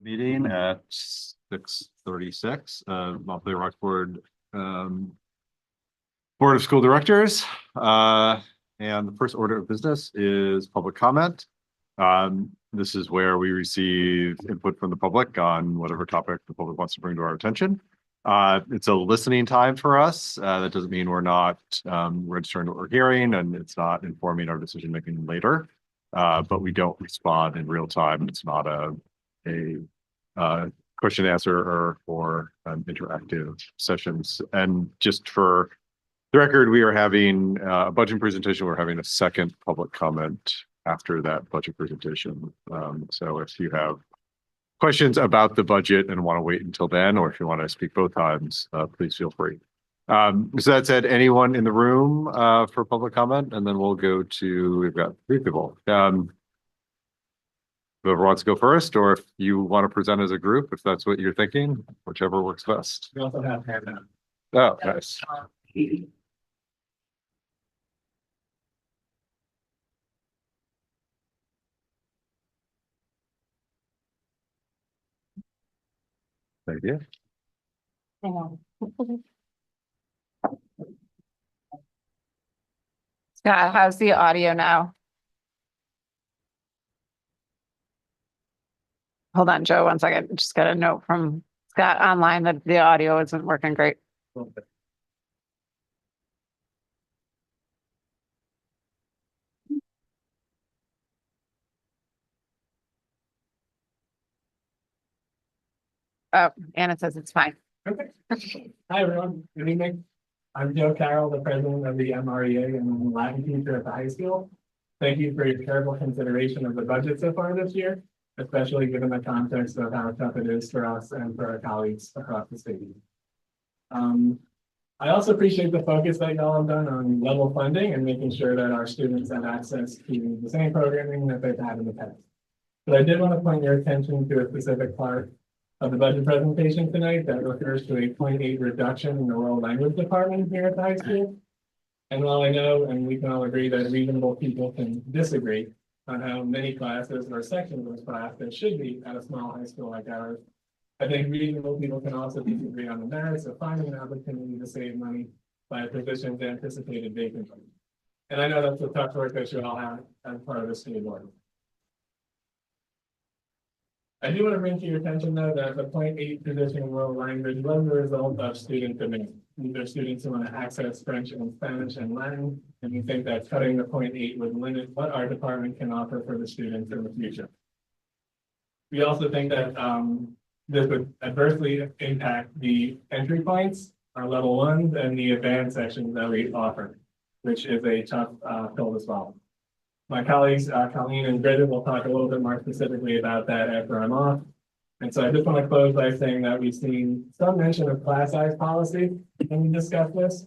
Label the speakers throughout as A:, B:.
A: Meeting at 6:36, Montpelier-Roxbury Board of School Directors. And the first order of business is public comment. This is where we receive input from the public on whatever topic the public wants to bring to our attention. It's a listening time for us. That doesn't mean we're not registering what we're hearing, and it's not informing our decision making later. But we don't respond in real time. It's not a question and answer or interactive sessions. And just for the record, we are having a budget presentation. We're having a second public comment after that budget presentation. So if you have questions about the budget and want to wait until then, or if you want to speak both times, please feel free. So that said, anyone in the room for public comment, and then we'll go to, we've got three people. Whoever wants to go first, or if you want to present as a group, if that's what you're thinking, whichever works best.
B: We also have handout.
A: Oh, nice. Thank you.
C: Scott, how's the audio now? Hold on, Joe, 1 second. Just got a note from Scott online that the audio isn't working great. Oh, Anna says it's fine.
B: Okay. Hi, everyone. Good evening. I'm Joe Carroll, the president of the MREA and I'm a Latin teacher at the high school. Thank you for your careful consideration of the budget so far this year, especially given the context of how tough it is for us and for our colleagues across the state. I also appreciate the focus that y'all have done on level funding and making sure that our students have access to the same programming that they've had in the past. But I did want to point your attention to a specific part of the budget presentation tonight that refers to a 0.8 reduction in the world language department here at the high school. And while I know, and we can all agree that reasonable people can disagree on how many classes or sections of class there should be at a small high school like ours, I think reasonable people can also disagree on the merits of finding an opportunity to save money by a position's anticipated vacancy. And I know that's a tough work that you all have as part of the school board. I do want to bring to your attention, though, that the 0.8 position in world language was the result of student demand. These are students who want to access French and Spanish and Latin, and we think that cutting the 0.8 would limit what our department can offer for the students in the future. We also think that this would adversely impact the entry points, our level ones, and the advanced sections that we offer, which is a tough pill to swallow. My colleagues, Colleen and Bridget, will talk a little bit more specifically about that after I'm off. And so I just want to close by saying that we've seen some mention of class size policy when we discuss this.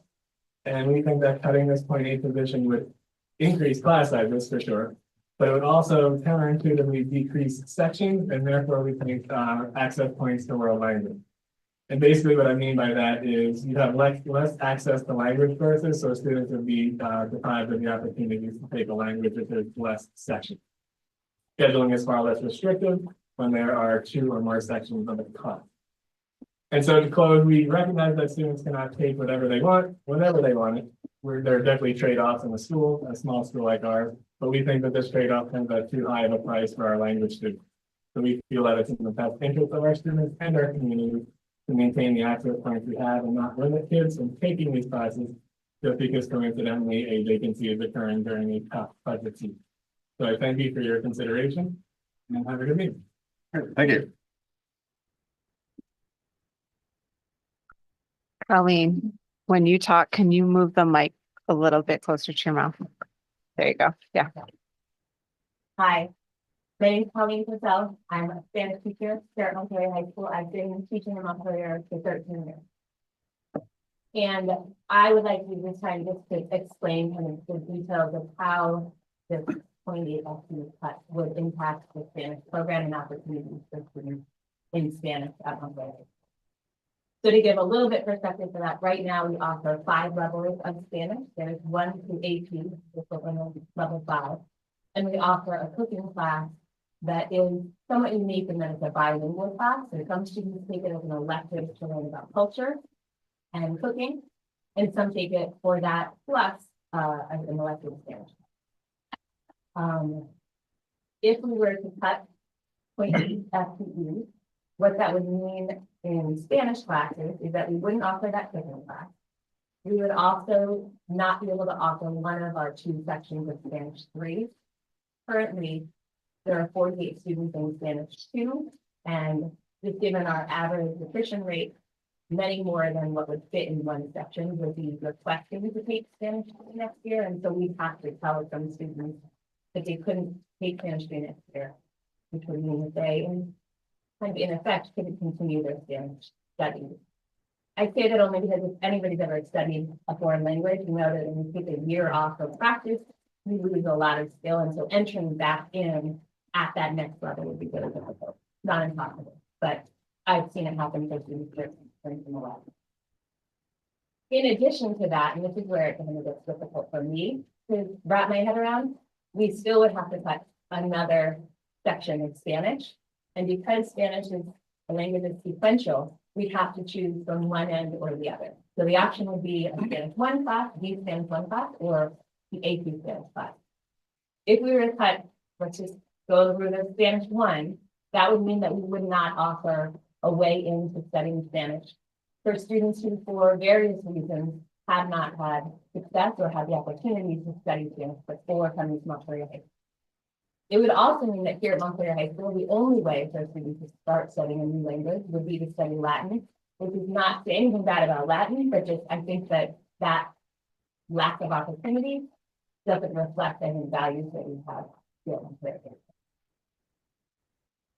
B: And we think that cutting this 0.8 position would increase class sizes for sure, but it would also counterintuitively decrease sections and therefore we think access points to world language. And basically what I mean by that is you have less access to language courses, so students would be deprived of the opportunities to take a language if there's less sections. Scheduling is far less restrictive when there are 2 or more sections of the class. And so to close, we recognize that students cannot take whatever they want, whenever they want it. There are definitely trade-offs in a school, a small school like ours, but we think that this trade-off comes at too high of a price for our language students. So we feel that it's in the best interest of our students and our community to maintain the access points we have and not limit kids from taking these classes just because coincidentally a vacancy is occurring during a tough budget season. So I thank you for your consideration and have a good meeting.
A: Thank you.
C: Colleen, when you talk, can you move the mic a little bit closer to your mouth? There you go. Yeah.
D: Hi, my name is Colleen Purcell. I'm a Spanish teacher here at Montpelier High School. I've been teaching in Montpelier for 13 years. And I would like to this time just to explain kind of the details of how this 0.8 FTE cut would impact the Spanish program and opportunities for students in Spanish at Montpelier. So to give a little bit perspective for that, right now we offer 5 levels of Spanish. There's 1 through AP, level 5. And we offer a cooking class that is somewhat unique in that it's a bilingual class. So some students take it as an elective to learn about culture and cooking, and some take it for that plus as an elective Spanish. If we were to cut 0.8 FTE, what that would mean in Spanish classes is that we wouldn't offer that cooking class. We would also not be able to offer one of our 2 sections of Spanish 3. Currently, there are 48 students in Spanish 2, and just given our average attrition rate, many more than what would fit in one section would be requesting to take Spanish next year. And so we have to tell some students that they couldn't take Spanish next year, which would mean that they, kind of in effect, couldn't continue their Spanish studies. I say that only because if anybody's ever studied a foreign language, you know that when you take a year off of practice, we lose a lot of skill. And so entering back in at that next level would be really difficult. Not impossible, but I've seen it happen for students that learn from a lot. In addition to that, and this is where it kind of gets difficult for me to wrap my head around, we still would have to cut another section of Spanish. And because Spanish is a language that's sequential, we have to choose from one end or the other. So the option would be a Spanish 1 class, B Spanish 1 class, or the AP Spanish class. If we were to cut, let's just go the route of Spanish 1, that would mean that we would not offer a way into studying Spanish for students who, for various reasons, have not had success or had the opportunity to study Spanish before coming to Montpelier High School. It would also mean that here at Montpelier High School, the only way for students to start studying a new language would be to study Latin, which is not to say anything bad about Latin, but just I think that that lack of opportunity doesn't reflect any values that we have here at Montpelier High School.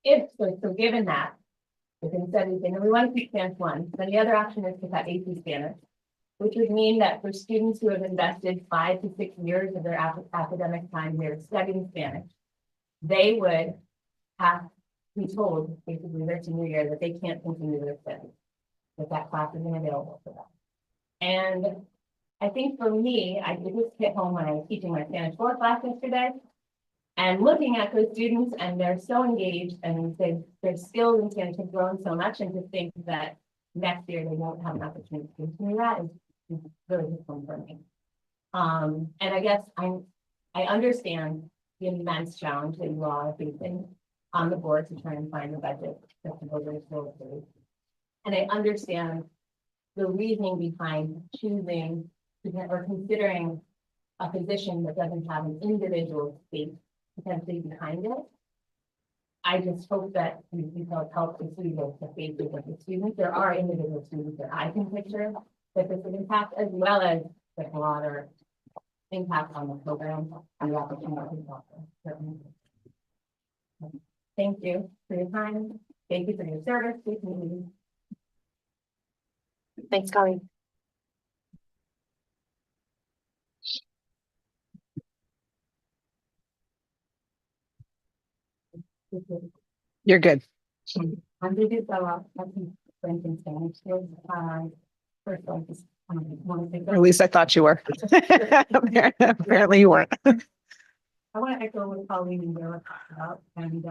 D: If so, given that, if instead we say, no, we want to keep Spanish 1, then the other option is to cut AP Spanish, which would mean that for students who have invested 5 to 6 years of their academic time here studying Spanish, they would have to be told basically their senior year that they can't continue their studies, that class isn't available for them. And I think for me, I did this hit home when I was teaching my Spanish 4 class yesterday, and looking at those students, and they're so engaged, and their skills in Spanish have grown so much, and to think that next year they won't have an opportunity to continue that is really hit home for me. And I guess I understand the immense challenge that you all are facing on the board to try and find a budget that's appropriate. And I understand the reasoning behind choosing or considering a position that doesn't have an individual space potentially behind it. I just hope that these details help to see the faces of the students. There are individual students that I can picture that this would impact, as well as the broader impact on the program and the opportunities offered. Thank you for your time. Thank you for your service to the community.
E: Thanks, Colleen.
C: You're good.
D: I'm going to go out. French and Spanish skills. First, I just want to
C: Or at least I thought you were. Apparently you weren't.
D: I want to echo what Colleen and Dara talked about, and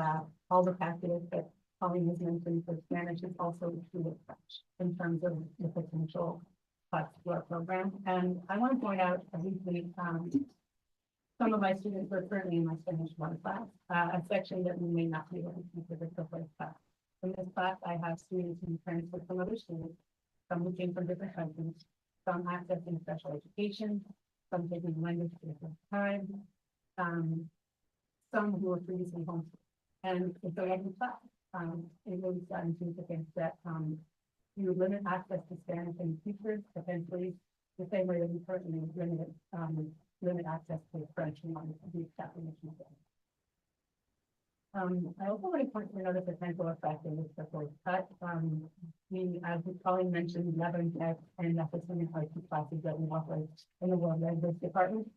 D: all the factors that Colleen has mentioned for Spanish is also true with French in terms of the potential cuts to our program. And I want to point out briefly, some of my students are currently in my Spanish 1 class, a section that we may not be able to consider the first class. In this class, I have students who transfer from other schools, some who came from different countries, some accessing special education, some taking language for the first time, some who were previously homeschooled. And it's a lovely class. It really starting to think that you limit access to Spanish in the future, potentially the same way that we currently limit access to French and the definition of it. I also want to point to another potential effect of this proposed cut. As Colleen mentioned, Lebanon Tech and Nefesin and two classes that we offer in the world language department.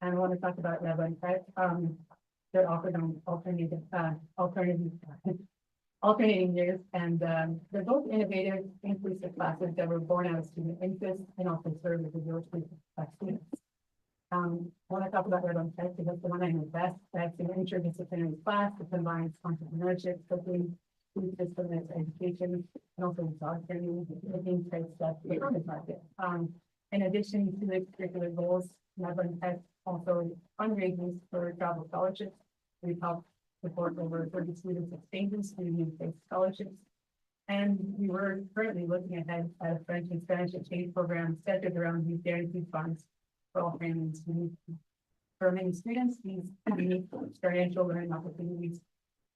D: And I want to talk about Lebanon Tech. They're offered on alternating years, and they're both innovative, inclusive classes that were born out of student interest and also serve as a real students. I want to talk about urban tech because the one I know best, that's an interdisciplinary class that combines entrepreneurship, cooking, food system education, and also dog training, living type stuff in the market. In addition to the curricular goals, urban tech also fundraisers for travel scholarships. We've helped support over 30 students exchanges through youth-based scholarships. And we were currently looking ahead at a French and Spanish exchange program centered around these guaranteed funds for all families. For many students, these unique experiential learning opportunities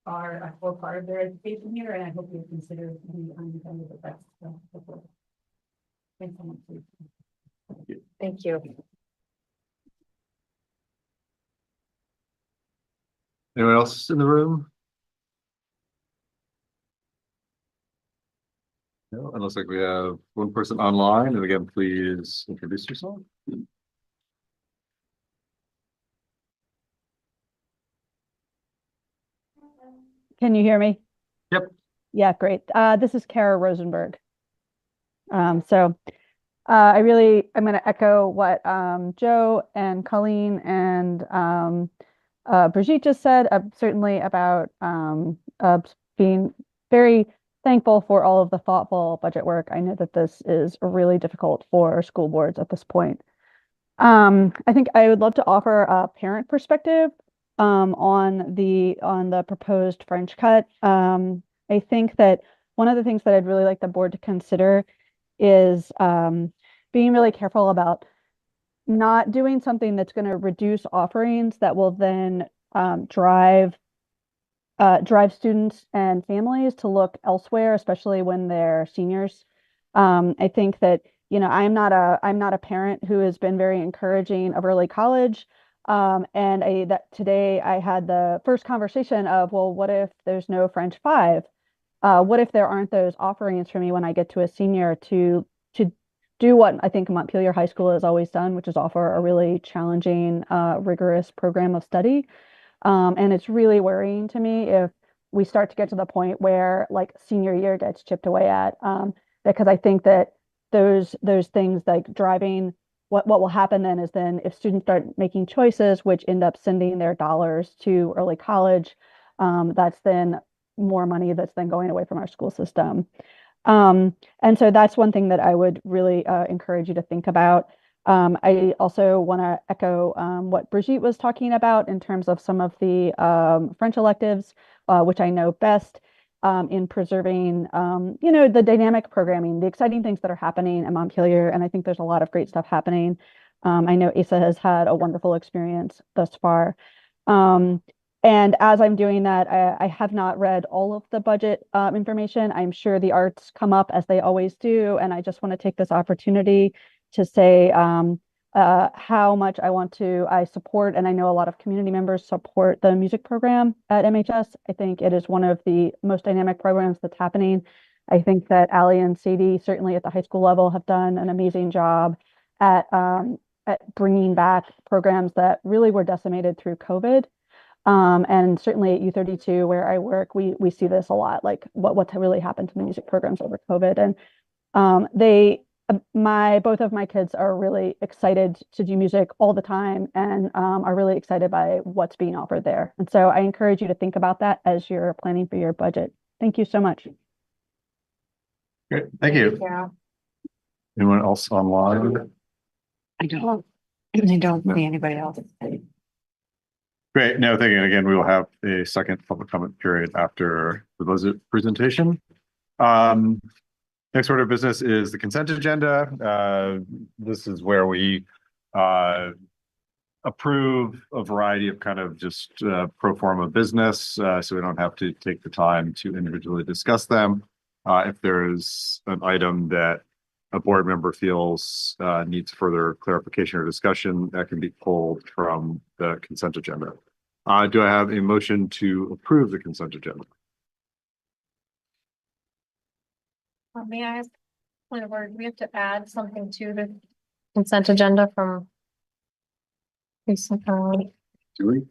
D: are a core part of their education here, and I hope you'll consider the unintended effects. Thanks so much.
C: Thank you.
A: Anyone else in the room? No, it looks like we have one person online, and again, please introduce yourself.
E: Can you hear me?
A: Yep.
E: Yeah, great. This is Kara Rosenberg. I'm going to echo what Joe and Colleen and Brigitte just said, certainly about being very thankful for all of the thoughtful budget work. I know that this is really difficult for school boards at this point. I think I would love to offer a parent perspective on the proposed French cut. I think that one of the things that I'd really like the board to consider is being really careful about not doing something that's going to reduce offerings that will then drive students and families to look elsewhere, especially when they're seniors. I think that, I'm not a parent who has been very encouraging of early college. Today I had the first conversation of, well, what if there's no French 5? What if there aren't those offerings for me when I get to a senior to do what I think Montpelier High School has always done, which is offer a really challenging, rigorous program of study. And it's really worrying to me if we start to get to the point where like senior year gets chipped away at, because I think that those things like driving what will happen then is then if students start making choices which end up sending their dollars to early college, that's then more money that's then going away from our school system. And so that's one thing that I would really encourage you to think about. I also want to echo what Brigitte was talking about in terms of some of the French electives, which I know best in preserving, the dynamic programming, the exciting things that are happening at Montpelier. And I think there's a lot of great stuff happening. I know Asa has had a wonderful experience thus far. And as I'm doing that, I have not read all of the budget information. I'm sure the arts come up as they always do. And I just want to take this opportunity to say how much I support, and I know a lot of community members support the music program at MHS. I think it is one of the most dynamic programs that's happening. I think that Ali and Sadie, certainly at the high school level, have done an amazing job at bringing back programs that really were decimated through COVID. And certainly at U32, where I work, we see this a lot, like what's really happened to the music programs over COVID. And both of my kids are really excited to do music all the time and are really excited by what's being offered there. And so I encourage you to think about that as you're planning for your budget. Thank you so much.
A: Great, thank you.
C: Yeah.
A: Anyone else online?
C: I don't see anybody else.
A: Great, no, thank you. And again, we will have a second public comment period after the budget presentation. Next order of business is the consent agenda. This is where we approve a variety of kind of just pro forma business, so we don't have to take the time to individually discuss them. If there's an item that a board member feels needs further clarification or discussion, that can be pulled from the consent agenda. Do I have a motion to approve the consent agenda?
F: May I ask, point of order, we have to add something to the consent agenda from
A: Do we?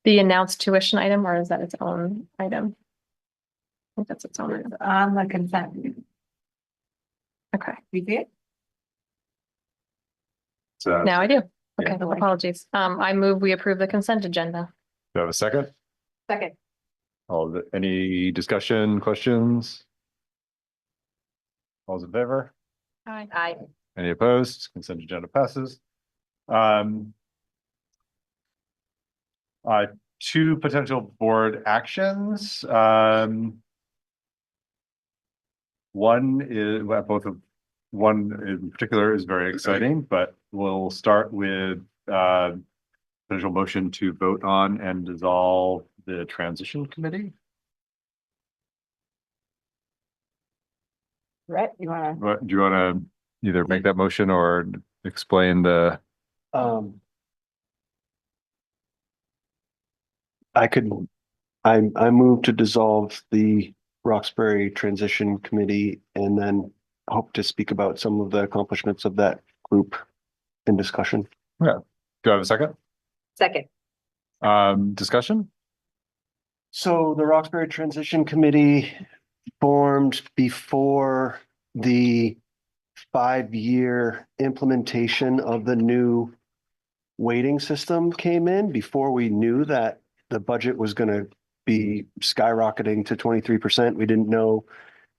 F: the announced tuition item, or is that its own item? I think that's its own item.
C: On the consent.
F: Okay,
C: You see it?
A: So,
F: now I do. Okay, apologies. I move we approve the consent agenda.
A: Do I have a second?
C: Second.
A: Any discussion, questions? All's in favor?
F: Aye.
A: Any opposed? Consent agenda passes. Um. Two potential board actions. One is, well, one in particular is very exciting, but we'll start with potential motion to vote on and dissolve the transition committee.
C: Rhett, you wanna?
A: What, do you want to either make that motion or explain the?
G: I move to dissolve the Roxbury Transition Committee and then hope to speak about some of the accomplishments of that group in discussion.
A: Yeah. Do I have a second?
C: Second.
A: Discussion?
G: So the Roxbury Transition Committee formed before the 5-year implementation of the new weighting system came in, before we knew that the budget was going to be skyrocketing to 23%. We didn't know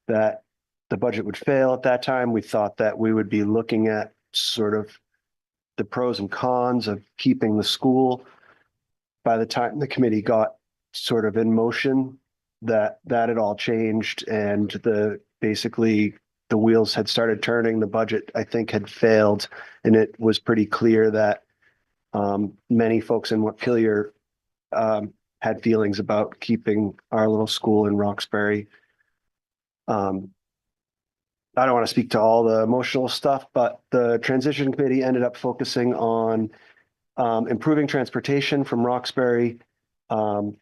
G: that the budget would fail at that time. We thought that we would be looking at sort of the pros and cons of keeping the school. By the time the committee got sort of in motion, that had all changed, and basically the wheels had started turning. The budget, I think, had failed, and it was pretty clear that many folks in Montpelier had feelings about keeping our little school in Roxbury. I don't want to speak to all the emotional stuff, but the transition committee ended up focusing on improving transportation from Roxbury and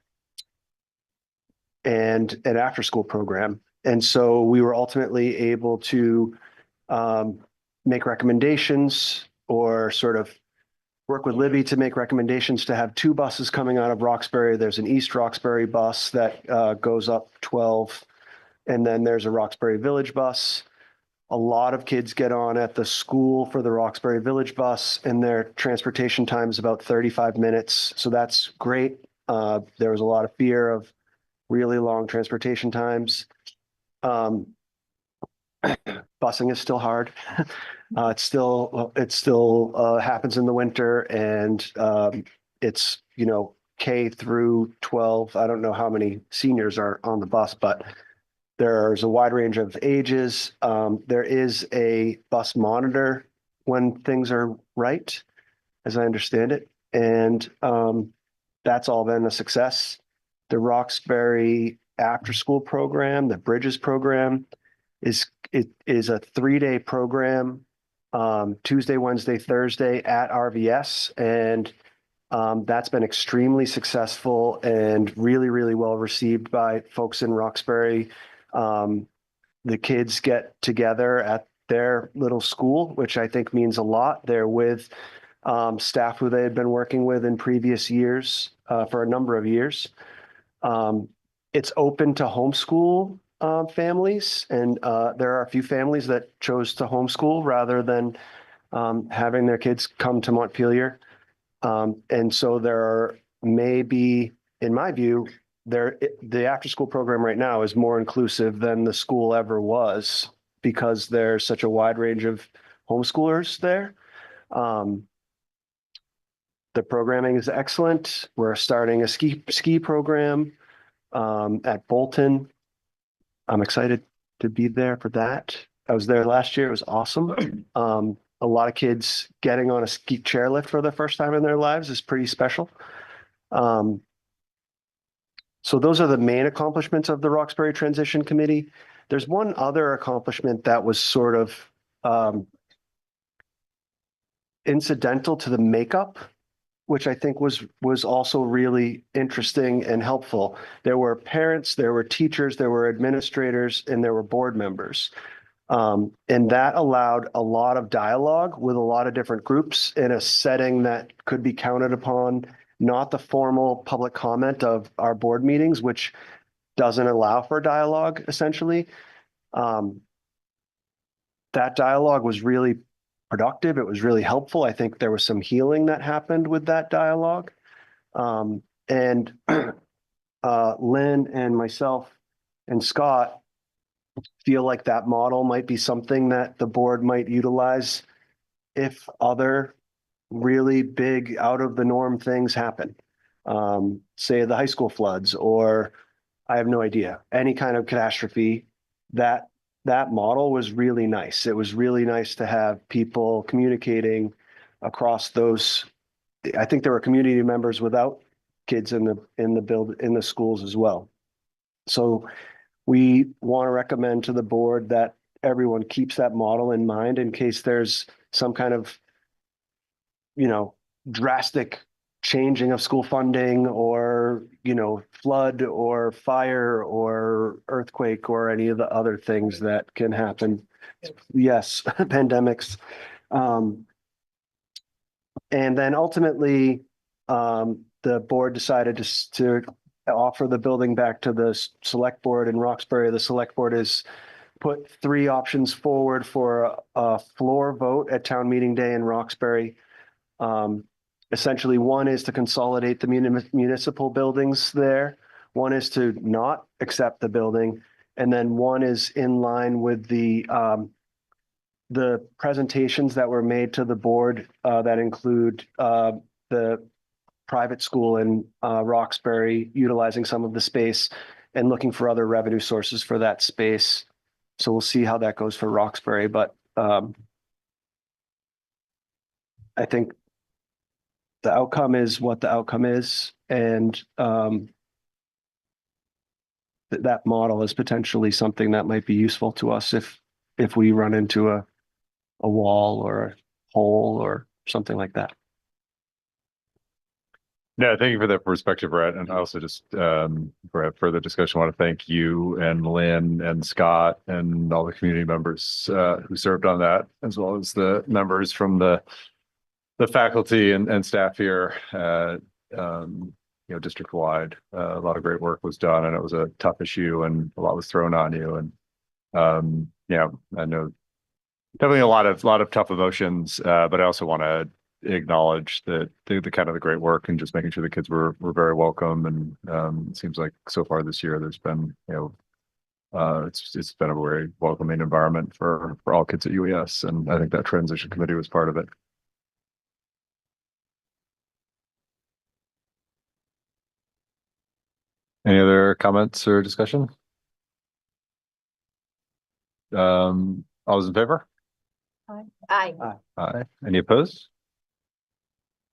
G: an after-school program. And so we were ultimately able to make recommendations, or sort of work with Libby to make recommendations to have 2 buses coming out of Roxbury. There's an East Roxbury bus that goes up 12, and then there's a Roxbury Village bus. A lot of kids get on at the school for the Roxbury Village bus, and their transportation time is about 35 minutes. So that's great. There was a lot of fear of really long transportation times. Busing is still hard. It still happens in the winter, and it's, K through 12. I don't know how many seniors are on the bus, but there's a wide range of ages. There is a bus monitor when things are right, as I understand it. And that's all been a success. The Roxbury after-school program, the Bridges program, is a 3-day program, Tuesday, Wednesday, Thursday at RVS. And that's been extremely successful and really, really well received by folks in Roxbury. The kids get together at their little school, which I think means a lot. They're with staff who they had been working with in previous years for a number of years. It's open to homeschool families, and there are a few families that chose to homeschool rather than having their kids come to Montpelier. And so there are maybe, in my view, the after-school program right now is more inclusive than the school ever was, because there's such a wide range of homeschoolers there. The programming is excellent. We're starting a ski program at Bolton. I'm excited to be there for that. I was there last year. It was awesome. A lot of kids getting on a ski chairlift for the first time in their lives is pretty special. So those are the main accomplishments of the Roxbury Transition Committee. There's one other accomplishment that was sort of incidental to the makeup, which I think was also really interesting and helpful. There were parents, there were teachers, there were administrators, and there were board members. And that allowed a lot of dialogue with a lot of different groups in a setting that could be counted upon, not the formal public comment of our board meetings, which doesn't allow for dialogue, essentially. That dialogue was really productive. It was really helpful. I think there was some healing that happened with that dialogue. And Lynn and myself and Scott feel like that model might be something that the board might utilize if other really big out of the norm things happen. Say the high school floods, or I have no idea, any kind of catastrophe. That model was really nice. It was really nice to have people communicating across those. I think there were community members without kids in the schools as well. So we want to recommend to the board that everyone keeps that model in mind in case there's some kind of, drastic changing of school funding, or, flood or fire or earthquake or any of the other things that can happen. Yes, pandemics. And then ultimately, the board decided to offer the building back to the select board in Roxbury. The select board has put 3 options forward for a floor vote at town meeting day in Roxbury. Essentially, one is to consolidate the municipal buildings there. One is to not accept the building. And then one is in line with the presentations that were made to the board that include the private school in Roxbury utilizing some of the space and looking for other revenue sources for that space. So we'll see how that goes for Roxbury, but I think the outcome is what the outcome is, and that model is potentially something that might be useful to us if we run into a wall or a hole or something like that.
A: No, thank you for that perspective, Brett. And I also just, for further discussion, want to thank you and Lynn and Scott and all the community members who served on that, as well as the members from the faculty and staff here, district-wide. A lot of great work was done, and it was a tough issue, and a lot was thrown on you. And I know definitely a lot of tough emotions, but I also want to acknowledge the kind of the great work and just making sure the kids were very welcome. And it seems like so far this year there's been it's been a very welcoming environment for all kids at UES, and I think that transition committee was part of it. Any other comments or discussion? All those in favor?
D: Aye.
A: Aye. Any opposed?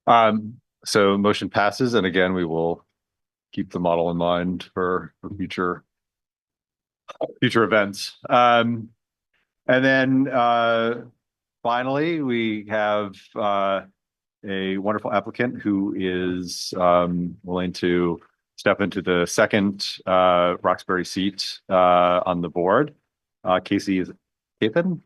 A: So motion passes, and again, we will keep the model in mind for future events. And then finally, we have a wonderful applicant who is willing to step into the second Roxbury seat on the board. Casey is Capon.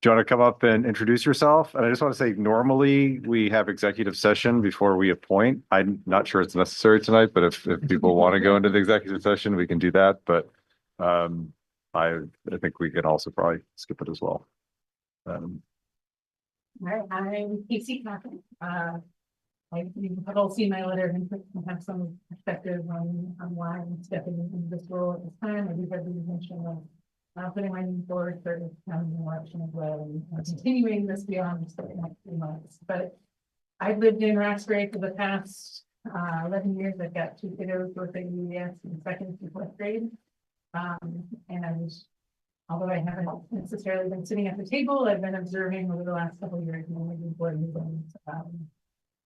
A: Do you want to come up and introduce yourself? And I just want to say, normally we have executive session before we appoint. I'm not sure it's necessary tonight, but if people want to go into the executive session, we can do that. But I think we could also probably skip it as well.
H: All right, I'm Casey Cochran. You've all seen my letter and have some perspective on why I'm stepping into this role at this time. I do have the intention of putting my name forward for the county election as well, and continuing this beyond just the next few months. But I've lived in Roxbury for the past 11 years. I've got 2 kiddos, both at UES in 2nd through 4th grade. And although I haven't necessarily been sitting at the table, I've been observing over the last couple of years when we've been board meetings,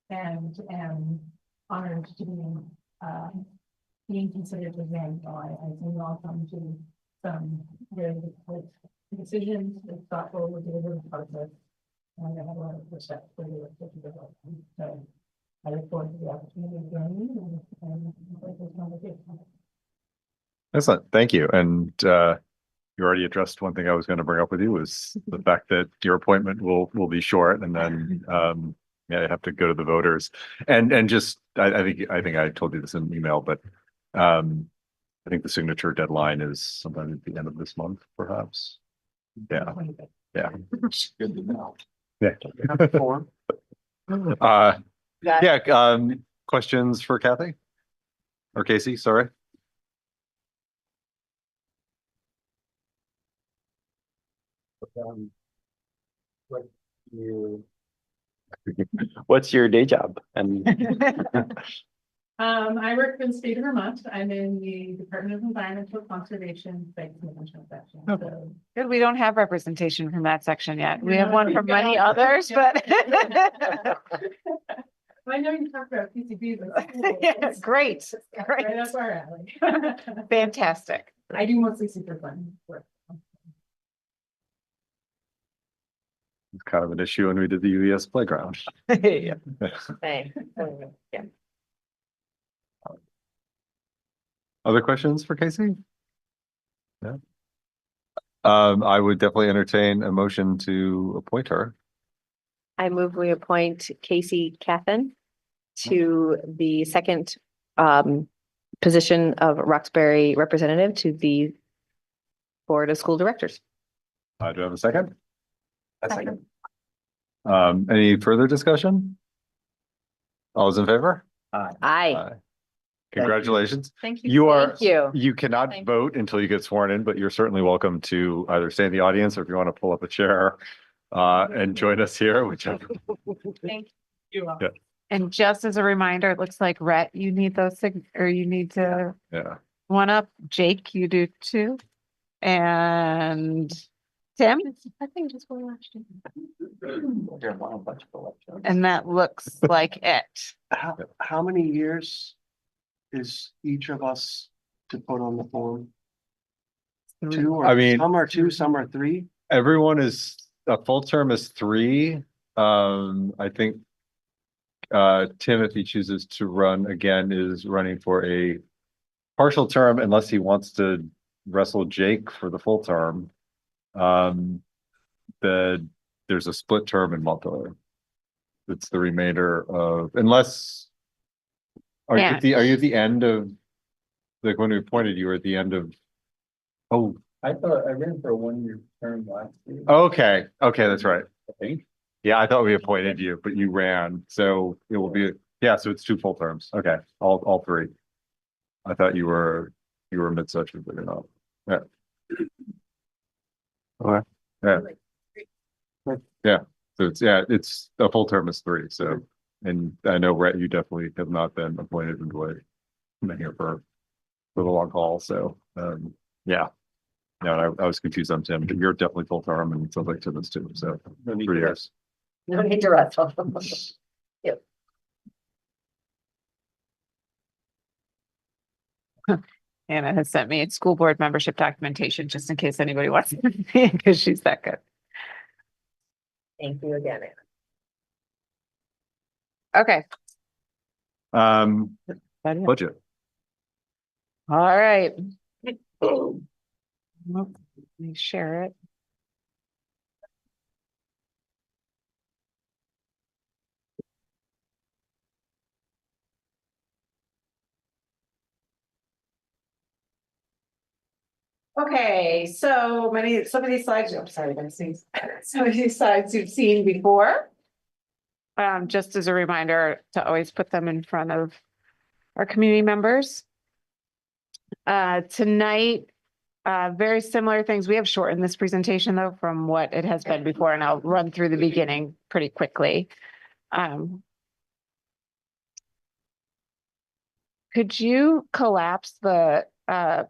H: and am honored to be being considered to them. So I think I'll come to some very difficult decisions, with thoughtful, deliberative process, and I have a lot of respect for the work that you do. So I look forward to the opportunity to join you and this conversation.
A: Excellent, thank you. And you already addressed one thing I was going to bring up with you, was the fact that your appointment will be short, and then you have to go to the voters. And just I think I told you this in email, but I think the signature deadline is sometime at the end of this month, perhaps. Yeah.
H: 25th.
A: Yeah.
G: Good to know.
A: Yeah.
G: Form.
A: Yeah, questions for Kathy? Or Casey, sorry.
I: What's your day job? And
H: I work for the state of Vermont. I'm in the Department of Environmental Conservation Site Management section. So
C: Good, we don't have representation from that section yet. We
H: No,
C: have one from many
H: yeah.
C: others, but.
H: I know you talked about PCBs.
C: Yeah, great, great.
H: Right up our alley.
C: Fantastic.
H: I do mostly super fun work.
A: It's kind of an issue when we did the UES playground.
C: Yeah.
A: Other questions for Casey? No. I would definitely entertain a motion to appoint her.
J: I move we appoint Casey Cathan to the second position of Roxbury representative to the Board of School Directors.
A: Do I have a second?
G: A second.
A: Any further discussion? All those in favor?
J: Aye.
A: Aye. Congratulations.
F: Thank you.
A: You are,
J: Thank you.
A: you cannot
F: Thank you.
A: vote until you get sworn in, but you're certainly welcome to either stay in the audience or if you want to pull up a chair and join us here, whichever.
F: Thank
H: You are.
A: Yeah.
C: And just as a reminder, it looks like Rhett, you need those, or you need to
A: Yeah.
C: one up. Jake, you do too. And Tim,
F: I think just one last year.
C: and that looks like it.
G: How many years is each of us to put on the form? Two, or
A: I mean-
G: some are two, some are three?
A: Everyone is, a full term is 3. I think Tim, if he chooses to run again, is running for a partial term unless he wants to wrestle Jake for the full term. There's a split term in Montpelier. It's the remainder of, unless are you
C: Yeah.
A: at the, are you at the end of, like when we appointed you were at the end of, oh,
I: I thought I ran for a 1-year term last year.
A: okay, that's right.
I: I think.
A: Yeah, I thought we appointed you, but you ran, so it will be, yeah, so it's 2 full terms. Okay, all 3. I thought you were mid-session, but you're not. Yeah. Okay, yeah, so it's a full term is 3, so, and I know, Rhett, you definitely have not been appointed into a, been here for the long haul, so, yeah. No, I was confused on Tim, but you're definitely full term and it sounds like Tim is too, so 3 years.
J: No need to wrestle.
C: Anna has sent me school board membership documentation just in case anybody wants it because she's that good.
J: Thank you again, Anna.
C: Okay.
A: Budget.
C: All right. Well, let me share it. Okay, so some of these slides, I'm sorry, I'm seeing some of these slides you've seen before. Just as a reminder to always put them in front of our community members. Tonight, very similar things. We have shortened this presentation though from what it has been before, and I'll run through the beginning pretty quickly. Could you collapse the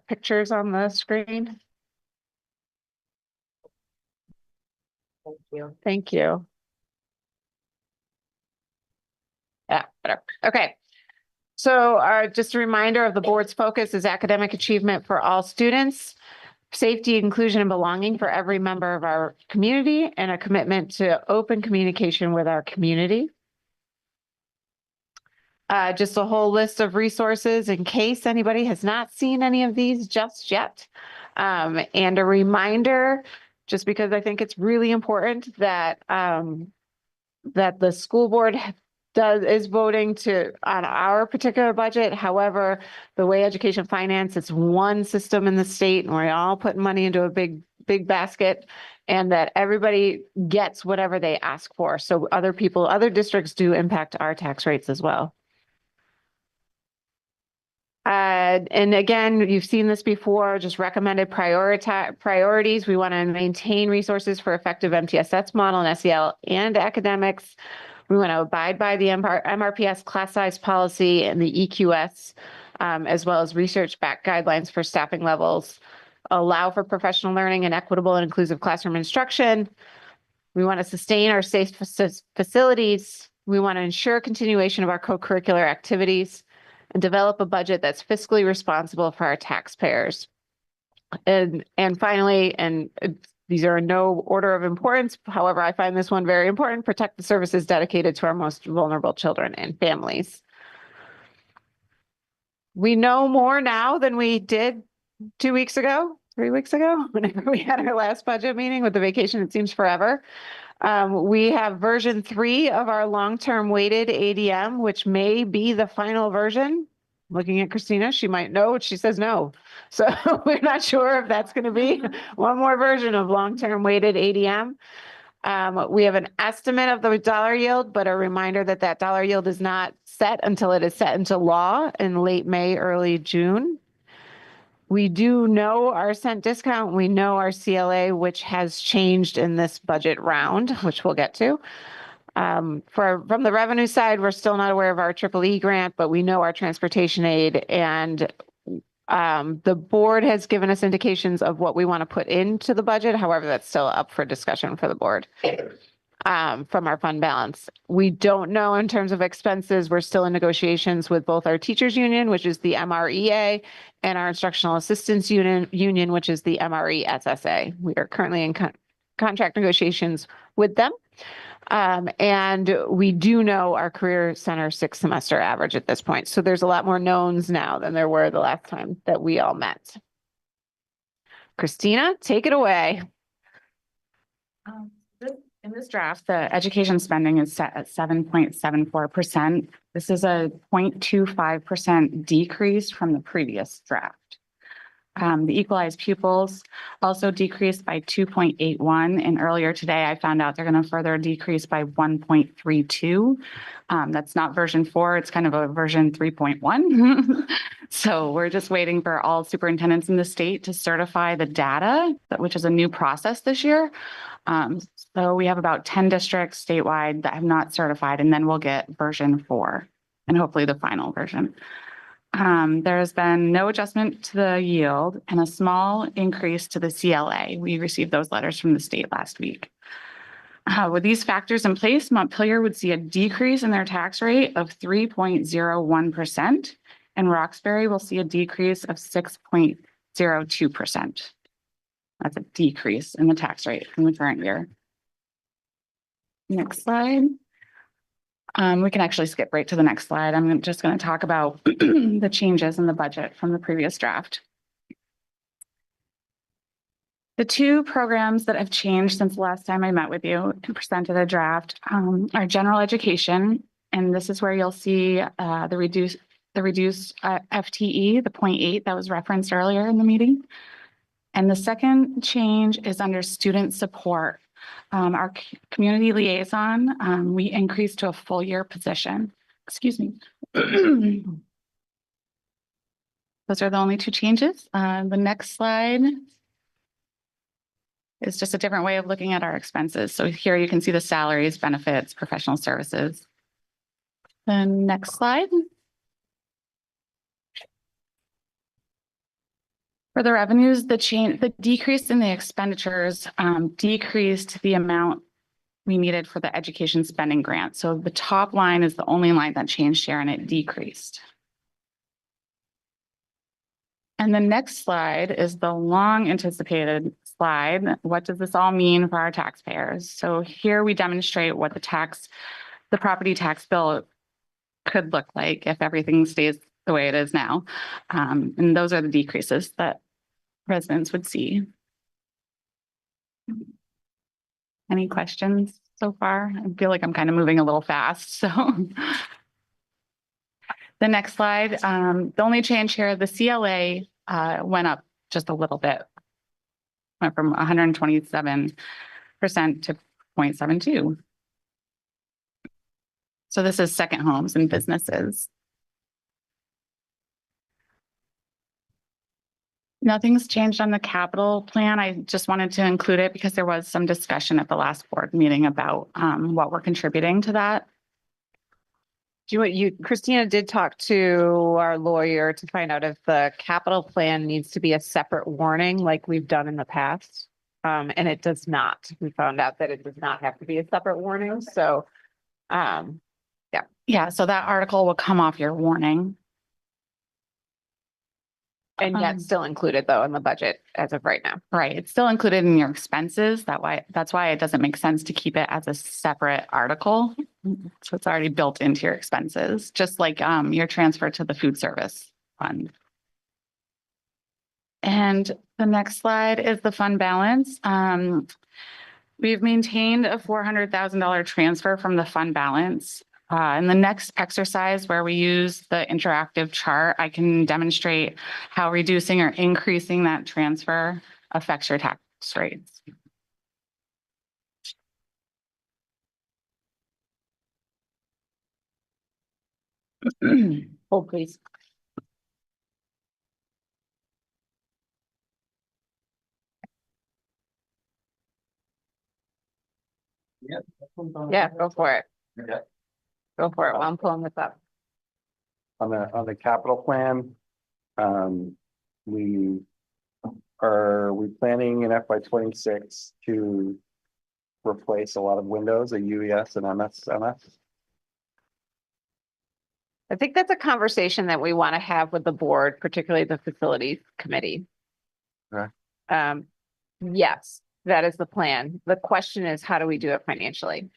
C: pictures on the screen?
J: Thank you.
C: Thank you. Yeah, better. Okay. So just a reminder of the board's focus is academic achievement for all students, safety, inclusion, and belonging for every member of our community, and a commitment to open communication with our community. Just a whole list of resources in case anybody has not seen any of these just yet. And a reminder, just because I think it's really important that that the school board is voting on our particular budget. However, the way education finance, it's one system in the state and we're all putting money into a big basket. and that everybody gets whatever they ask for. So other districts do impact our tax rates as well. And again, you've seen this before, just recommended priorities. We want to maintain resources for effective MTSS model and SEL and academics. We want to abide by the MRPS class size policy and the EQS, as well as research-backed guidelines for staffing levels, allow for professional learning and equitable and inclusive classroom instruction. We want to sustain our safe facilities. We want to ensure continuation of our co-curricular activities and develop a budget that's fiscally responsible for our taxpayers. And finally, these are in no order of importance. However, I find this one very important. Protect the services dedicated to our most vulnerable children and families. We know more now than we did 2 weeks ago, 3 weeks ago, whenever we had our last budget meeting. With the vacation, it seems forever. We have version 3 of our long-term weighted ADM, which may be the final version. Looking at Christina, she might know. She says no. So we're not sure if that's going to be one more version of long-term weighted ADM. We have an estimate of the dollar yield, but a reminder that that dollar yield is not set until it is set into law in late May, early June. We do know our cent discount. We know our CLA, which has changed in this budget round, which we'll get to. From the revenue side, we're still not aware of our EEE grant, but we know our transportation aid, and the board has given us indications of what we want to put into the budget. However, that's still up for discussion for the board. From our fund balance. We don't know in terms of expenses. We're still in negotiations with both our teachers union, which is the MREA, and our instructional assistants union, which is the MRE-SSA. We are currently in contract negotiations with them. And we do know our career center 6 semester average at this point. So there's a lot more knowns now than there were the last time that we all met. Christina, take it away.
K: In this draft, the education spending is set at 7.74%. This is a 0.25% decrease from the previous draft. The equalized pupils also decreased by 2.81. And earlier today, I found out they're going to further decrease by 1.32. That's not version 4. It's kind of a version 3.1. So we're just waiting for all superintendents in the state to certify the data, which is a new process this year. So we have about 10 districts statewide that have not certified, and then we'll get version 4 and hopefully the final version. There has been no adjustment to the yield and a small increase to the CLA. We received those letters from the state last week. With these factors in place, Montpelier would see a decrease in their tax rate of 3.01%, and Roxbury will see a decrease of 6.02%. That's a decrease in the tax rate from the current year. Next slide. We can actually skip right to the next slide. I'm just going to talk about the changes in the budget from the previous draft. The 2 programs that have changed since the last time I met with you and presented a draft are general education, and this is where you'll see the reduced FTE, the 0.8 that was referenced earlier in the meeting. And the second change is under student support. Our community liaison, we increased to a full year position. Excuse me. Those are the only 2 changes. The next slide is just a different way of looking at our expenses. So here you can see the salaries, benefits, professional services. The next slide. For the revenues, the decrease in the expenditures decreased the amount we needed for the education spending grant. So the top line is the only line that changed here, and it decreased. And the next slide is the long anticipated slide. What does this all mean for our taxpayers? So here we demonstrate what the property tax bill could look like if everything stays the way it is now. And those are the decreases that residents would see. Any questions so far? I feel like I'm kind of moving a little fast, so. The next slide, the only change here, the CLA went up just a little bit. went from 127% to 0.72. So this is second homes and businesses. Nothing's changed on the capital plan. I just wanted to include it because there was some discussion at the last board meeting about what we're contributing to that.
C: Christina did talk to our lawyer to find out if the capital plan needs to be a separate warning like we've done in the past. And it does not. We found out that it does not have to be a separate warning. So,
K: Yeah, so that article will come off your warning.
C: and yet still included though in the budget as of right now.
K: Right, it's still included in your expenses. That's why it doesn't make sense to keep it as a separate article. So it's already built into your expenses, just like your transfer to the food service fund. And the next slide is the fund balance. We've maintained a $400,000 transfer from the fund balance. In the next exercise where we use the interactive chart, I can demonstrate how reducing or increasing that transfer affects your tax rates.
C: Hold please. Yeah, go for it.
I: Yeah.
C: Go for it while I'm pulling this up.
I: On the capital plan, we planning in FY 26 to replace a lot of windows, a UES and MSMS.
C: I think that's a conversation that we want to have with the board, particularly the facilities committee.
I: Okay.
C: Yes, that is the plan. The question is, how do we do it financially?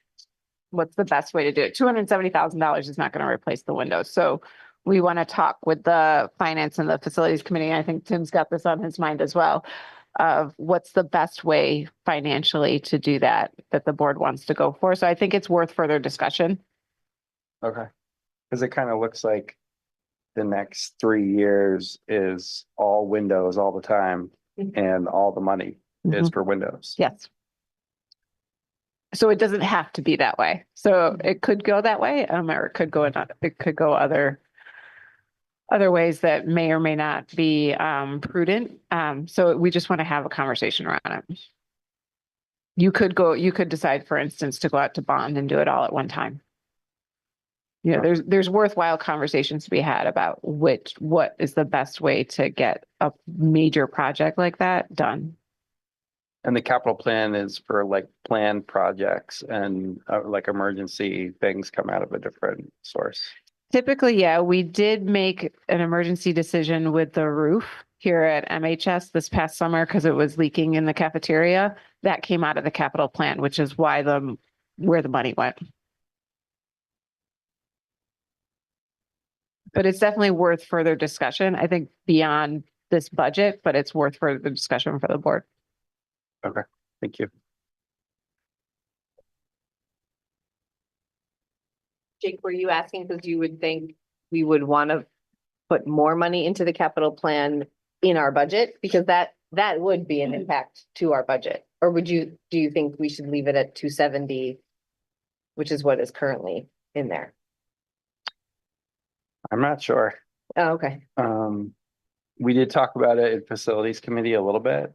C: What's the best way to do it? $270,000 is not going to replace the windows. So we want to talk with the finance and the facilities committee. I think Tim's got this on his mind as well, of what's the best way financially to do that the board wants to go for. So I think it's worth further discussion.
I: Okay. Because it kind of looks like the next 3 years is all windows all the time and all the money is for windows.
C: Yes. So it doesn't have to be that way. So it could go that way, or it could go other ways that may or may not be prudent. So we just want to have a conversation around it. You could decide, for instance, to go out to bond and do it all at one time. You know, there's worthwhile conversations to be had about what is the best way to get a major project like that done.
I: And the capital plan is for like planned projects and like emergency things come out of a different source.
C: Typically, yeah, we did make an emergency decision with the roof here at MHS this past summer because it was leaking in the cafeteria. That came out of the capital plan, which is why where the money went. But it's definitely worth further discussion, I think, beyond this budget, but it's worth further discussion for the board.
I: Okay, thank you.
J: Jake, were you asking because you would think we would want to put more money into the capital plan in our budget? Because that would be an impact to our budget. Or do you think we should leave it at 270, which is what is currently in there?
I: I'm not sure.
J: Oh, okay.
I: We did talk about it in facilities committee a little bit.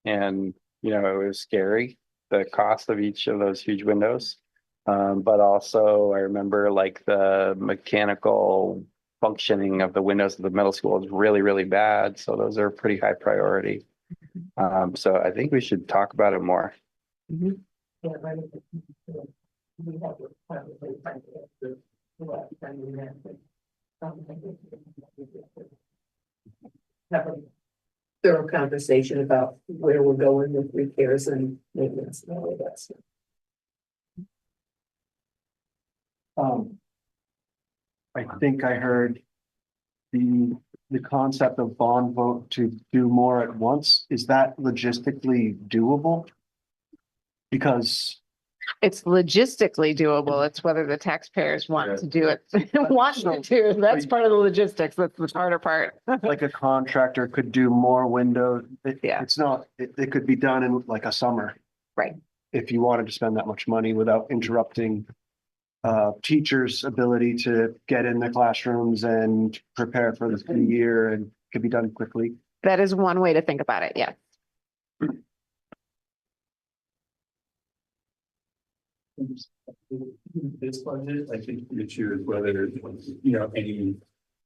I: And you know, it was scary, the cost of each of those huge windows. But also I remember like the mechanical functioning of the windows of the middle school is really, really bad. So those are pretty high priority. So I think we should talk about it more.
L: Thorough conversation about where we're going with repairs and maintenance and all of that stuff.
G: I think I heard the concept of bond vote to do more at once. Is that logistically doable? Because
C: It's logistically doable. It's whether the taxpayers want to do it, want to do. That's part of the logistics. That's the harder part.
G: Like a contractor could do more windows.
C: Yeah.
G: It's not, it could be done in like a summer.
C: Right.
G: If you wanted to spend that much money without interrupting teachers' ability to get in the classrooms and prepare for the year, and could be done quickly.
C: That is one way to think about it. Yeah.
M: This budget, I think the issue is whether, any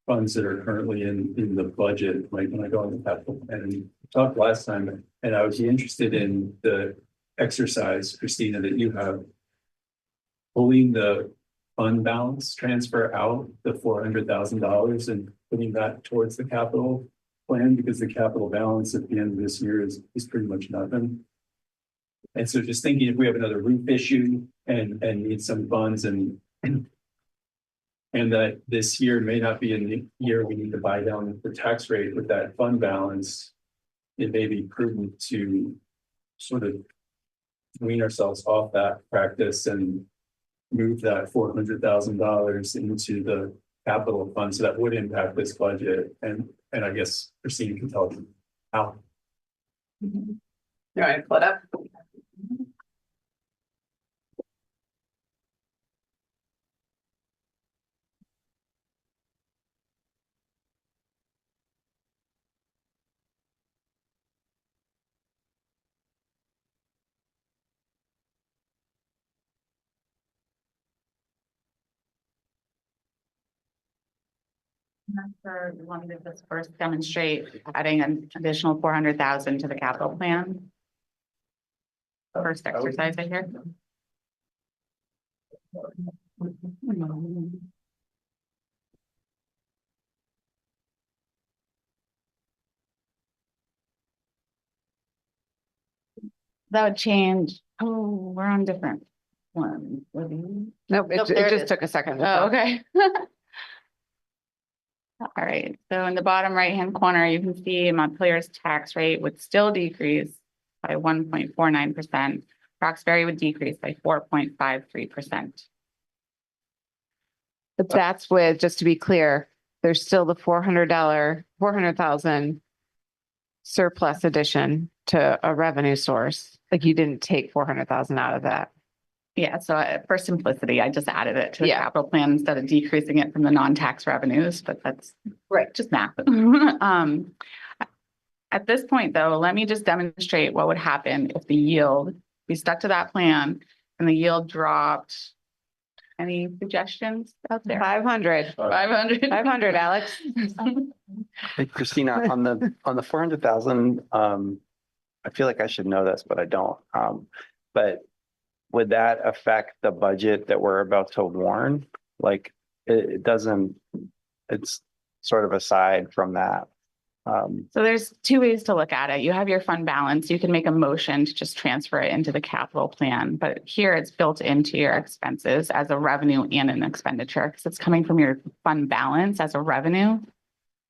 M: funds that are currently in the budget, like when I go on the capital and we talked last time, and I would be interested in the exercise, Christina, that you have pulling the fund balance transfer out the $400,000 and putting that towards the capital plan, because the capital balance at the end of this year is pretty much nothing. And so just thinking, if we have another roof issue and need some funds and that this year may not be in the year we need to buy down the tax rate with that fund balance, it may be prudent to sort of wean ourselves off that practice and move that $400,000 into the capital fund. So that would impact this budget. And I guess Christine can tell you how.
H: All right, put up.
K: For wanted to just first demonstrate adding an additional 400,000 to the capital plan. First exercise I hear. That would change. Oh, we're on different ones.
C: Nope.
J: Nope,
C: It
J: there it
C: just
J: is.
C: took a second.
K: Oh, okay. All right, so in the bottom right-hand corner, you can see Montpelier's tax rate would still decrease by 1.49%. Roxbury would decrease by 4.53%.
C: But that's with, just to be clear, there's still the $400,000 surplus addition to a revenue source. Like you didn't take 400,000 out of that.
K: Yeah, so for simplicity, I just added it to the
C: Yeah.
K: capital plan instead of decreasing it from the non-tax revenues, but that's
J: Right.
K: just math. At this point, though, let me just demonstrate what would happen if the yield, we stuck to that plan and the yield dropped. Any suggestions out there?
C: 500.
K: 500.
C: 500, Alex.
I: Hey, Christina, on the 400,000, I feel like I should know this, but I don't. But would that affect the budget that we're about to warn? Like, it doesn't, it's sort of aside from that.
K: So there's two ways to look at it. You have your fund balance. You can make a motion to just transfer it into the capital plan, but here it's built into your expenses as a revenue and an expenditure because it's coming from your fund balance as a revenue.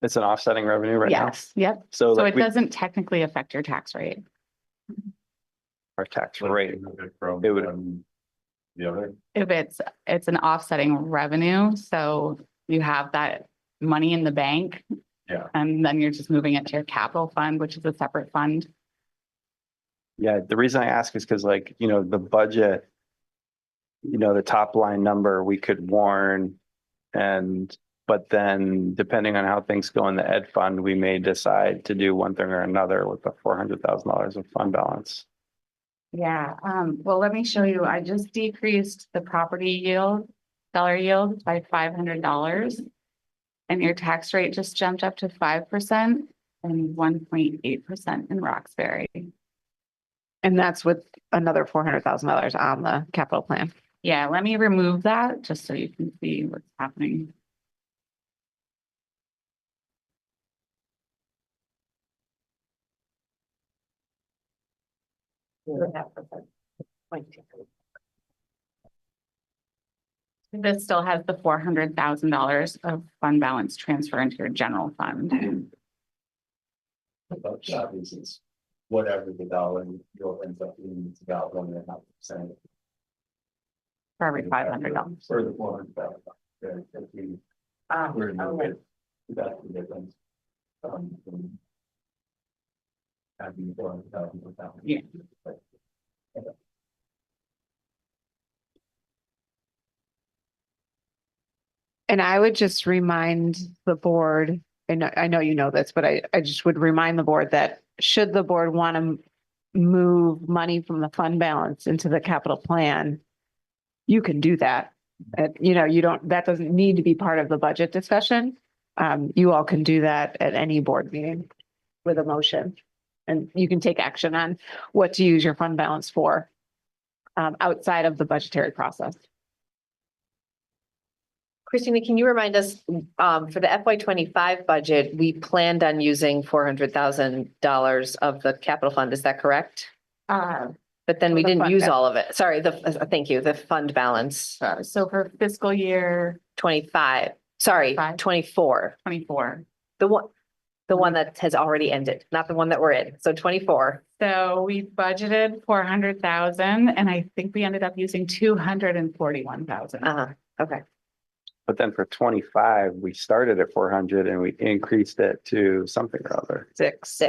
I: It's an offsetting revenue right now.
K: Yes, yep.
I: So
K: So
I: like
K: it doesn't technically affect your tax rate.
I: our tax rate,
A: From
I: it would,
A: the other.
K: If it's an offsetting revenue, so you have that money in the bank.
A: Yeah.
K: And then you're just moving it to your capital fund, which is a separate fund.
I: yeah, the reason I ask is because like, the budget, the top line number we could warn but then depending on how things go in the ed fund, we may decide to do one thing or another with the $400,000 of fund balance.
K: Yeah, well, let me show you. I just decreased the property yield, dollar yield by $500. And your tax rate just jumped up to 5% and 1.8% in Roxbury.
C: And that's with another $400,000 on the capital plan.
K: Yeah, let me remove that just so you can see what's happening. This still has the $400,000 of fund balance transfer into your general fund.
M: About that is whatever the dollar you'll end up being, it's about 1.5%.
K: For every $500.
M: For the $400,000. We're in the way. That's the difference. From having $400,000 without.
K: Yeah.
C: And I would just remind the board, and I know you know this, but I just would remind the board that should the board want to move money from the fund balance into the capital plan, you can do that. You know, you don't, that doesn't need to be part of the budget discussion. You all can do that at any board meeting with a motion. And you can take action on what to use your fund balance for outside of the budgetary process.
J: Christina, can you remind us, for the FY 25 budget, we planned on using $400,000 of the capital fund, is that correct? But then we
K: The
J: didn't
K: fund
J: use
K: balance.
J: all of it. Sorry, thank you, the fund balance,
K: So for fiscal year
J: 25, sorry,
K: Five.
J: 24.
K: 24.
J: The one that has already ended, not the one that we're in. So 24.
K: So we budgeted 400,000 and I think we ended up using 241,000.
J: Okay.
I: But then for 25, we started at 400 and we increased it to something or other.
C: Six,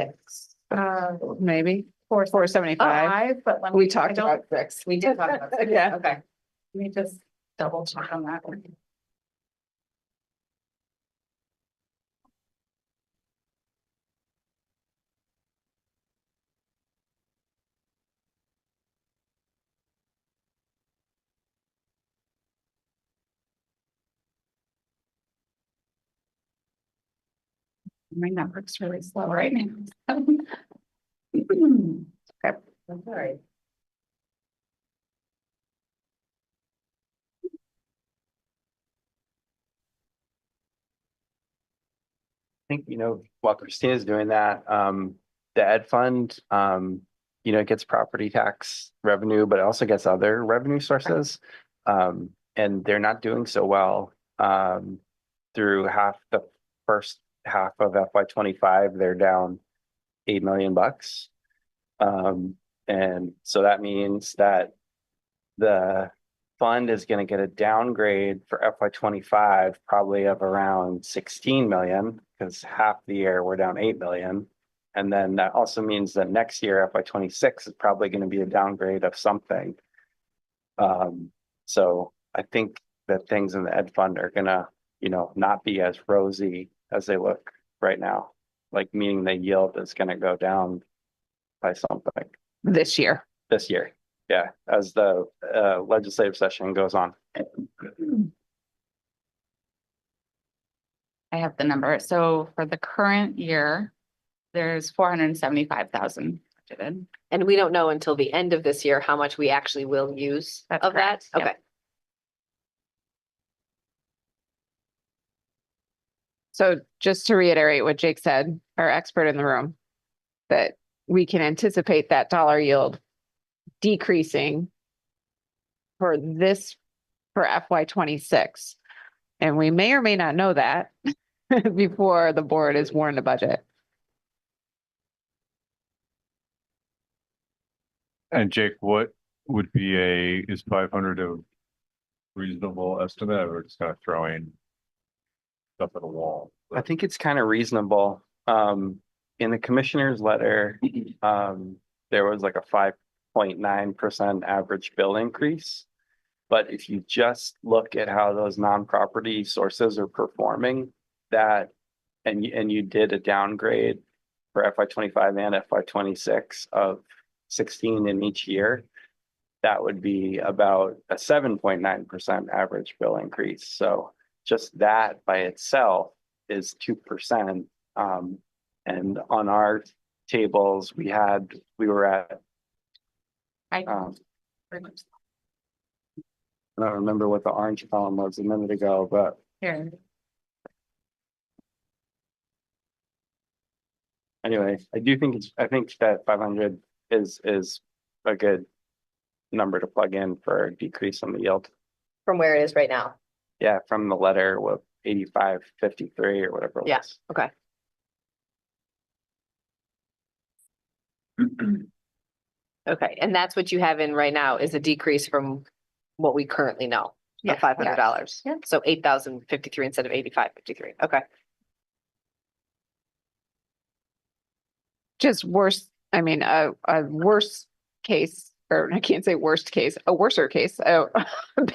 C: maybe,
K: For
C: 475.
K: But let me,
C: We
K: I
C: talked
K: don't-
C: about six.
J: We did talk about that.
C: Yeah.
J: Okay.
K: let me just double check on that one. My network's really slow right now. Okay.
J: All right.
I: I think, while Christina's doing that, the ed fund, it gets property tax revenue, but it also gets other revenue sources. And they're not doing so well. Through the first half of FY 25, they're down $8 million. And so that means that the fund is going to get a downgrade for FY 25, probably of around 16 million, because half the year we're down 8 million. And then that also means that next year, FY 26 is probably going to be a downgrade of something. So I think that things in the ed fund are going to, not be as rosy as they look right now, like meaning the yield is going to go down by something
C: This year.
I: this year. Yeah, as the legislative session goes on.
K: I have the number. So for the current year, there's 475,000 budgeted.
J: And we don't know until the end of this year how much we actually will use
K: That's
J: of that?
K: correct, yep.
J: Okay.
C: So just to reiterate what Jake said, our expert in the room, that we can anticipate that dollar yield decreasing for FY 26. And we may or may not know that before the board is warned a budget.
A: And Jake, what would be is 500 a reasonable estimate, or just kind of throwing stuff at a wall?
I: I think it's kind of reasonable. In the commissioner's letter, there was like a 5.9% average bill increase. But if you just look at how those non-property sources are performing, and you did a downgrade for FY 25 and FY 26 of 16 in each year, that would be about a 7.9% average bill increase. So just that by itself is 2%. And on our tables, we were at,
K: I
I: I don't remember what the orange column was a minute ago, but
K: here.
I: anyway, I think that 500 is a good number to plug in for a decrease on the yield.
J: From where it is right now?
I: Yeah, from the letter with 85.53 or whatever it
J: Yeah.
I: was.
J: Okay. Okay, and that's what you have in right now is a decrease from what we currently know,
K: Yeah,
J: of $500.
K: yeah.
J: So 8,053 instead of 8,553. Okay.
C: Just worse, I mean, a worse case, or I can't say worst case, a worser case, a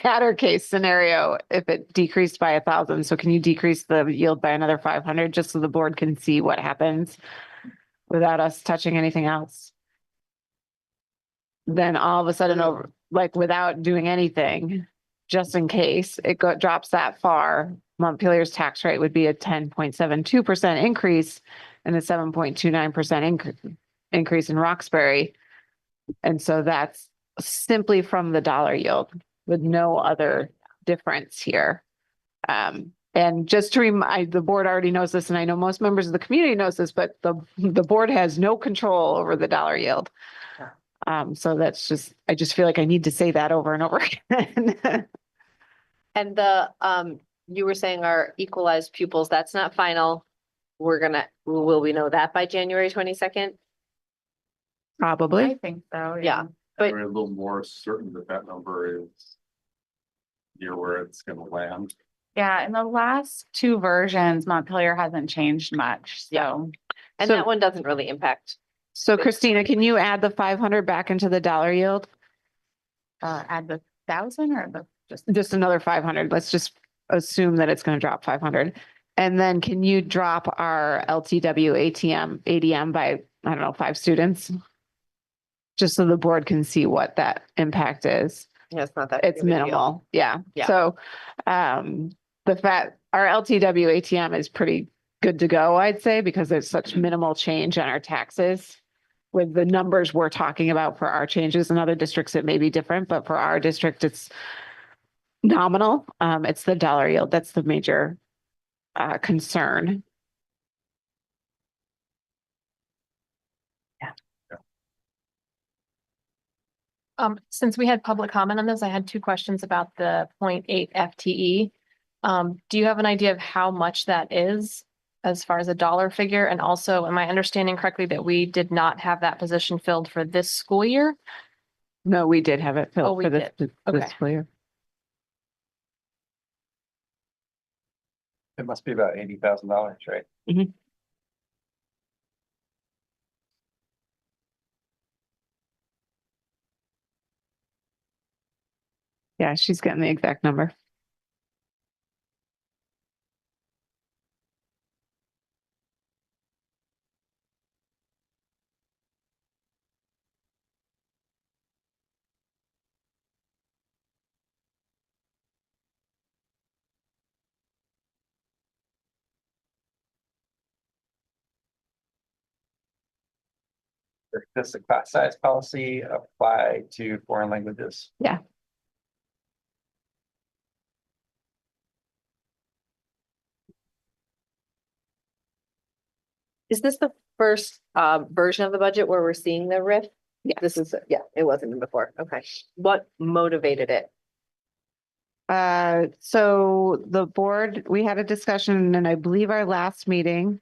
C: badder case scenario if it decreased by 1,000. So can you decrease the yield by another 500 just so the board can see what happens without us touching anything else? Then all of a sudden over, like without doing anything, just in case it drops that far, Montpelier's tax rate would be a 10.72% increase and a 7.29% increase in Roxbury. And so that's simply from the dollar yield with no other difference here. And just to remind, the board already knows this, and I know most members of the community knows this, but the board has no control over the dollar yield. So that's just, I just feel like I need to say that over and over again.
J: And you were saying our equalized pupils, that's not final. Will we know that by January 22nd?
C: Probably.
K: I think so.
J: Yeah. But
A: We're a little more certain that that number is near where it's gonna land.
K: Yeah, in the last two versions, Montpelier hasn't changed much, so.
J: and
C: So-
J: that one doesn't really impact.
C: So Christina, can you add the 500 back into the dollar yield?
K: Add the 1,000 or the just.
C: Just another 500. Let's just assume that it's going to drop 500. And then can you drop our LTW ADM by, I don't know, 5 students? Just so the board can see what that impact is.
J: Yeah, it's not that.
C: It's
J: big of a deal.
C: minimal. Yeah.
J: Yeah.
C: So, the fact our LTW ATM is pretty good to go, I'd say, because there's such minimal change on our taxes. With the numbers we're talking about for our changes in other districts, it may be different, but for our district, it's nominal. It's the dollar yield. That's the major concern.
F: Since we had public comment on this, I had 2 questions about the 0.8 FTE. Do you have an idea of how much that is as far as a dollar figure? And also, am I understanding correctly that we did not have that position filled for this school year?
C: No, we did have it
F: Oh,
C: filled
F: we
C: for this,
F: did.
C: this
F: Okay.
C: school year.
I: It must be about $80,000, right?
C: Yeah, she's getting the exact number.
I: Does the class size policy apply to foreign languages?
C: Yeah.
J: Is this the first version of the budget where we're seeing the RIF?
C: Yeah.
J: This is, yeah, it wasn't before. Okay. What motivated it?
C: So the board, we had a discussion and I believe our last meeting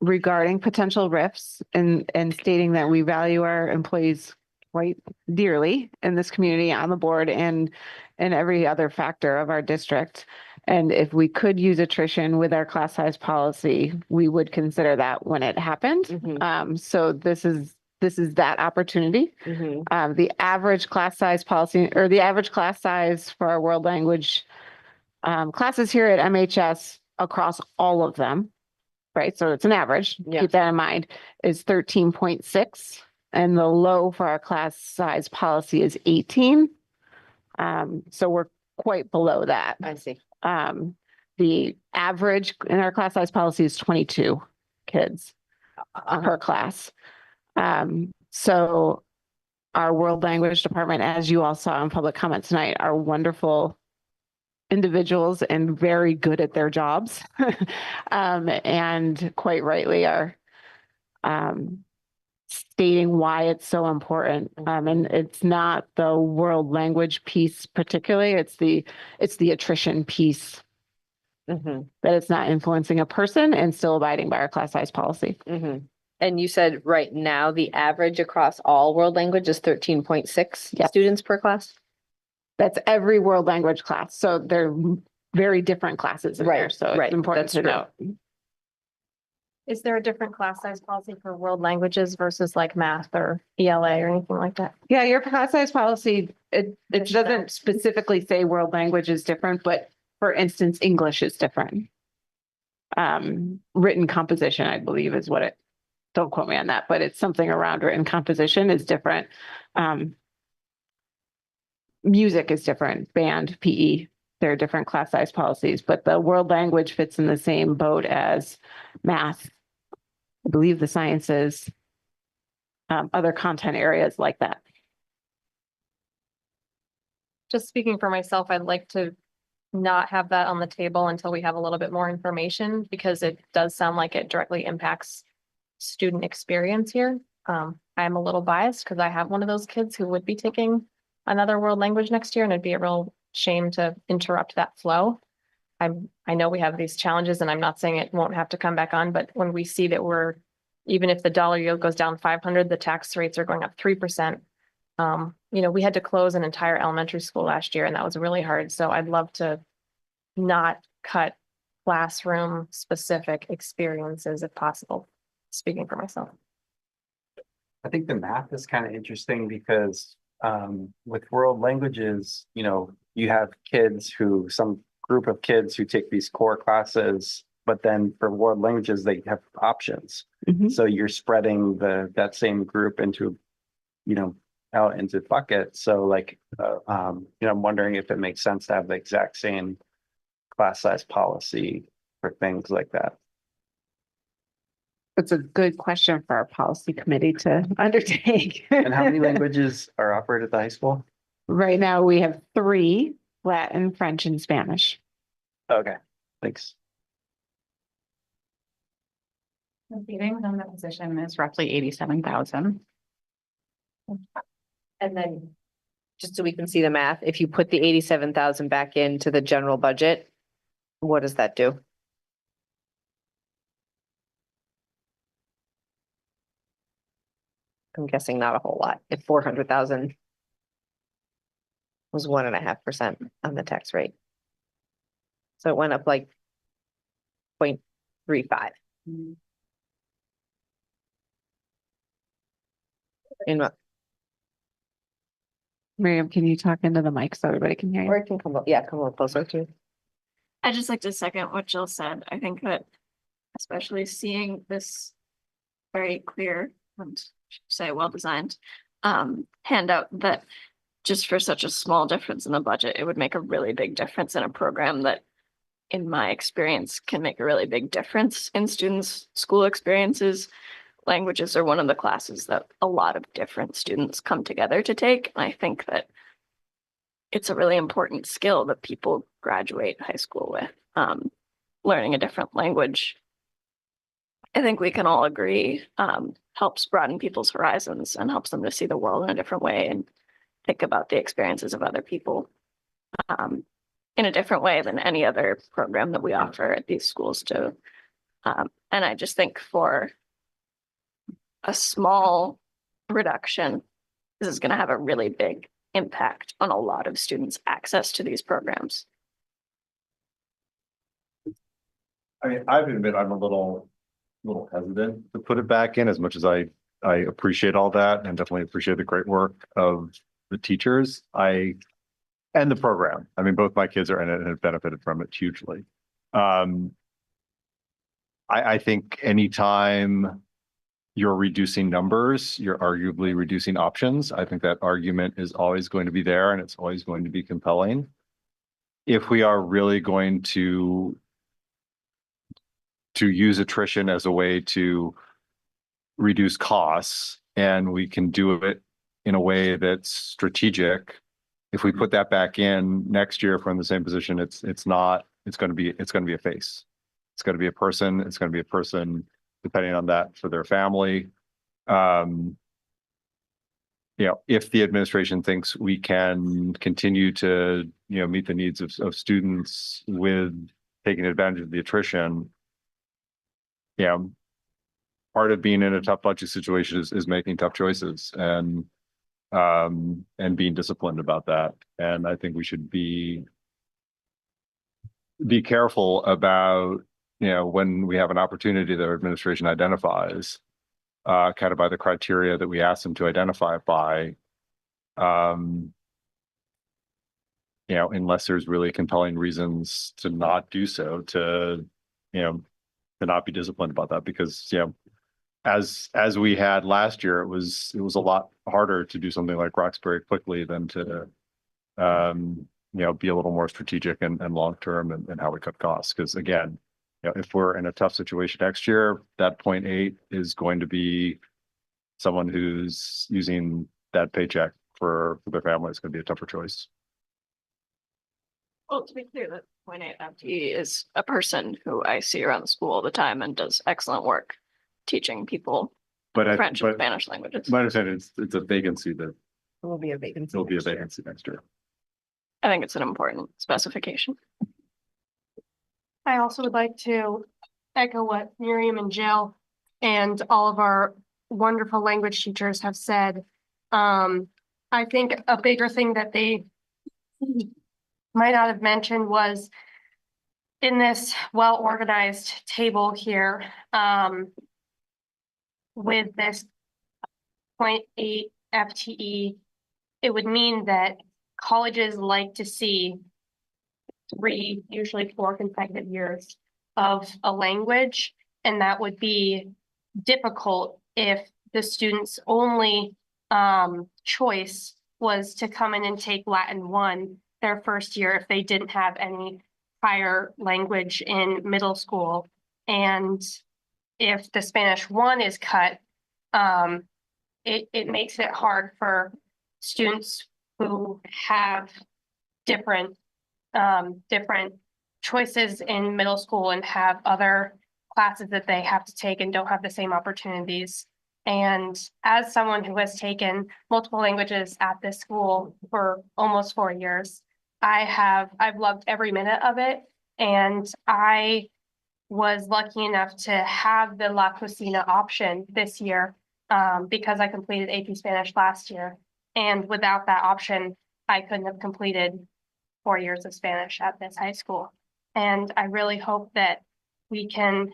C: regarding potential RIFs and stating that we value our employees quite dearly in this community, on the board and every other factor of our district. And if we could use attrition with our class size policy, we would consider that when it happened.
J: Mhm.
C: So this is that opportunity.
J: Mhm.
C: The average class size policy, or the average class size for our world language classes here at MHS across all of them, right? So it's an average,
J: Yeah.
C: keep that in mind, is 13.6. And the low for our class size policy is 18. So we're quite below that.
J: I see.
C: The average in our class size policy is 22 kids per class. So our world language department, as you all saw in public comment tonight, are wonderful individuals and very good at their jobs. And quite rightly are stating why it's so important. And it's not the world language piece particularly, it's the attrition piece,
J: Mhm.
C: that it's not influencing a person and still abiding by our class size policy.
J: Mhm. And you said right now, the average across all world language is 13.6
C: Yes.
J: students per class?
C: That's every world language class. So they're very different classes in there.
J: Right,
C: So
J: right.
C: it's important
J: That's
C: to
J: true.
C: note.
F: Is there a different class size policy for world languages versus like math or ELA or anything like that?
C: Yeah, your class size policy, it
F: Push
C: doesn't
F: back.
C: specifically say world language is different, but for instance, English is different. Written composition, I believe is what it, don't quote me on that, but it's something around written composition is different. Music is different, band, PE, there are different class size policies, but the world language fits in the same boat as math. I believe the sciences, other content areas like that.
F: Just speaking for myself, I'd like to not have that on the table until we have a little bit more information, because it does sound like it directly impacts student experience here. I'm a little biased because I have one of those kids who would be taking another world language next year, and it'd be a real shame to interrupt that flow. I know we have these challenges, and I'm not saying it won't have to come back on, but when we see that even if the dollar yield goes down 500, the tax rates are going up 3%. We had to close an entire elementary school last year, and that was really hard. So I'd love to not cut classroom specific experiences if possible, speaking for myself.
I: I think the math is kind of interesting because with world languages, you have some group of kids who take these core classes, but then for world languages, they have options.
C: Mhm.
I: So you're spreading that same group into, out into buckets. So I'm wondering if it makes sense to have the exact same class size policy for things like that.
C: It's a good question for our policy committee to undertake.
I: And how many languages are offered at the high school?
C: Right now, we have 3, Latin, French, and Spanish.
I: Okay, thanks.
K: The savings on the position is roughly 87,000.
J: And then, just so we can see the math, if you put the 87,000 back into the general budget, what does that do? I'm guessing not a whole lot, if 400,000 was 1.5% on the tax rate. So it went up like 0.35. In what,
C: Miriam, can you talk into the mic so everybody can hear you?
J: or it can come up, yeah, come up closer to.
N: I just like to second what Jill said. I think that especially seeing this very clear and say well-designed handout that just for such a small difference in the budget, it would make a really big difference in a program that, in my experience, can make a really big difference in students' school experiences. Languages are one of the classes that a lot of different students come together to take. And I think that it's a really important skill that people graduate high school with. Learning a different language, I think we can all agree, helps broaden people's horizons and helps them to see the world in a different way and think about the experiences of other people in a different way than any other program that we offer at these schools too. And I just think for a small reduction, this is going to have a really big impact on a lot of students' access to these programs.
A: I mean, I've admit I'm a little hesitant to put it back in as much as I appreciate all that and definitely appreciate the great work of the teachers. And the program. I mean, both my kids are in it and have benefited from it hugely. I think anytime you're reducing numbers, you're arguably reducing options. I think that argument is always going to be there and it's always going to be compelling. If we are really going to use attrition as a way to reduce costs, and we can do it in a way that's strategic. If we put that back in next year from the same position, it's going to be a face. It's going to be a person. It's going to be a person depending on that for their family. If the administration thinks we can continue to, meet the needs of students with taking advantage of the attrition, part part of being in a tough budget situation is making tough choices and being disciplined about that. And I think we should be careful about, when we have an opportunity that our administration identifies, kind of by the criteria that we ask them to identify it by. Unless there's really compelling reasons to not do so, to not be disciplined about that, because, as we had last year, it was a lot harder to do something like Roxbury quickly than to, be a little more strategic and long-term and how we cut costs. Because again, if we're in a tough situation next year, that 0.8 is going to be someone who's using that paycheck for their family. It's going to be a tougher choice.
N: Well, to be clear, that 0.8 FTE is a person who I see around the school all the time and does excellent work teaching people French and Spanish languages.
A: My understanding is it's a vacancy that
J: Will be a vacancy.
A: will be a
J: next year.
A: vacancy next year.
N: I think it's an important specification.
F: I also would like to echo what Miriam and Jill and all of our wonderful language teachers have said. I think a bigger thing that they might not have mentioned was in this well-organized table here, with this 0.8 FTE, it would mean that colleges like to see 3, usually 4 consecutive years of a language, and that would be difficult if the student's only choice was to come in and take Latin 1 their first year if they didn't have any prior language in middle school. And if the Spanish 1 is cut, it makes it hard for students who have different choices in middle school and have other classes that they have to take and don't have the same opportunities. And as someone who has taken multiple languages at this school for almost 4 years, I've loved every minute of it. And I was lucky enough to have the La Cocina option this year because I completed AP Spanish last year. And without that option, I couldn't have completed 4 years of Spanish at this high school. And I really hope that we can,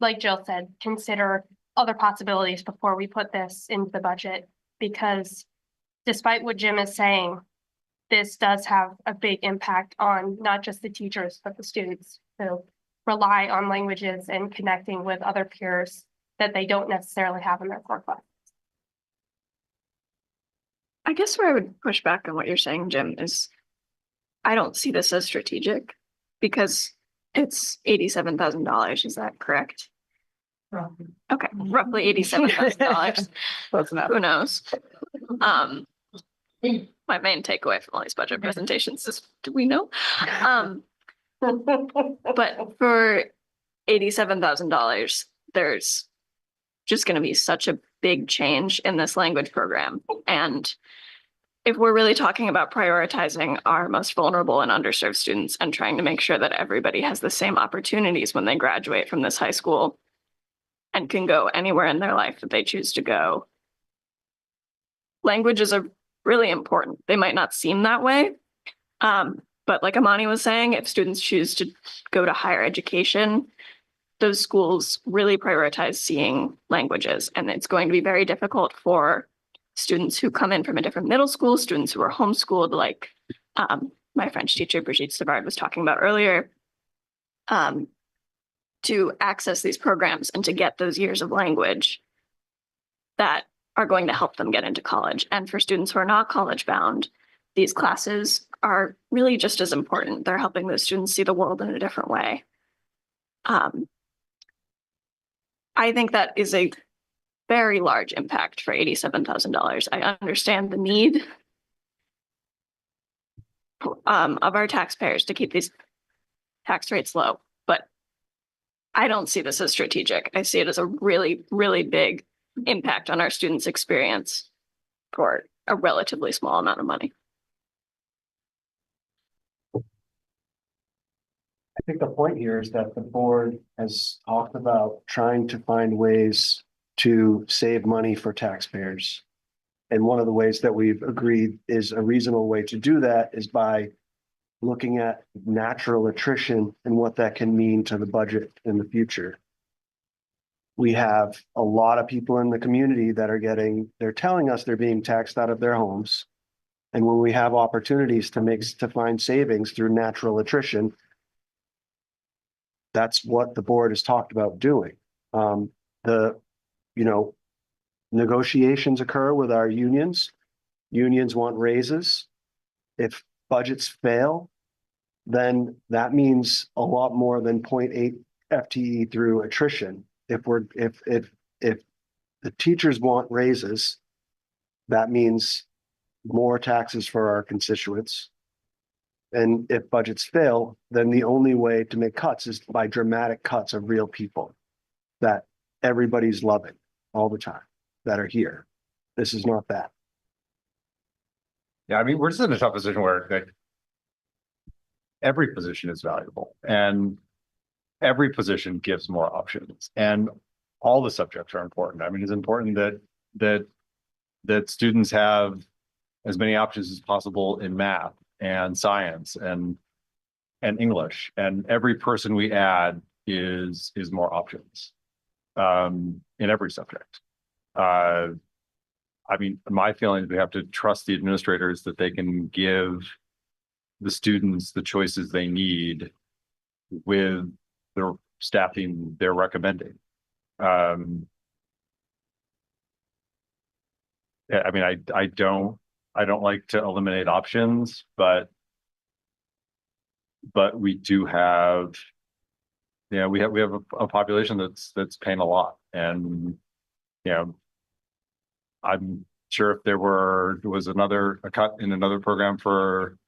F: like Jill said, consider other possibilities before we put this into the budget, because despite what Jim is saying, this does have a big impact on not just the teachers, but the students who rely on languages and connecting with other peers that they don't necessarily have in their core class.
N: I guess where I would push back on what you're saying, Jim, is I don't see this as strategic because it's $87,000. Is that correct? Okay, roughly $87,000.
J: Close enough.
N: Who knows? My main takeaway from all these budget presentations is, do we know? But for $87,000, there's just going to be such a big change in this language program. And if we're really talking about prioritizing our most vulnerable and underserved students and trying to make sure that everybody has the same opportunities when they graduate from this high school and can go anywhere in their life that they choose to go, languages are really important. They might not seem that way. But like Amani was saying, if students choose to go to higher education, those schools really prioritize seeing languages. And it's going to be very difficult for students who come in from a different middle school, students who are homeschooled, like my French teacher, Brigitte Savard, was talking about earlier, to access these programs and to get those years of language that are going to help them get into college. And for students who are not college bound, these classes are really just as important. They're helping those students see the world in a different way. I think that is a very large impact for $87,000. I understand the need of our taxpayers to keep these tax rates low, but I don't see this as strategic. I see it as a really, really big impact on our students' experience for a relatively small amount of money.
G: I think the point here is that the board has talked about trying to find ways to save money for taxpayers. And one of the ways that we've agreed is a reasonable way to do that is by looking at natural attrition and what that can mean to the budget in the future. We have a lot of people in the community that are they're telling us they're being taxed out of their homes. And when we have opportunities to find savings through natural attrition, that's what the board has talked about doing. Negotiations occur with our unions. Unions want raises. If budgets fail, then that means a lot more than 0.8 FTE through attrition. If the teachers want raises, that means more taxes for our constituents. And if budgets fail, then the only way to make cuts is by dramatic cuts of real people that everybody's loving all the time that are here. This is not that.
A: Yeah, I mean, we're just in a tough position where every position is valuable and every position gives more options and all the subjects are important. I mean, it's important that students have as many options as possible in math and science and English, and every person we add is more options in every subject. I mean, my feeling is we have to trust the administrators that they can give the students the choices they need with the staffing they're recommending. Yeah, I mean, I don't like to eliminate options, but we do have, we have a population that's paying a lot, and I'm sure if there was a cut in another program for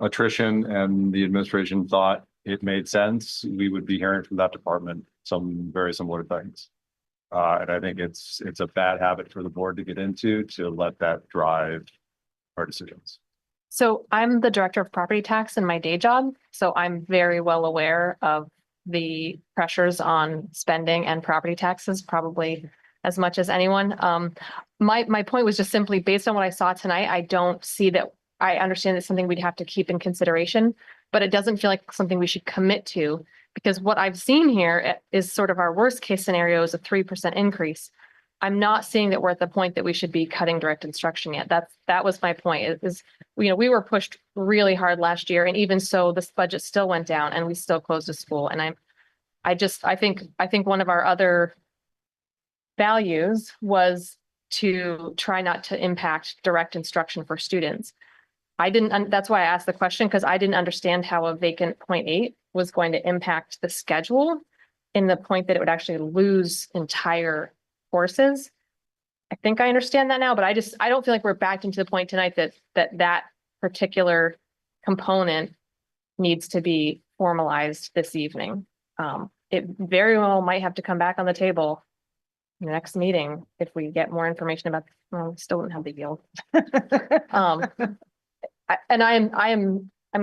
A: attrition and the administration thought it made sense, we would be hearing from that department some very similar things. And I think it's a bad habit for the board to get into, to let that drive our decisions.
F: So I'm the director of property tax in my day job, so I'm very well aware of the pressures on spending and property taxes, probably as much as anyone. My point was just simply based on what I saw tonight, I don't see that. I understand it's something we'd have to keep in consideration, but it doesn't feel like something we should commit to, because what I've seen here is sort of our worst case scenario is a 3% increase. I'm not seeing that we're at the point that we should be cutting direct instruction yet. That was my point. We were pushed really hard last year, and even so, this budget still went down, and we still closed a school. And I think one of our other values was to try not to impact direct instruction for students. That's why I asked the question, because I didn't understand how a vacant 0.8 was going to impact the schedule in the point that it would actually lose entire courses. I think I understand that now, but I don't feel like we're backed into the point tonight that particular component needs to be formalized this evening. It very well might have to come back on the table in the next meeting if we get more information about, well, we still don't have the yield.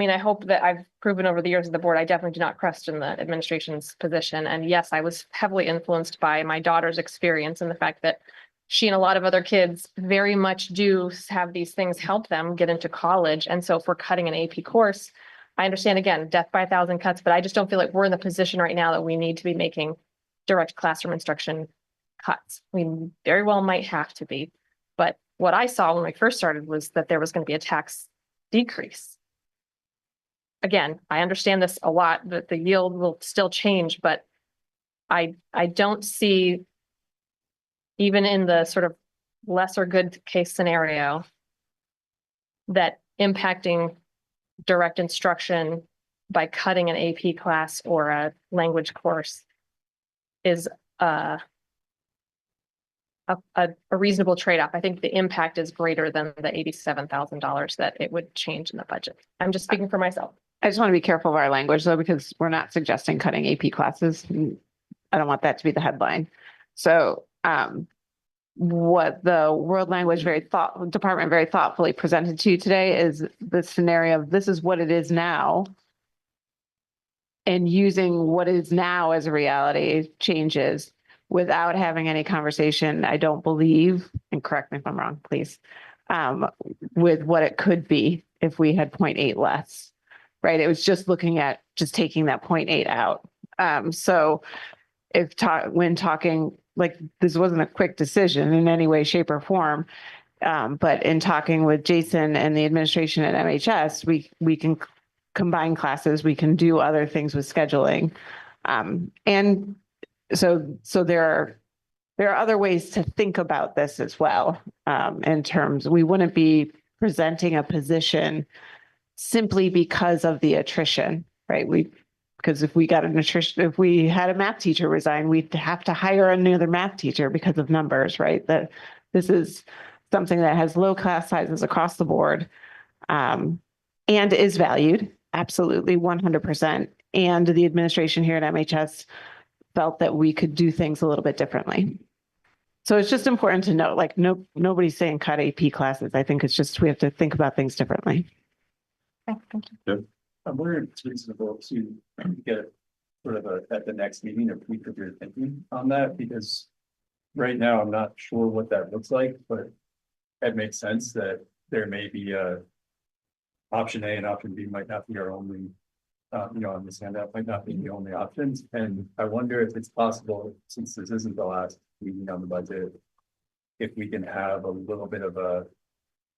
F: I hope that I've proven over the years of the board, I definitely do not question the administration's position. And yes, I was heavily influenced by my daughter's experience and the fact that she and a lot of other kids very much do have these things help them get into college. And so if we're cutting an AP course, I understand, again, death by 1,000 cuts, but I just don't feel like we're in the position right now that we need to be making direct classroom instruction cuts. We very well might have to be, but what I saw when we first started was that there was going to be a tax decrease. Again, I understand this a lot, that the yield will still change, but I don't see, even in the sort of lesser good case scenario, that impacting direct instruction by cutting an AP class or a language course is a reasonable trade-off. I think the impact is greater than the $87,000 that it would change in the budget. I'm just speaking for myself.
C: I just want to be careful of our language though, because we're not suggesting cutting AP classes. I don't want that to be the headline. So what the World Language Department very thoughtfully presented to you today is the scenario of this is what it is now. and using what is now as a reality changes without having any conversation, I don't believe, and correct me if I'm wrong, please, with what it could be if we had 0.8 less, right? It was just looking at just taking that 0.8 out. So when talking, like, this wasn't a quick decision in any way, shape, or form. But in talking with Jason and the administration at MHS, we can combine classes, we can do other things with scheduling. And so there are other ways to think about this as well. In terms, we wouldn't be presenting a position simply because of the attrition, right? Because if we had a math teacher resign, we'd have to hire another math teacher because of numbers, right? That this is something that has low class sizes across the board, and is valued, absolutely 100%. And the administration here at MHS felt that we could do things a little bit differently. So it's just important to note, like, nobody's saying cut AP classes. I think it's just, we have to think about things differently.
F: Okay, thank you.
M: I'm wondering if it's reasonable to get sort of at the next meeting, a peek of your thinking on that, because right now I'm not sure what that looks like, but it makes sense that there may be a option A and option B might not be our only, on this handout might not be the only options. And I wonder if it's possible, since this isn't the last meeting on the budget, if we can have a little bit of a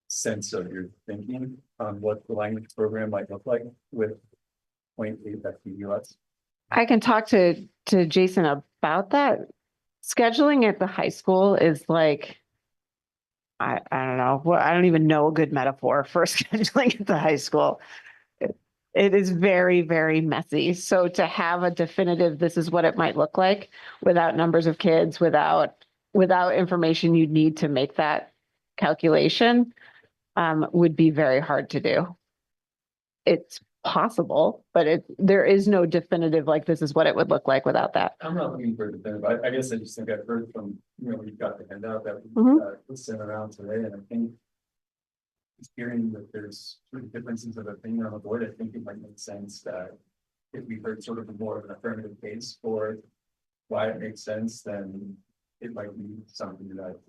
M: sense of your thinking on what the language program might look like with 0.8 FTE.
C: I can talk to Jason about that. Scheduling at the high school is like, I don't know. Well, I don't even know a good metaphor for scheduling at the high school. It is very, very messy. So to have a definitive, this is what it might look like without numbers of kids, without information you'd need to make that calculation, would be very hard to do. It's possible, but there is no definitive, like, this is what it would look like without that.
M: I'm not looking for the definitive. I guess I just think I've heard from, we've got the handout that was sent around today, and I think just hearing that there's sort of differences of opinion on the board, I think it might make sense that if we heard sort of more of an affirmative case for why it makes sense, then it might be something that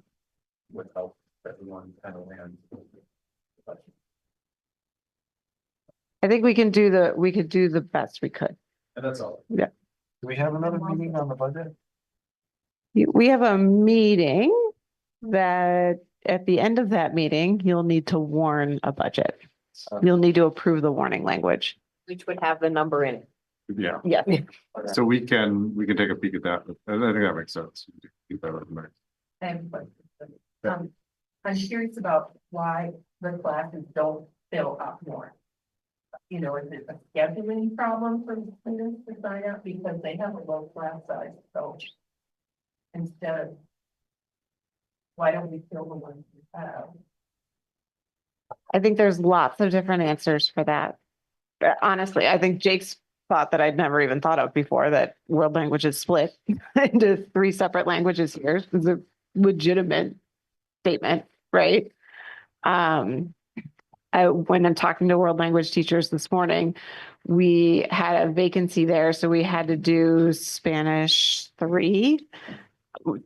M: would help everyone kind of land.
C: I think we could do the best we could.
M: And that's all.
C: Yeah.
G: Do we have another meeting on the budget?
C: We have a meeting that at the end of that meeting, you'll need to warn a budget. You'll need to approve the warning language.
J: Which would have the number in it.
A: Yeah,
C: Yes.
A: so we can take a peek at that. I think that makes sense. Keep that in mind.
L: I'm curious about why the classes don't fill up more. Is it a scheduling problem for the students to sign up because they have a low class size? So instead, why don't we fill the ones we have?
C: I think there's lots of different answers for that. Honestly, I think Jake's thought that I'd never even thought of before, that world language is split into 3 separate languages here, is a legitimate statement, right? When I'm talking to world language teachers this morning, we had a vacancy there, so we had to do Spanish 3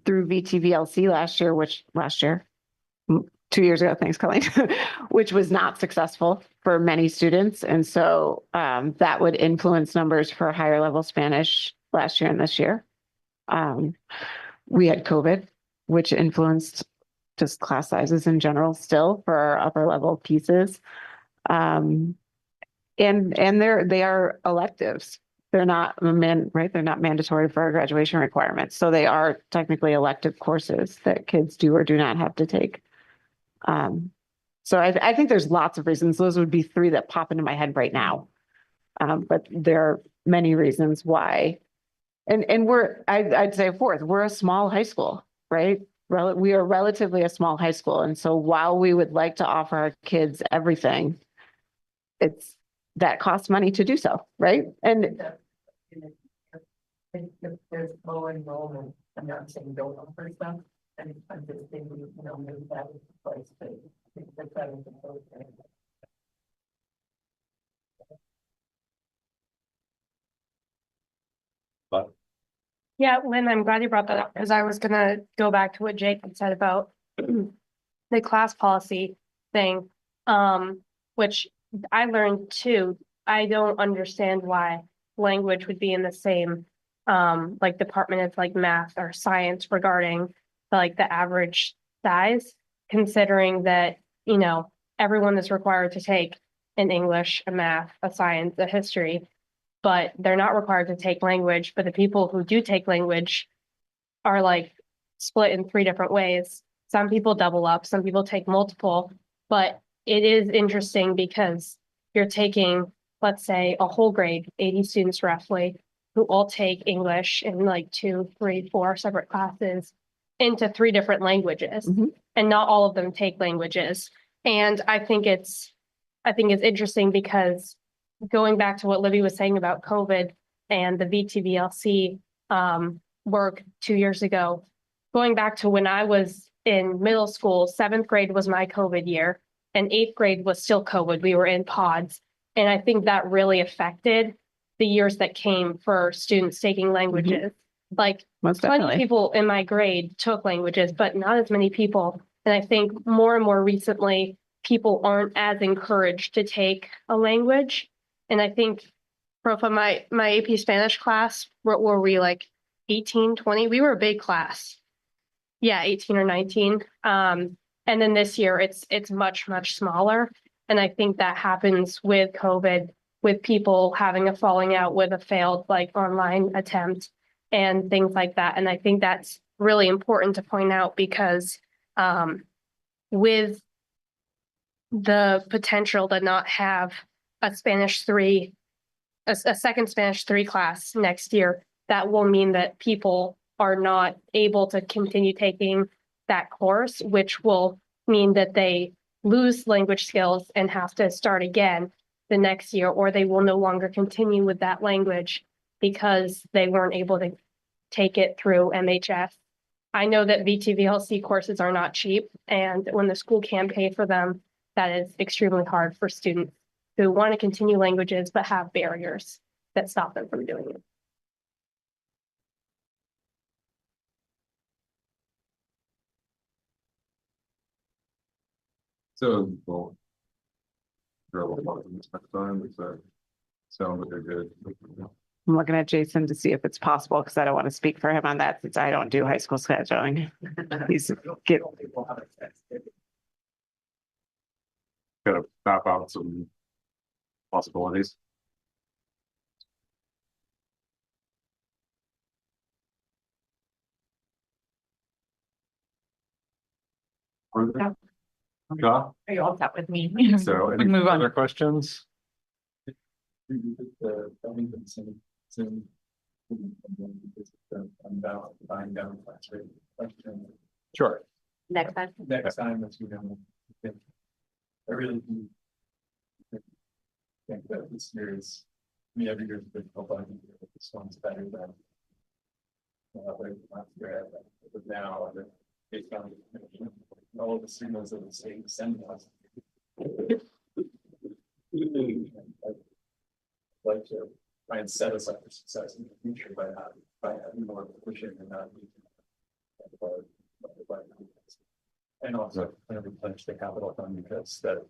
C: through VTVLC last year, 2 years ago, thanks, Colleen, which was not successful for many students. And so that would influence numbers for higher level Spanish last year and this year. We had COVID, which influenced just class sizes in general still for our upper level pieces. And they are electives. They're not they're not mandatory for our graduation requirements. So they are technically elective courses that kids do or do not have to take. So I think there's lots of reasons. Those would be 3 that pop into my head right now. But there are many reasons why. And I'd say 4th, we're a small high school, right? We are relatively a small high school. And so while we would like to offer our kids everything, that costs money to do so, right? And
L: If there's low enrollment, I'm not saying don't offer stuff. And I'm just thinking, maybe that is the place to think that is the program.
O: Yeah, Lynn, I'm glad you brought that up because I was gonna go back to what Jake had said about the class policy thing, which I learned too. I don't understand why language would be in the same like department as like math or science regarding like the average size, considering that, you know, everyone is required to take an English, a math, a science, a history, but they're not required to take language. But the people who do take language are like split in three different ways. Some people double up, some people take multiple, but it is interesting because you're taking, let's say, a whole grade, 80 students roughly, who all take English in like 2, 3, 4 separate classes into 3 different languages. And not all of them take languages. And I think it's interesting because going back to what Libby was saying about COVID and the VTVLC work 2 years ago, going back to when I was in middle school, 7th grade was my COVID year and 8th grade was still COVID. We were in pods. And I think that really affected the years that came for students taking languages. Like plenty of people in my grade took languages, but not as many people. And I think more and more recently, people aren't as encouraged to take a language. And I think from my AP Spanish class, were we like 18, 20? We were a big class. Yeah, 18 or 19. And then this year it's much, much smaller. And I think that happens with COVID, with people having a falling out with a failed like online attempt and things like that. And I think that's really important to point out because with the potential to not have a Spanish 3, a second Spanish 3 class next year, that will mean that people are not able to continue taking that course, which will mean that they lose language skills and have to start again the next year, or they will no longer continue with that language because they weren't able to take it through MHS. I know that VTVLC courses are not cheap, and when the school can't pay for them, that is extremely hard for students who want to continue languages but have barriers that stop them from doing it.
A: So, well, next time, is that sound like a good?
C: I'm looking at Jason to see if it's possible because I don't want to speak for him on that since I don't do high school scheduling. He's
A: Kind of map out some possibilities. Yeah.
K: Are you all set with me?
A: So any
K: Move on.
A: other questions? Sure.
J: Next time.
M: Next time, that's you know. I really do think that this year is, I mean, every year is difficult, but I think that this one's better than. Last year, but now, based on all of the signals that the state sending us. Like to try and set us up for success in the future by having more pushing and not. And also kind of replenish the capital fund because the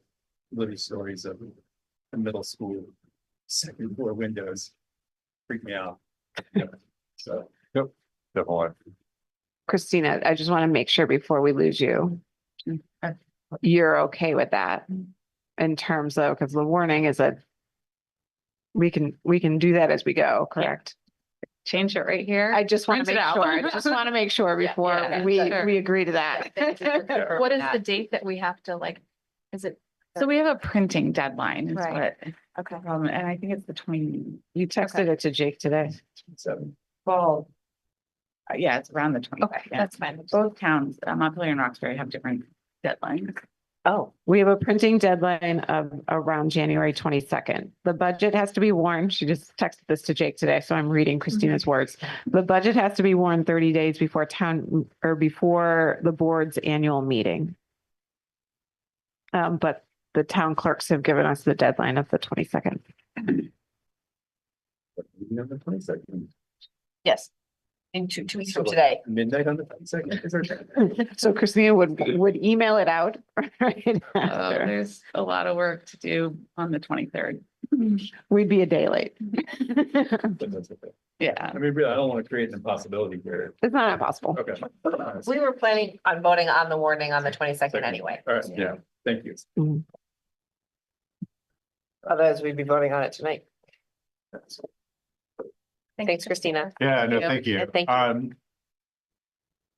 M: little stories of the middle school second floor windows freak me out. So.
A: Yep, definitely.
C: Christina, I just want to make sure before we lose you, you're okay with that in terms of, because the warning is that we can do that as we go, correct?
K: Change it right here.
C: I just want to
K: Print it
C: make
K: out.
C: sure, I just want to make sure before we agree to that.
F: What is the date that we have to like, is it?
K: So we have a printing deadline is
F: Right.
K: what,
F: Okay.
K: and I think it's the 20.
C: You texted it to Jake today.
K: Well, yeah, it's around the 20th.
F: Okay, that's fine.
K: Both towns, Montpelier and Roxbury have different deadlines.
C: Oh, we have a printing deadline of around January 22nd. The budget has to be warned. She just texted this to Jake today, so I'm reading Christina's words. The budget has to be warned 30 days before before the board's annual meeting. But the town clerks have given us the deadline of the 22nd.
M: Number 22nd.
F: Yes.
J: in 2 weeks from today.
M: Midnight on the 22nd.
C: So Christina would email it out right after.
K: There's a lot of work to do on the 23rd.
C: We'd be a day late.
M: But that's okay.
K: Yeah.
M: I mean, really, I don't want to create an impossibility here.
C: It's not impossible.
M: Okay.
J: We were planning on voting on the warning on the 22nd anyway.
M: All right, yeah, thank you.
J: Otherwise, we'd be voting on it tonight. Thanks, Christina.
A: Yeah, no,
J: Yeah,
A: thank you.
J: thank you.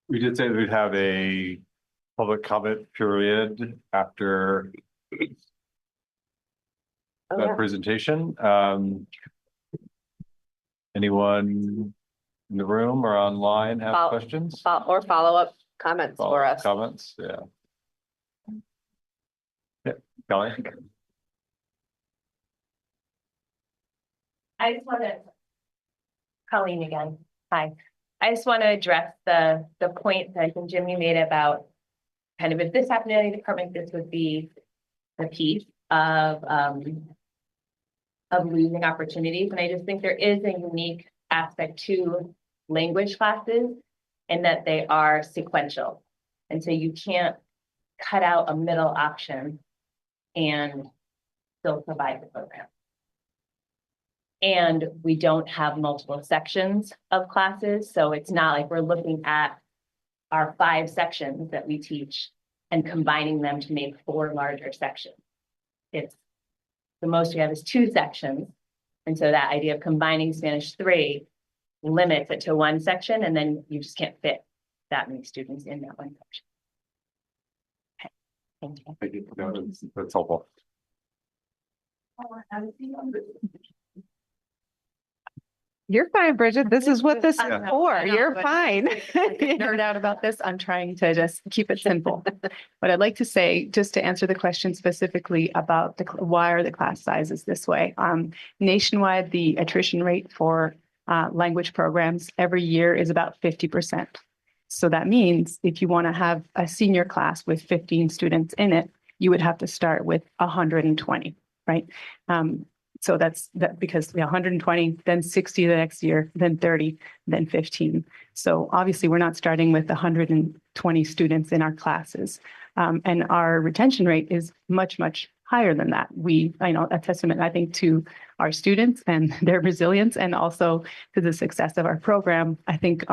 A: We did say we'd have a public comment period after
J: Oh,
A: that
J: yeah.
A: presentation. Anyone in the room or online have
J: Fol-
A: questions?
J: Or follow-up comments for
A: Follow-up
J: us.
A: Comments, yeah. Yeah, Kelly?
P: I just want to, Colleen again, hi. I just want to address the point that I think Jim, you made about kind of if this happened in any department, this would be the piece of losing opportunities. And I just think there is a unique aspect to language classes in that they are sequential. And so you can't cut out a middle option and still provide the program. And we don't have multiple sections of classes. So it's not like we're looking at our 5 sections that we teach and combining them to make 4 larger sections. It's the most we have is 2 sections. And so that idea of combining Spanish 3 limits it to 1 section, and then you just can't fit that many students in that 1 section. Okay. Thank you.
A: Thank you. No, that's helpful.
C: You're fine, Bridget. This is what this is
K: I know,
C: for.
K: I know,
C: You're
K: but
C: fine.
K: I could nerd out about this. I'm trying to just keep it simple. But I'd like to say, just to answer the question specifically about why are the class sizes this way? Nationwide, the attrition rate for language programs every year is about 50%. So that means if you want to have a senior class with 15 students in it, you would have to start with 120, right? So that's because 120, then 60 the next year, then 30, then 15. So obviously we're not starting with 120 students in our classes. And our retention rate is much, much higher than that. A testament, I think, to our students and their resilience and also to the success of our program. I think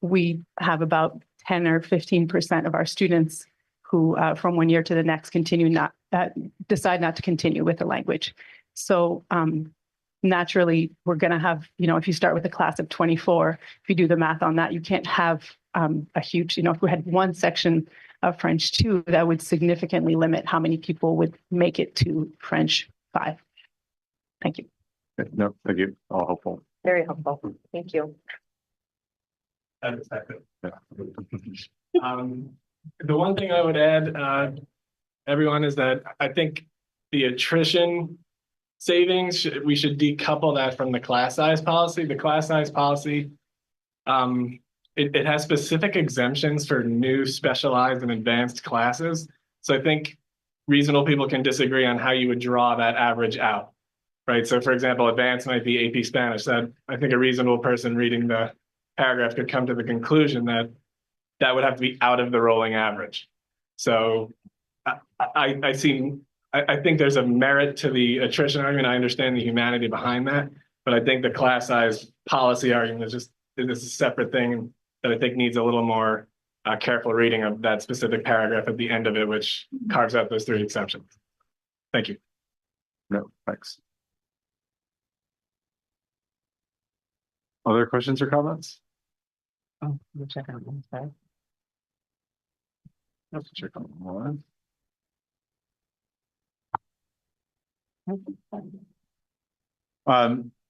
K: we have about 10 or 15% of our students who from one year to the next decide not to continue with the language. So naturally, we're going to have, if you start with a class of 24, if you do the math on that, you can't have a huge, if we had 1 section of French 2, that would significantly limit how many people would make it to French 5. Thank you.
A: No, thank you. All helpful.
J: Very helpful. Thank you.
B: The one thing I would add, everyone, is that I think the attrition savings, we should decouple that from the class size policy. The class size policy, it has specific exemptions for new specialized and advanced classes. So I think reasonable people can disagree on how you would draw that average out, right? So for example, advanced might be AP Spanish. That I think a reasonable person reading the paragraph could come to the conclusion that that would have to be out of the rolling average. So I think there's a merit to the attrition argument. I understand the humanity behind that, but I think the class size policy argument is a separate thing that I think needs a little more careful reading of that specific paragraph at the end of it, which carves out those 3 exceptions. Thank you.
A: No, thanks. Other questions or comments?
K: Oh, we'll check out one side.
A: Let's check on one.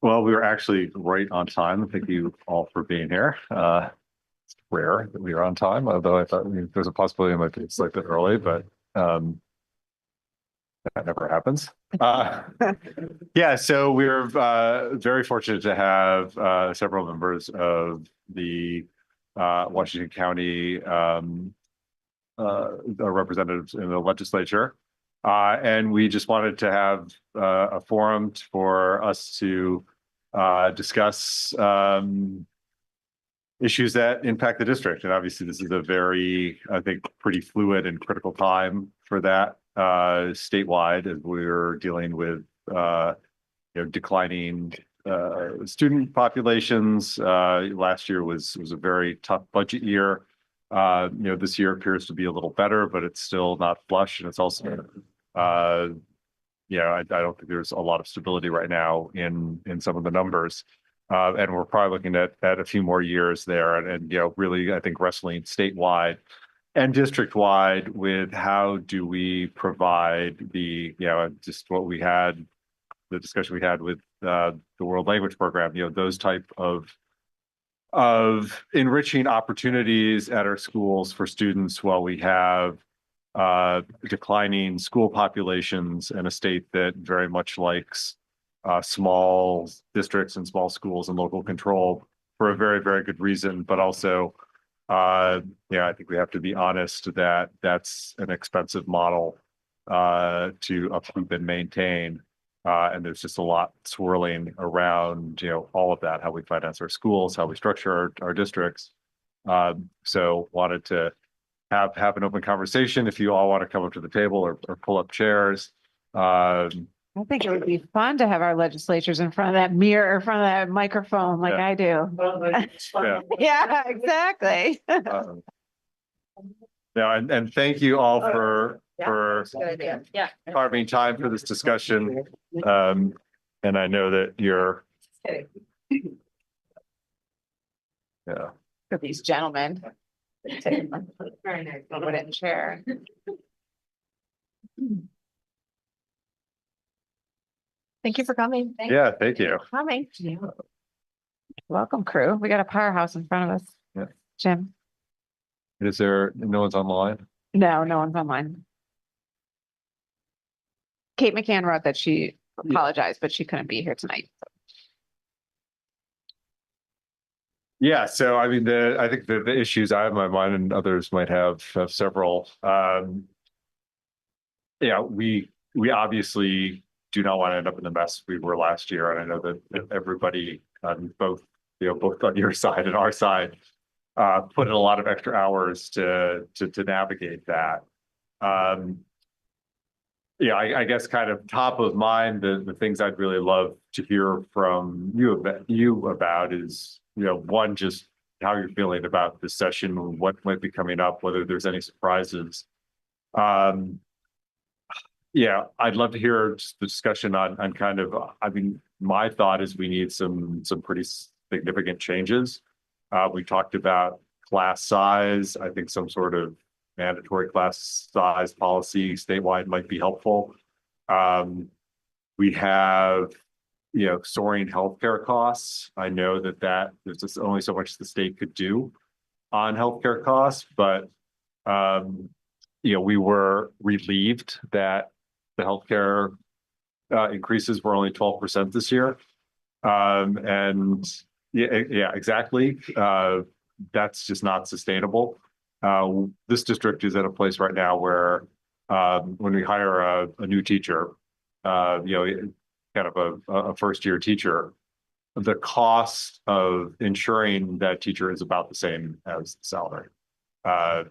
A: Well, we were actually right on time. Thank you all for being here. It's rare that we are on time, although I thought there's a possibility it might be a bit early, but that never happens. Yeah, so we're very fortunate to have several members of the Washington County representatives in the legislature. And we just wanted to have a forum for us to discuss issues that impact the district. And obviously, this is a very, I think, pretty fluid and critical time for that statewide as we're dealing with declining student populations. Last year was a very tough budget year. This year appears to be a little better, but it's still not flush, and it's also I don't think there's a lot of stability right now in some of the numbers. And we're probably looking at a few more years there, and really, I think wrestling statewide and district-wide with how do we provide just what we had, the discussion we had with the World Language Program, those type of enriching opportunities at our schools for students while we have declining school populations in a state that very much likes small districts and small schools and local control for a very, very good reason, but also I think we have to be honest that that's an expensive model to upkeep and maintain. And there's just a lot swirling around, all of that, how we finance our schools, how we structure our districts. So wanted to have an open conversation. If you all want to come up to the table or pull up chairs.
C: I think it would be fun to have our legislatures in front of that mirror, in front of that microphone like I do. Yeah, exactly.
A: And thank you all for
J: Good idea. Yeah.
A: carving time for this discussion. And I know that you're
C: For these gentlemen.
H: Very nice.
C: Wooden chair.
F: Thank you for coming.
A: Yeah, thank you.
C: Coming. Welcome, crew. We got a powerhouse in front of us.
A: Yeah.
C: Jim.
A: Is there no one's online?
C: No one's online. Kate McCann wrote that she apologized, but she couldn't be here tonight.
A: Yeah, so I mean, I think the issues I have in my mind, and others might have several. We obviously do not want to end up in the mess we were last year, and I know that everybody on both on your side and our side put in a lot of extra hours to navigate that. I guess kind of top of mind, the things I'd really love to hear from you about is, one, just how you're feeling about this session, what might be coming up, whether there's any surprises. I'd love to hear just the discussion on kind of, my thought is we need some pretty significant changes. We talked about class size. I think some sort of mandatory class size policy statewide might be helpful. We have, soaring healthcare costs. I know that there's just only so much the state could do on healthcare costs, but we were relieved that the healthcare increases were only 12% this year. Exactly. That's just not sustainable. This district is at a place right now where when we hire a new teacher, kind of a first-year teacher, the cost of ensuring that teacher is about the same as the salary. That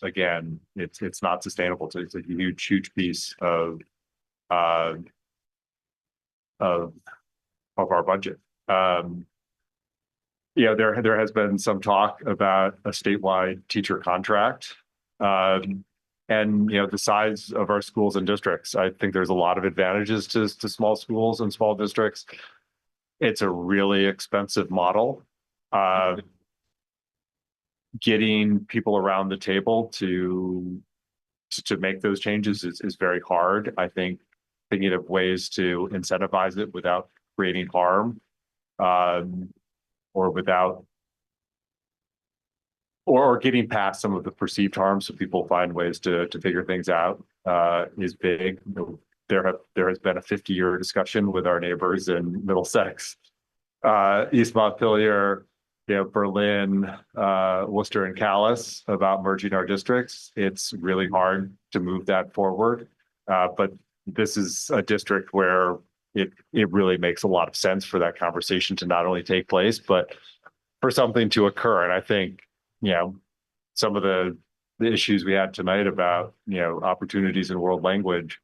A: again, it's not sustainable. It's a huge piece of our budget. There has been some talk about a statewide teacher contract. The size of our schools and districts, I think there's a lot of advantages to small schools and small districts. It's a really expensive model. Getting people around the table to make those changes is very hard. I think thinking of ways to incentivize it without creating harm, or getting past some of the perceived harm, so people find ways to figure things out is big. There has been a 50-year discussion with our neighbors in Middlesex, East Montpelier, Berlin, Worcester, and Calais about merging our districts. It's really hard to move that forward, but this is a district where it really makes a lot of sense for that conversation to not only take place, but for something to occur. And I think, some of the issues we had tonight about, opportunities in world language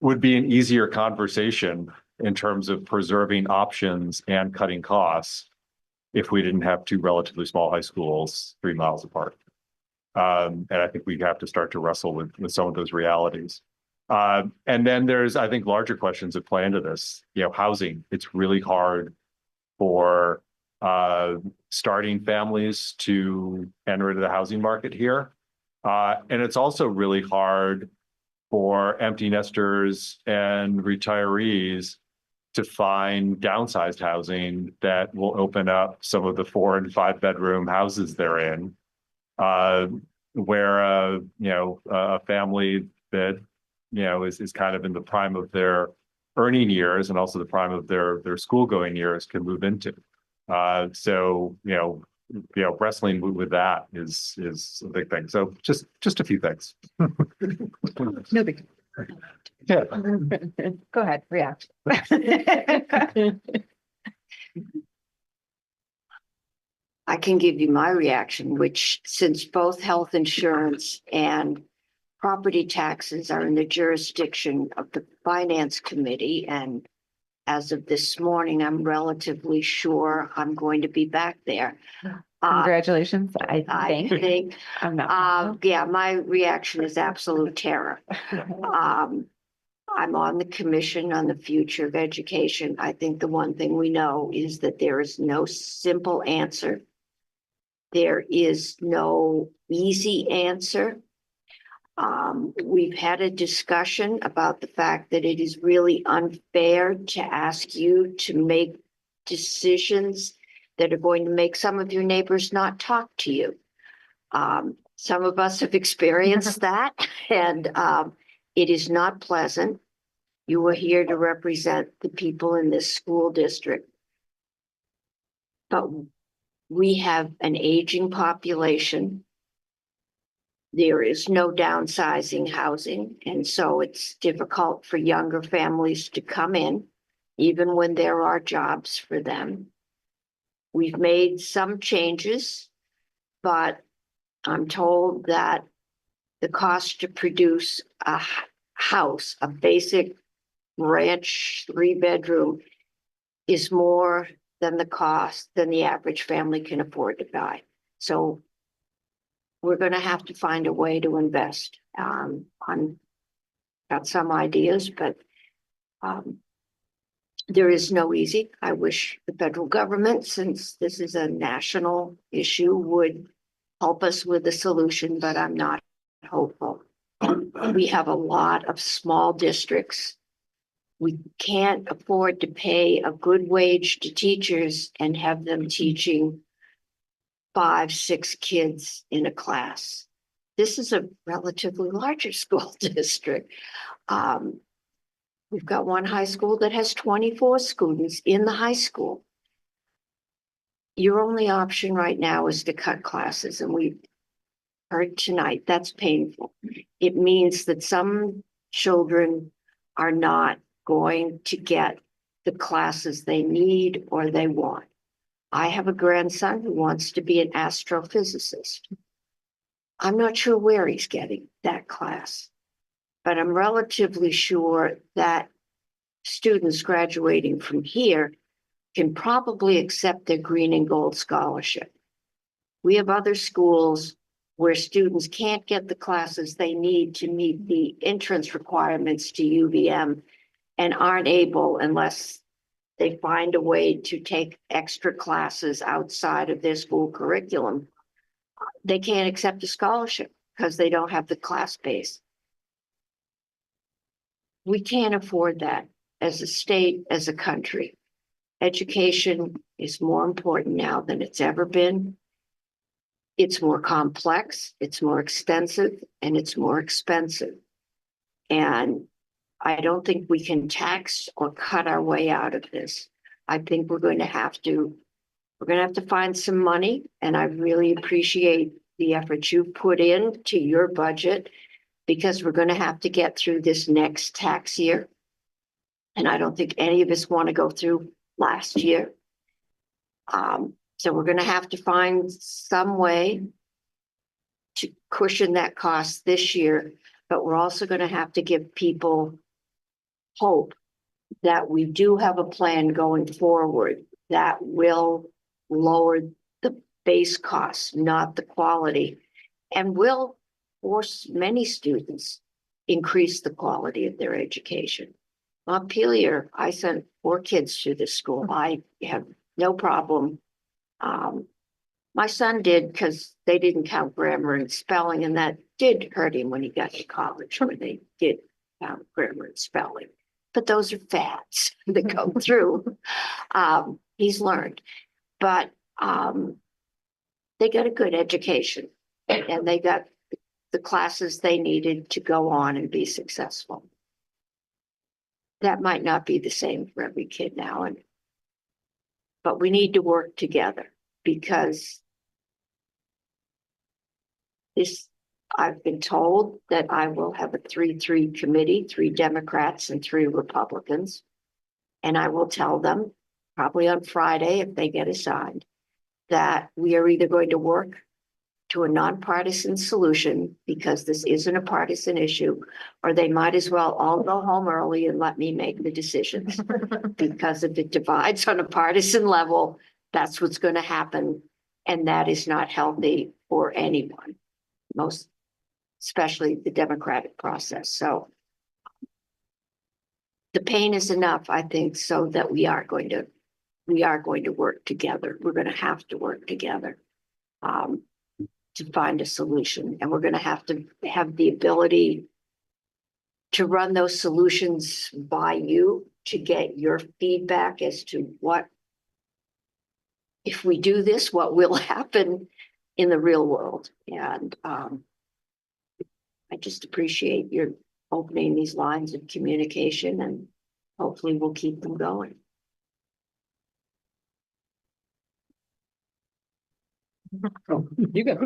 A: would be an easier conversation in terms of preserving options and cutting costs if we didn't have two relatively small high schools 3 miles apart. And I think we have to start to wrestle with some of those realities. And then there's, I think, larger questions that play into this. Housing. It's really hard for starting families to enter into the housing market here. And it's also really hard for empty nesters and retirees to find downsized housing that will open up some of the 4 and 5 bedroom houses they're in. Where a family that is kind of in the prime of their earning years and also the prime of their school going years can move into. So wrestling with that is a big thing. So just a few things.
J: No big.
A: Yeah.
J: Go ahead, react.
Q: I can give you my reaction, which since both health insurance and property taxes are in the jurisdiction of the finance committee, and as of this morning, I'm relatively sure I'm going to be back there.
C: Congratulations, I
Q: I
C: think.
Q: think,
C: I'm not.
Q: yeah, my reaction is absolute terror. I'm on the commission on the future of education. I think the one thing we know is that there is no simple answer. There is no easy answer. We've had a discussion about the fact that it is really unfair to ask you to make decisions that are going to make some of your neighbors not talk to you. Some of us have experienced that, and it is not pleasant. You are here to represent the people in this school district. But we have an aging population. There is no downsizing housing, and so it's difficult for younger families to come in, even when there are jobs for them. We've made some changes, but I'm told that the cost to produce a house, a basic ranch 3-bedroom, is more than the average family can afford to buy. So we're going to have to find a way to invest. Got some ideas, but there is no easy. I wish the federal government, since this is a national issue, would help us with a solution, but I'm not hopeful. We have a lot of small districts. We can't afford to pay a good wage to teachers and have them teaching 5, 6 kids in a class. This is a relatively larger school district. We've got one high school that has 24 students in the high school. Your only option right now is to cut classes, and we heard tonight that's painful. It means that some children are not going to get the classes they need or they want. I have a grandson who wants to be an astrophysicist. I'm not sure where he's getting that class, but I'm relatively sure that students graduating from here can probably accept their green and gold scholarship. We have other schools where students can't get the classes they need to meet the entrance requirements to UVM and aren't able unless they find a way to take extra classes outside of their school curriculum. They can't accept a scholarship because they don't have the class base. We can't afford that as a state, as a country. Education is more important now than it's ever been. It's more complex, it's more extensive, and it's more expensive. And I don't think we can tax or cut our way out of this. I think we're going to have to find some money, and I really appreciate the effort you've put into your budget, because we're going to have to get through this next tax year. And I don't think any of us want to go through last year. So we're gonna have to find some way to cushion that cost this year, but we're also gonna have to give people hope that we do have a plan going forward that will lower the base costs, not the quality, and will force many students increase the quality of their education. Montpelier, I sent 4 kids to this school. I have no problem. My son did because they didn't count grammar and spelling, and that did hurt him when he got to college, when they did count grammar and spelling. But those are fads that go through. He's learned, but they got a good education, and they got the classes they needed to go on and be successful. That might not be the same for every kid now, but we need to work together, because I've been told that I will have a 3-3 committee, 3 Democrats and 3 Republicans. And I will tell them, probably on Friday, if they get assigned, that we are either going to work to a nonpartisan solution, because this isn't a partisan issue, or they might as well all go home early and let me make the decisions. Because if it divides on a partisan level, that's what's going to happen. And that is not healthy for anyone, most especially the democratic process. So the pain is enough, I think, so that we are going to work together. We're going to have to work together to find a solution. And we're going to have the ability to run those solutions by you, to get your feedback as to what, if we do this, what will happen in the real world. And I just appreciate your opening these lines of communication, and hopefully we'll keep them going.
R: You got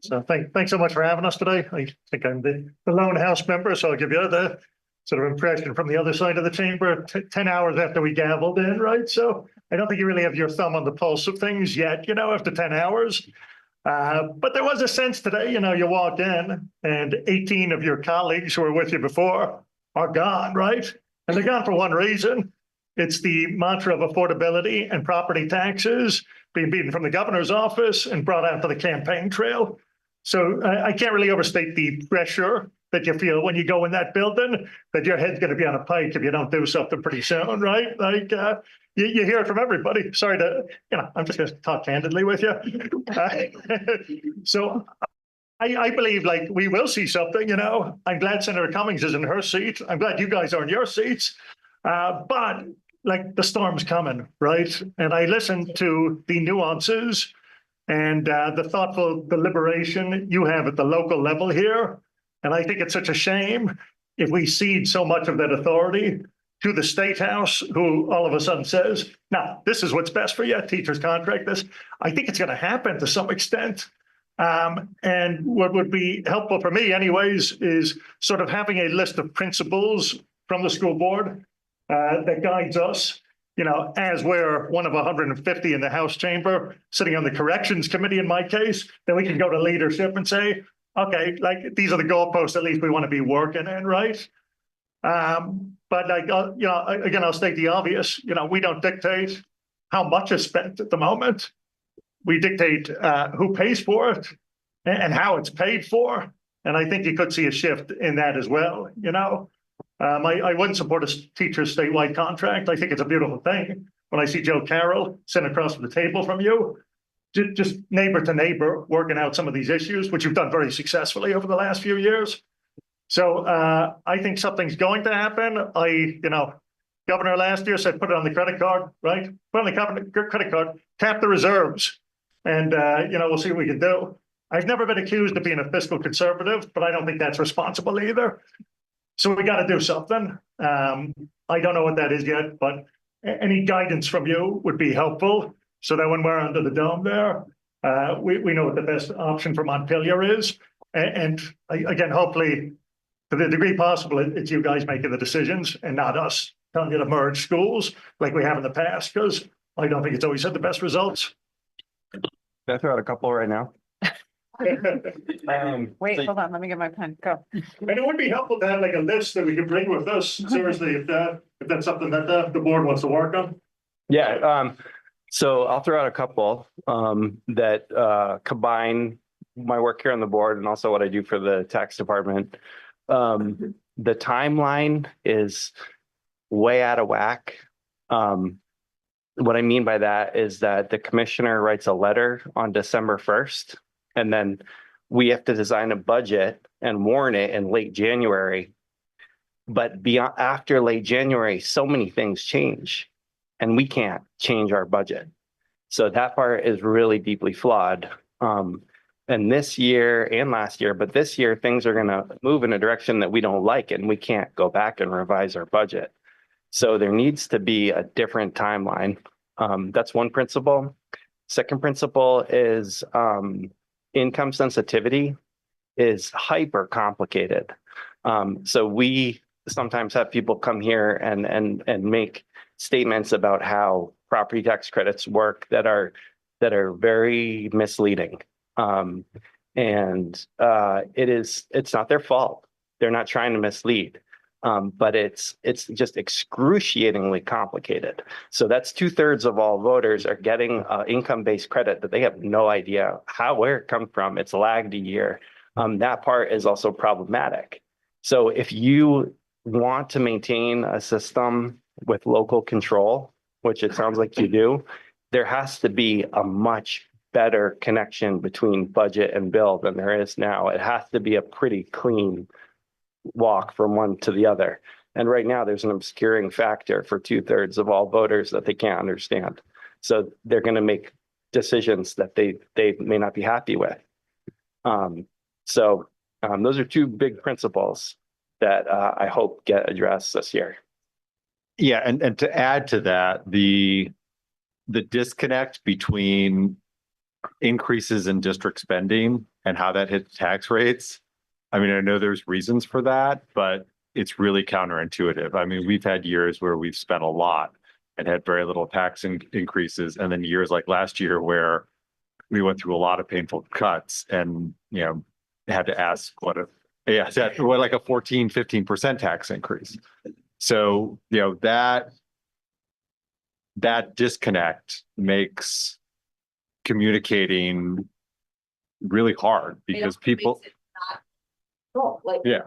R: So thanks so much for having us today. I think I'm the lone House member, so I'll give you the sort of impression from the other side of the chamber 10 hours after we gavelled in, right? So I don't think you really have your thumb on the pulse of things yet, after 10 hours. But there was a sense today, you walked in and 18 of your colleagues who were with you before are gone, right? And they're gone for one reason. It's the mantra of affordability and property taxes being beaten from the governor's office and brought out to the campaign trail. So I can't really overstate the pressure that you feel when you go in that building, that your head's going to be on a pike if you don't do something pretty soon, right? Like you hear it from everybody. Sorry to, I'm just going to talk candidly with you. So I believe like we will see something, I'm glad Senator Cummings is in her seat. I'm glad you guys are in your seats. But like the storm's coming, right? And I listened to the nuances and the thoughtful deliberation you have at the local level here. And I think it's such a shame if we cede so much of that authority to the State House, who all of a sudden says, "No, this is what's best for you, teachers contract this." I think it's going to happen to some extent. And what would be helpful for me anyways is sort of having a list of principles from the school board that guides us, as we're one of 150 in the House chamber, sitting on the corrections committee in my case, then we can go to leadership and say, okay, like these are the goalposts at least we want to be working in, right? But like, again, I'll state the obvious, we don't dictate how much is spent at the moment. We dictate who pays for it and how it's paid for. And I think you could see a shift in that as well, I wouldn't support a teacher's statewide contract. I think it's a beautiful thing. When I see Joe Carroll sitting across from the table from you, just neighbor to neighbor, working out some of these issues, which you've done very successfully over the last few years. So I think something's going to happen. Governor last year said, put it on the credit card, right? Put it on the credit card, tap the reserves, and we'll see what we can do. I've never been accused of being a fiscal conservative, but I don't think that's responsible either. So we got to do something. I don't know what that is yet, but any guidance from you would be helpful so that when we're under the dome there, we know what the best option for Montpelier is. And again, hopefully, to the degree possible, it's you guys making the decisions and not us telling you to merge schools like we have in the past, because I don't think it's always had the best results.
I: Can I throw out a couple right now?
C: Wait, hold on, let me get my pen, go.
R: And it would be helpful to have like a list that we could bring with us, seriously, if that's something that the board wants to work on.
I: Yeah, so I'll throw out a couple that combine my work here on the board and also what I do for the tax department. The timeline is way out of whack. What I mean by that is that the commissioner writes a letter on December 1st, and then we have to design a budget and warn it in late January. But beyond after late January, so many things change, and we can't change our budget. So that part is really deeply flawed. And this year and last year, but this year, things are going to move in a direction that we don't like, and we can't go back and revise our budget. So there needs to be a different timeline. That's one principle. Second principle is income sensitivity is hyper complicated. So we sometimes have people come here and make statements about how property tax credits work that are very misleading. It's not their fault. They're not trying to mislead. But it's just excruciatingly complicated. So that's 2/3 of all voters are getting income-based credit that they have no idea where it comes from. It's lagged a year. That part is also problematic. So if you want to maintain a system with local control, which it sounds like you do, there has to be a much better connection between budget and bill than there is now. It has to be a pretty clean walk from one to the other. And right now there's an obscuring factor for 2/3 of all voters that they can't understand. So they're going to make decisions that they may not be happy with. Those are two big principles that I hope get addressed this year.
A: Yeah, and to add to that, the disconnect between increases in district spending and how that hits tax rates. I mean, I know there's reasons for that, but it's really counterintuitive. I mean, we've had years where we've spent a lot and had very little tax increases, and then years like last year where we went through a lot of painful cuts and, had to ask like a 14-15% tax increase. So, that disconnect makes communicating really hard because people.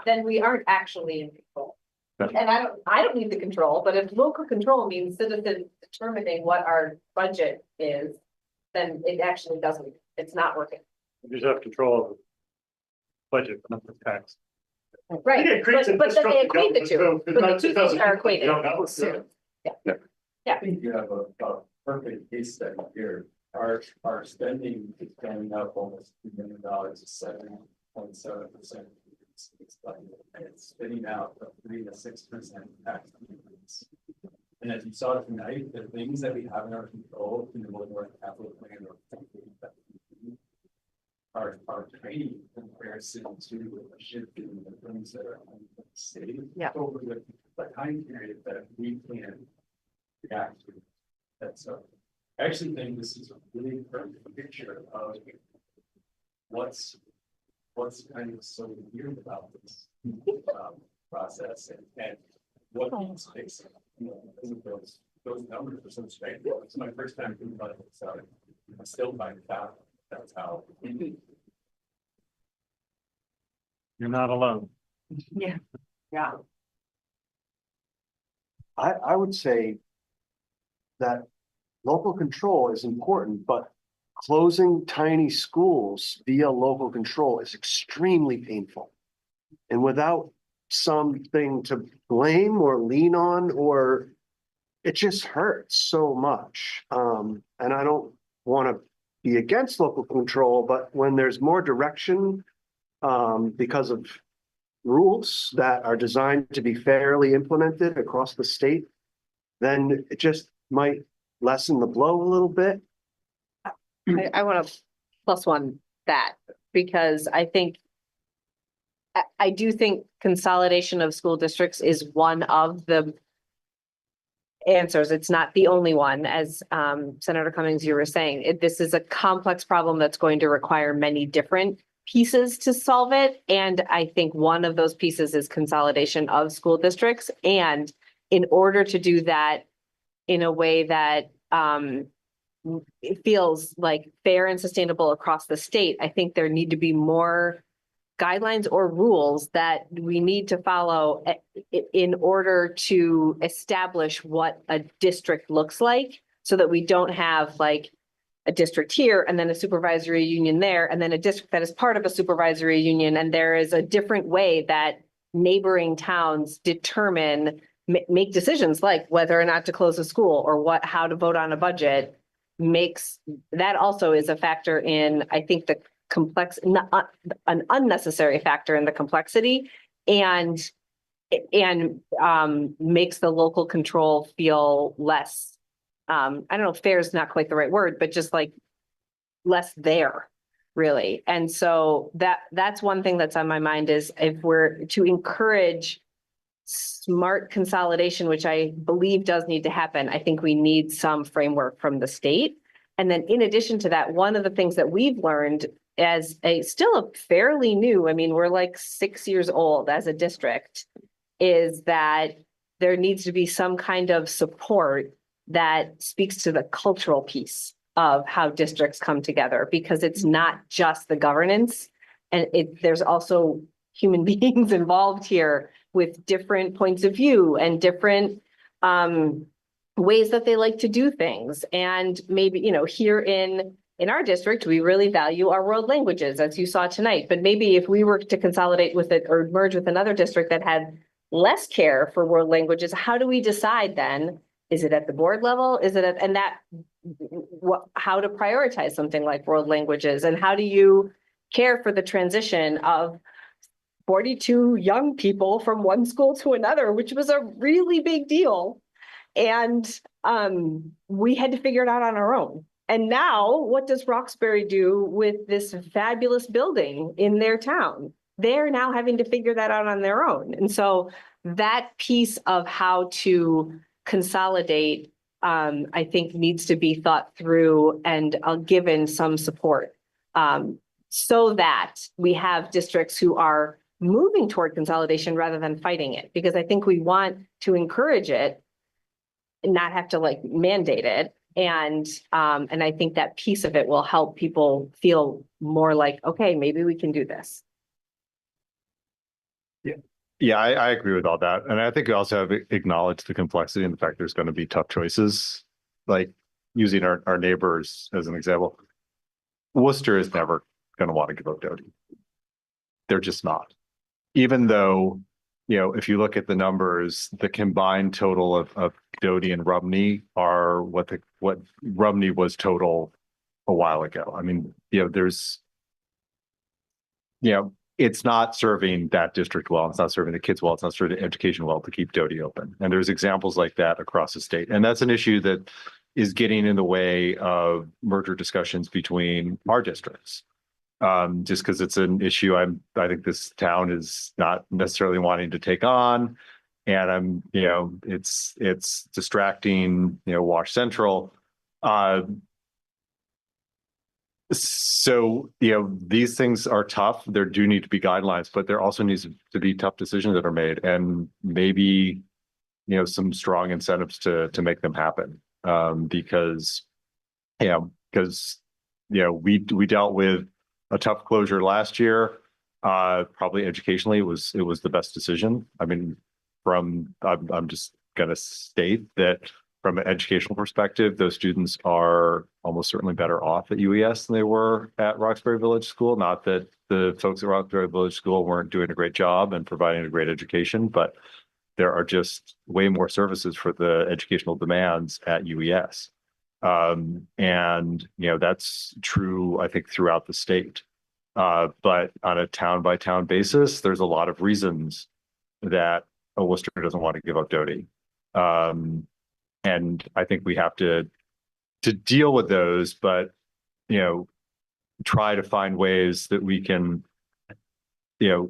J: Then we aren't actually in control. And I don't need the control, but if local control means citizens determining what our budget is, then it actually doesn't, it's not working.
R: You just have control of the budget, not the tax.
J: Right, but then they equate the two, but the two things are equated.
M: I think you have a perfect case study here. Our spending is going up almost $2 million, 7.7%. And it's spitting out a 3 to 6% tax increase. And as you saw tonight, the things that we have in our control, more capital plan or are tiny in comparison to a shift in the things that are on the state over the time period that we can react to. That's I actually think this is a really perfect picture of what's kind of so weird about this process and what needs fixing. Because of those numbers are so straightforward. It's my first time thinking about it, so I still find it out. That's how.
R: You're not alone.
L: Yeah.
G: I would say that local control is important, but closing tiny schools via local control is extremely painful. And without something to blame or lean on, or it just hurts so much. And I don't want to be against local control, but when there's more direction, because of rules that are designed to be fairly implemented across the state, then it just might lessen the blow a little bit.
J: I want to +1 that, because I do think consolidation of school districts is one of the answers. It's not the only one, as Senator Cummings, you were saying. This is a complex problem that's going to require many different pieces to solve it. And I think one of those pieces is consolidation of school districts. And in order to do that in a way that it feels like fair and sustainable across the state, I think there need to be more guidelines or rules that we need to follow in order to establish what a district looks like, so that we don't have like a district here and then a supervisory union there, and then a district that is part of a supervisory union. And there is a different way that neighboring towns determine, make decisions like whether or not to close a school or how to vote on a budget. That also is a factor in, I think, the an unnecessary factor in the complexity, and makes the local control feel less, I don't know, fair is not quite the right word, but just like less there, really. And so that's one thing that's on my mind, is if we're to encourage smart consolidation, which I believe does need to happen, I think we need some framework from the state. And then in addition to that, one of the things that we've learned as still a fairly new, I mean, we're like 6 years old as a district, is that there needs to be some kind of support that speaks to the cultural piece of how districts come together, because it's not just the governance, and there's also human beings involved here with different points of view and different ways that they like to do things. And maybe, here in our district, we really value our world languages, as you saw tonight. But maybe if we were to consolidate with it or merge with another district that had less care for world languages, how do we decide then? Is it at the board level? Is it how to prioritize something like world languages? And how do you care for the transition of 42 young people from one school to another, which was a really big deal? And we had to figure it out on our own. And now what does Roxbury do with this fabulous building in their town? They're now having to figure that out on their own. And so that piece of how to consolidate, I think, needs to be thought through and given some support, so that we have districts who are moving toward consolidation rather than fighting it. Because I think we want to encourage it and not have to like mandate it. And I think that piece of it will help people feel more like, okay, maybe we can do this.
A: Yeah, I agree with all that. And I think we also have acknowledged the complexity and the fact there's going to be tough choices, like using our neighbors as an example. Worcester is never going to want to give up Doty. They're just not. Even though, if you look at the numbers, the combined total of Doty and Rumney are what Rumney was total a while ago. I mean, it's not serving that district well. It's not serving the kids well. It's not serving the education well to keep Doty open. And there's examples like that across the state. And that's an issue that is getting in the way of merger discussions between our districts. Just because it's an issue I think this town is not necessarily wanting to take on. And it's distracting, Wash Central. So, these things are tough. There do need to be guidelines, but there also needs to be tough decisions that are made, and maybe, some strong incentives to make them happen. Because we dealt with a tough closure last year. Probably educationally, it was the best decision. I mean, I'm just gonna state that from an educational perspective, those students are almost certainly better off at UES than they were at Roxbury Village School. Not that the folks at Roxbury Village School weren't doing a great job and providing a great education, but there are just way more services for the educational demands at UES. And that's true, I think, throughout the state. But on a town by town basis, there's a lot of reasons that Worcester doesn't want to give up Doty. And I think we have to deal with those, but try to find ways that we can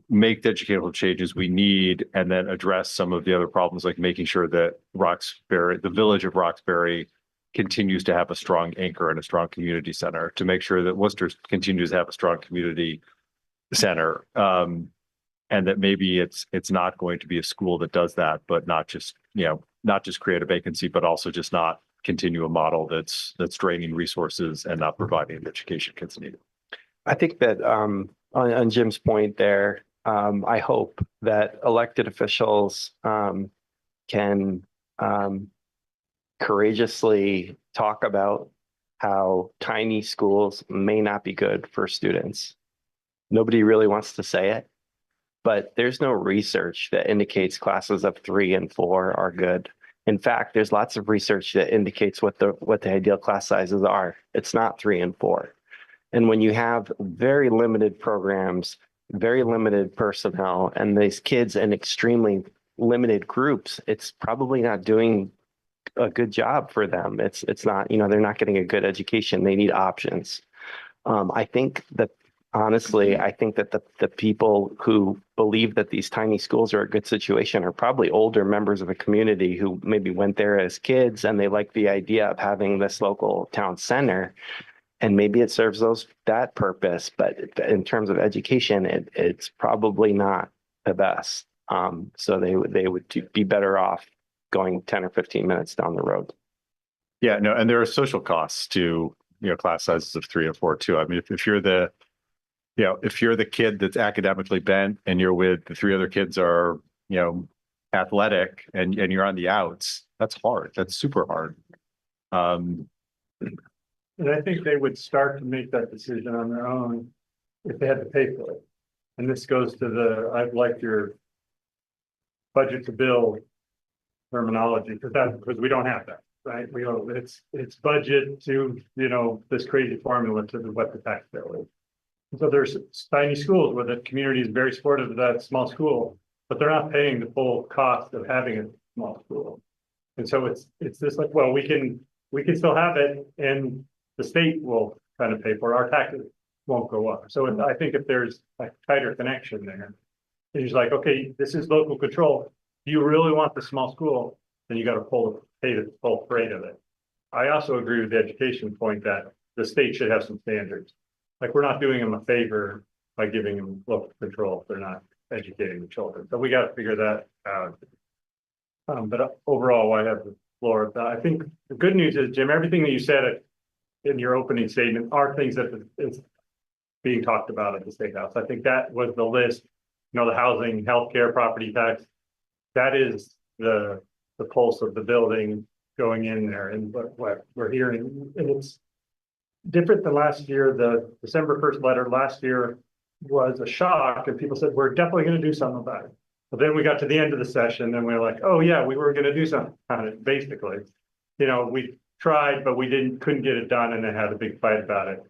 A: make the educational changes we need and then address some of the other problems, like making sure that the village of Roxbury continues to have a strong anchor and a strong community center, to make sure that Worcester continues to have a strong community center. And that maybe it's not going to be a school that does that, but not just create a vacancy, but also just not continue a model that's draining resources and not providing the education kids need.
I: I think that on Jim's point there, I hope that elected officials can courageously talk about how tiny schools may not be good for students. Nobody really wants to say it, but there's no research that indicates classes of 3 and 4 are good. In fact, there's lots of research that indicates what the ideal class sizes are. It's not 3 and 4. And when you have very limited programs, very limited personnel, and these kids in extremely limited groups, it's probably not doing a good job for them. It's not, they're not getting a good education. They need options. I think that honestly, I think that the people who believe that these tiny schools are a good situation are probably older members of a community who maybe went there as kids and they like the idea of having this local town center. And maybe it serves that purpose, but in terms of education, it's probably not the best. So they would be better off going 10 or 15 minutes down the road.
A: Yeah, no, and there are social costs to class sizes of 3 or 4 too. I mean, if you're the kid that's academically bent and you're with the 3 other kids are athletic and you're on the outs, that's hard. That's super hard.
R: And I think they would start to make that decision on their own if they had to pay for it. And this goes to I'd like your budget to bill terminology, because we don't have that, right? It's budget to, this crazy formula to what the tax bill is. And so there's tiny schools where the community is very supportive of that small school, but they're not paying the full cost of having a small school. And so it's just like, well, we can still have it and the state will kind of pay for it. Our taxes won't go up. So I think if there's a tighter connection there, it's like, okay, this is local control. Do you really want the small school? Then you got to pay the full freight of it. I also agree with the education point that the state should have some standards. Like, we're not doing them a favor by giving them local control if they're not educating the children. So we got to figure that out. But overall, I have the floor. I think the good news is, Jim, everything that you said in your opening statement are things that is being talked about at the State House. I think that was the list, the housing, healthcare, property tax. That is the pulse of the building going in there and what we're hearing. And it's different than last year. The December 1st letter last year was a shock and people said, we're definitely going to do something about it. But then we got to the end of the session and we were like, oh yeah, we were going to do something about it. Basically, we tried, but we couldn't get it done and then had a big fight about it.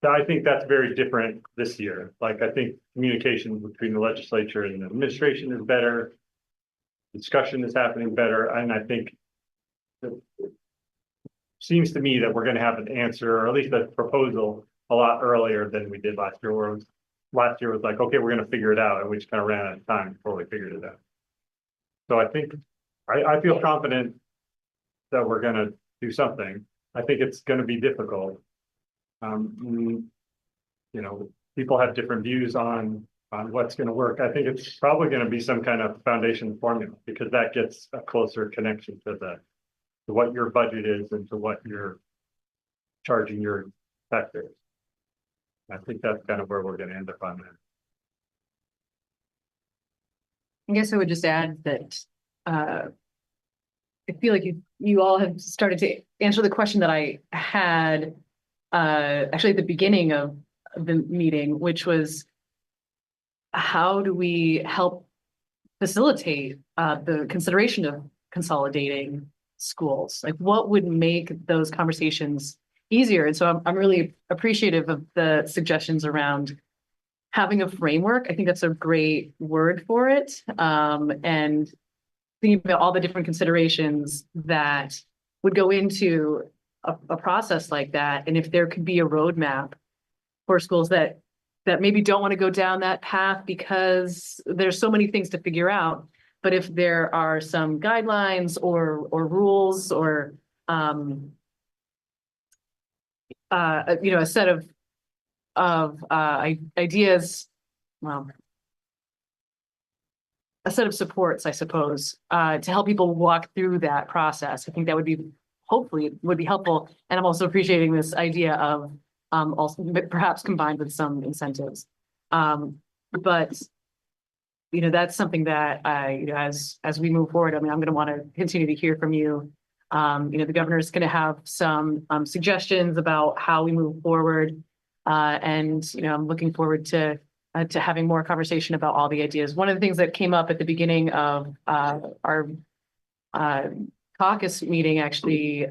R: So I think that's very different this year. Like, I think communication between the legislature and the administration is better. Discussion is happening better. And I think it seems to me that we're going to have an answer, or at least a proposal, a lot earlier than we did last year. Last year was like, okay, we're going to figure it out. And we just kind of ran out of time before we figured it out. So I think I feel confident that we're going to do something. I think it's going to be difficult. People have different views on what's going to work. I think it's probably going to be some kind of foundation formula, because that gets a closer connection to what your budget is and to what you're charging your taxpayers. I think that's kind of where we're going to end up on that.
S: I guess I would just add that I feel like you all have started to answer the question that I had actually at the beginning of the meeting, which was, how do we help facilitate the consideration of consolidating schools? Like, what would make those conversations easier? And so I'm really appreciative of the suggestions around having a framework. I think that's a great word for it. And thinking about all the different considerations that would go into a process like that. And if there could be a roadmap for schools that that maybe don't want to go down that path because there's so many things to figure out. But if there are some guidelines or rules or a set of ideas, well, a set of supports, I suppose, to help people walk through that process. I think that would be, hopefully, would be helpful. And I'm also appreciating this idea of also perhaps combined with some incentives. But that's something that as we move forward, I mean, I'm going to want to continue to hear from you. The governor's going to have some suggestions about how we move forward. And I'm looking forward to having more conversation about all the ideas. One of the things that came up at the beginning of our caucus meeting, actually,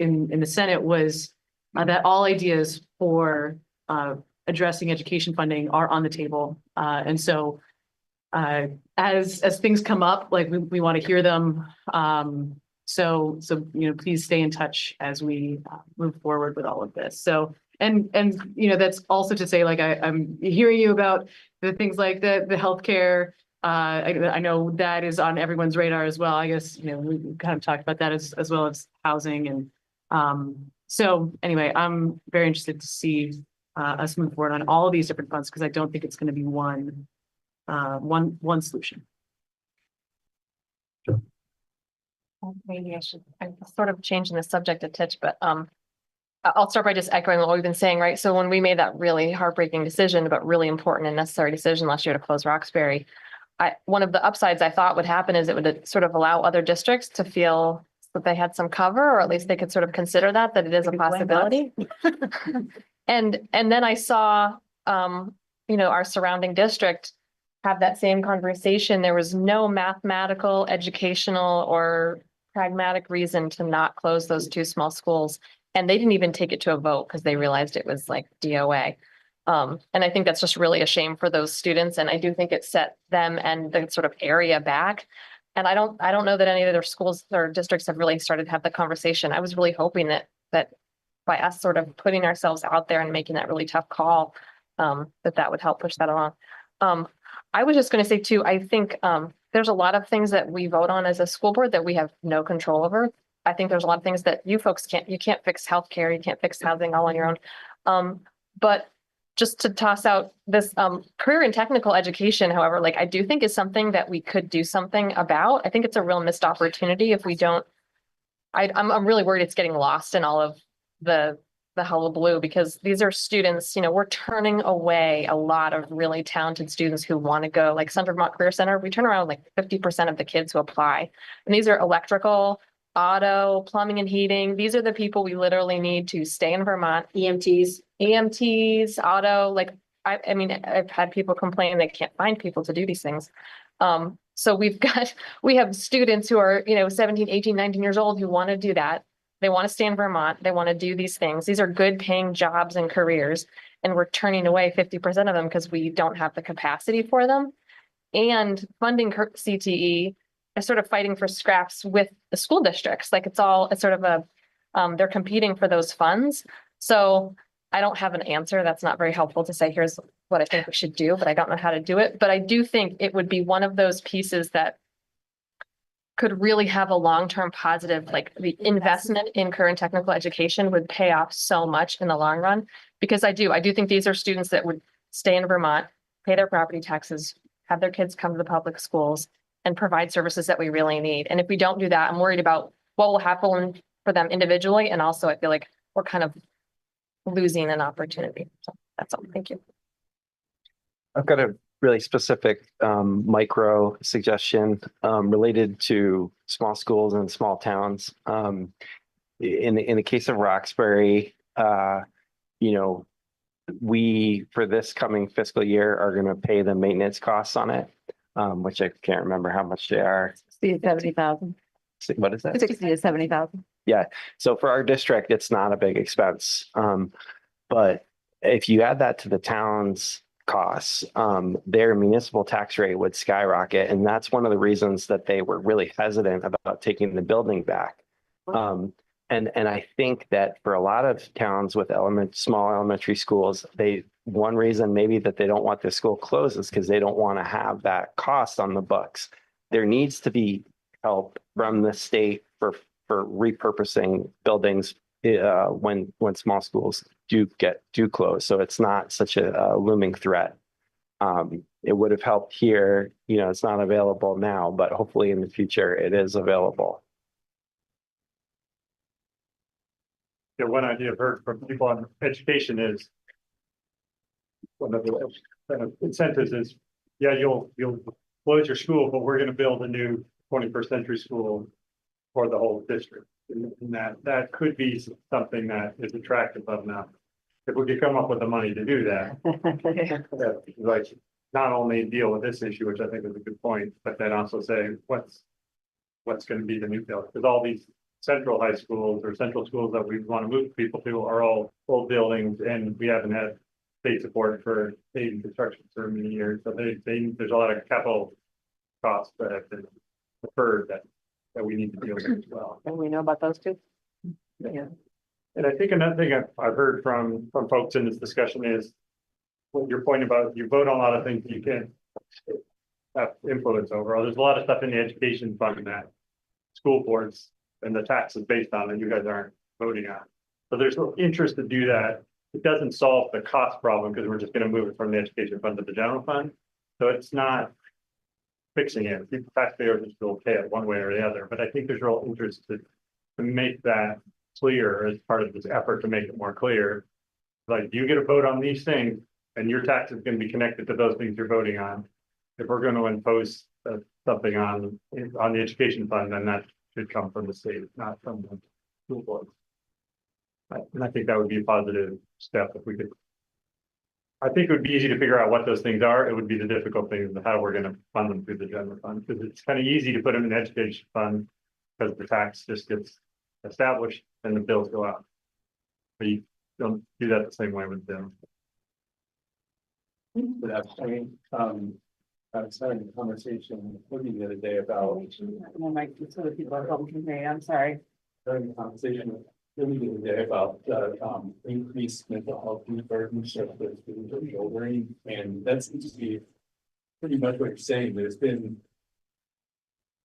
S: in the Senate, was that all ideas for addressing education funding are on the table. And so as things come up, like we want to hear them. So please stay in touch as we move forward with all of this. So and that's also to say, like I'm hearing you about the things like the healthcare. I know that is on everyone's radar as well. I guess we kind of talked about that as well as housing. And so anyway, I'm very interested to see us move forward on all of these different funds, because I don't think it's going to be one solution.
F: Maybe I'm sort of changing the subject a titch, but I'll start by just echoing what we've been saying, right? So when we made that really heartbreaking decision, but really important and necessary decision last year to close Roxbury, one of the upsides I thought would happen is it would sort of allow other districts to feel that they had some cover, or at least they could sort of consider that it is a possibility. And then I saw, our surrounding district have that same conversation. There was no mathematical, educational, or pragmatic reason to not close those two small schools. And they didn't even take it to a vote because they realized it was like DOA. And I think that's just really a shame for those students. And I do think it set them and the sort of area back. And I don't know that any of their schools or districts have really started to have the conversation. I was really hoping that by us sort of putting ourselves out there and making that really tough call, that would help push that along. I was just going to say too, I think there's a lot of things that we vote on as a school board that we have no control over. I think there's a lot of things that you folks you can't fix healthcare, you can't fix housing all on your own. But just to toss out this career and technical education, however, like I do think is something that we could do something about. I think it's a real missed opportunity if we don't. I'm really worried it's getting lost in all of the hullabaloo, because these are students, we're turning away a lot of really talented students who want to go, like Central Vermont Career Center. We turn around like 50% of the kids who apply. And these are electrical, auto, plumbing and heating. These are the people we literally need to stay in Vermont. EMTs, auto, like, I mean, I've had people complain they can't find people to do these things. So we have students who are, 17, 18, 19 years old who want to do that. They want to stay in Vermont. They want to do these things. These are good paying jobs and careers. And we're turning away 50% of them because we don't have the capacity for them. And funding CTE is sort of fighting for scraps with the school districts. Like it's sort of they're competing for those funds. So I don't have an answer. That's not very helpful to say, here's what I think we should do, but I don't know how to do it. But I do think it would be one of those pieces that could really have a long-term positive, like the investment in current technical education would pay off so much in the long run. Because I do think these are students that would stay in Vermont, pay their property taxes, have their kids come to the public schools and provide services that we really need. And if we don't do that, I'm worried about what will happen for them individually. And also I feel like we're kind of losing an opportunity. So that's all. Thank you.
I: I've got a really specific micro suggestion related to small schools and small towns. In the case of Roxbury, we, for this coming fiscal year, are going to pay the maintenance costs on it, which I can't remember how much they are.
J: 60 to 70,000.
I: What is that?
J: 60 to 70,000.
I: Yeah. So for our district, it's not a big expense. But if you add that to the town's costs, their municipal tax rate would skyrocket. And that's one of the reasons that they were really hesitant about taking the building back. And I think that for a lot of towns with small elementary schools, they one reason maybe that they don't want the school closed is because they don't want to have that cost on the books. There needs to be help from the state for repurposing buildings when small schools do close. So it's not such a looming threat. It would have helped here, it's not available now, but hopefully in the future it is available.
R: Yeah, one idea I've heard from people on education is one of the kind of incentives is, yeah, you'll close your school, but we're going to build a new 21st century school for the whole district. And that could be something that is attractive enough. If we could come up with the money to do that, like not only deal with this issue, which I think is a good point, but then also say what's going to be the new build, because all these central high schools or central schools that we want to move people to are all old buildings, and we haven't had state support for paving construction for many years. So there's a lot of capital costs that have been deferred that we need to deal with as well.
J: And we know about those two?
R: Yeah. And I think another thing I've heard from folks in this discussion is what your point about you vote on a lot of things you can't have influence over. There's a lot of stuff in the education fund that school boards and the tax is based on and you guys aren't voting on. So there's no interest to do that. It doesn't solve the cost problem because we're just going to move it from the education fund to the general fund. So it's not fixing it. The taxpayers are still okay it one way or the other. But I think there's real interest to make that clear as part of this effort to make it more clear. Like you get a vote on these things and your tax is going to be connected to those things you're voting on. If we're going to impose something on the education fund, then that should come from the state, not from the school board. And I think that would be a positive step if we could. I think it would be easy to figure out what those things are. It would be the difficult thing is how we're going to fund them through the general fund, because it's kind of easy to put them in the education fund because the tax just gets established and the bills go out. But you don't do that the same way with them.
M: But I mean, I was having a conversation with you the other day about.
K: So the people at home can hear you. I'm sorry.
M: Having a conversation with you the other day about increased mental health burden of the students of children, and that seems to be pretty much what you're saying. There's been,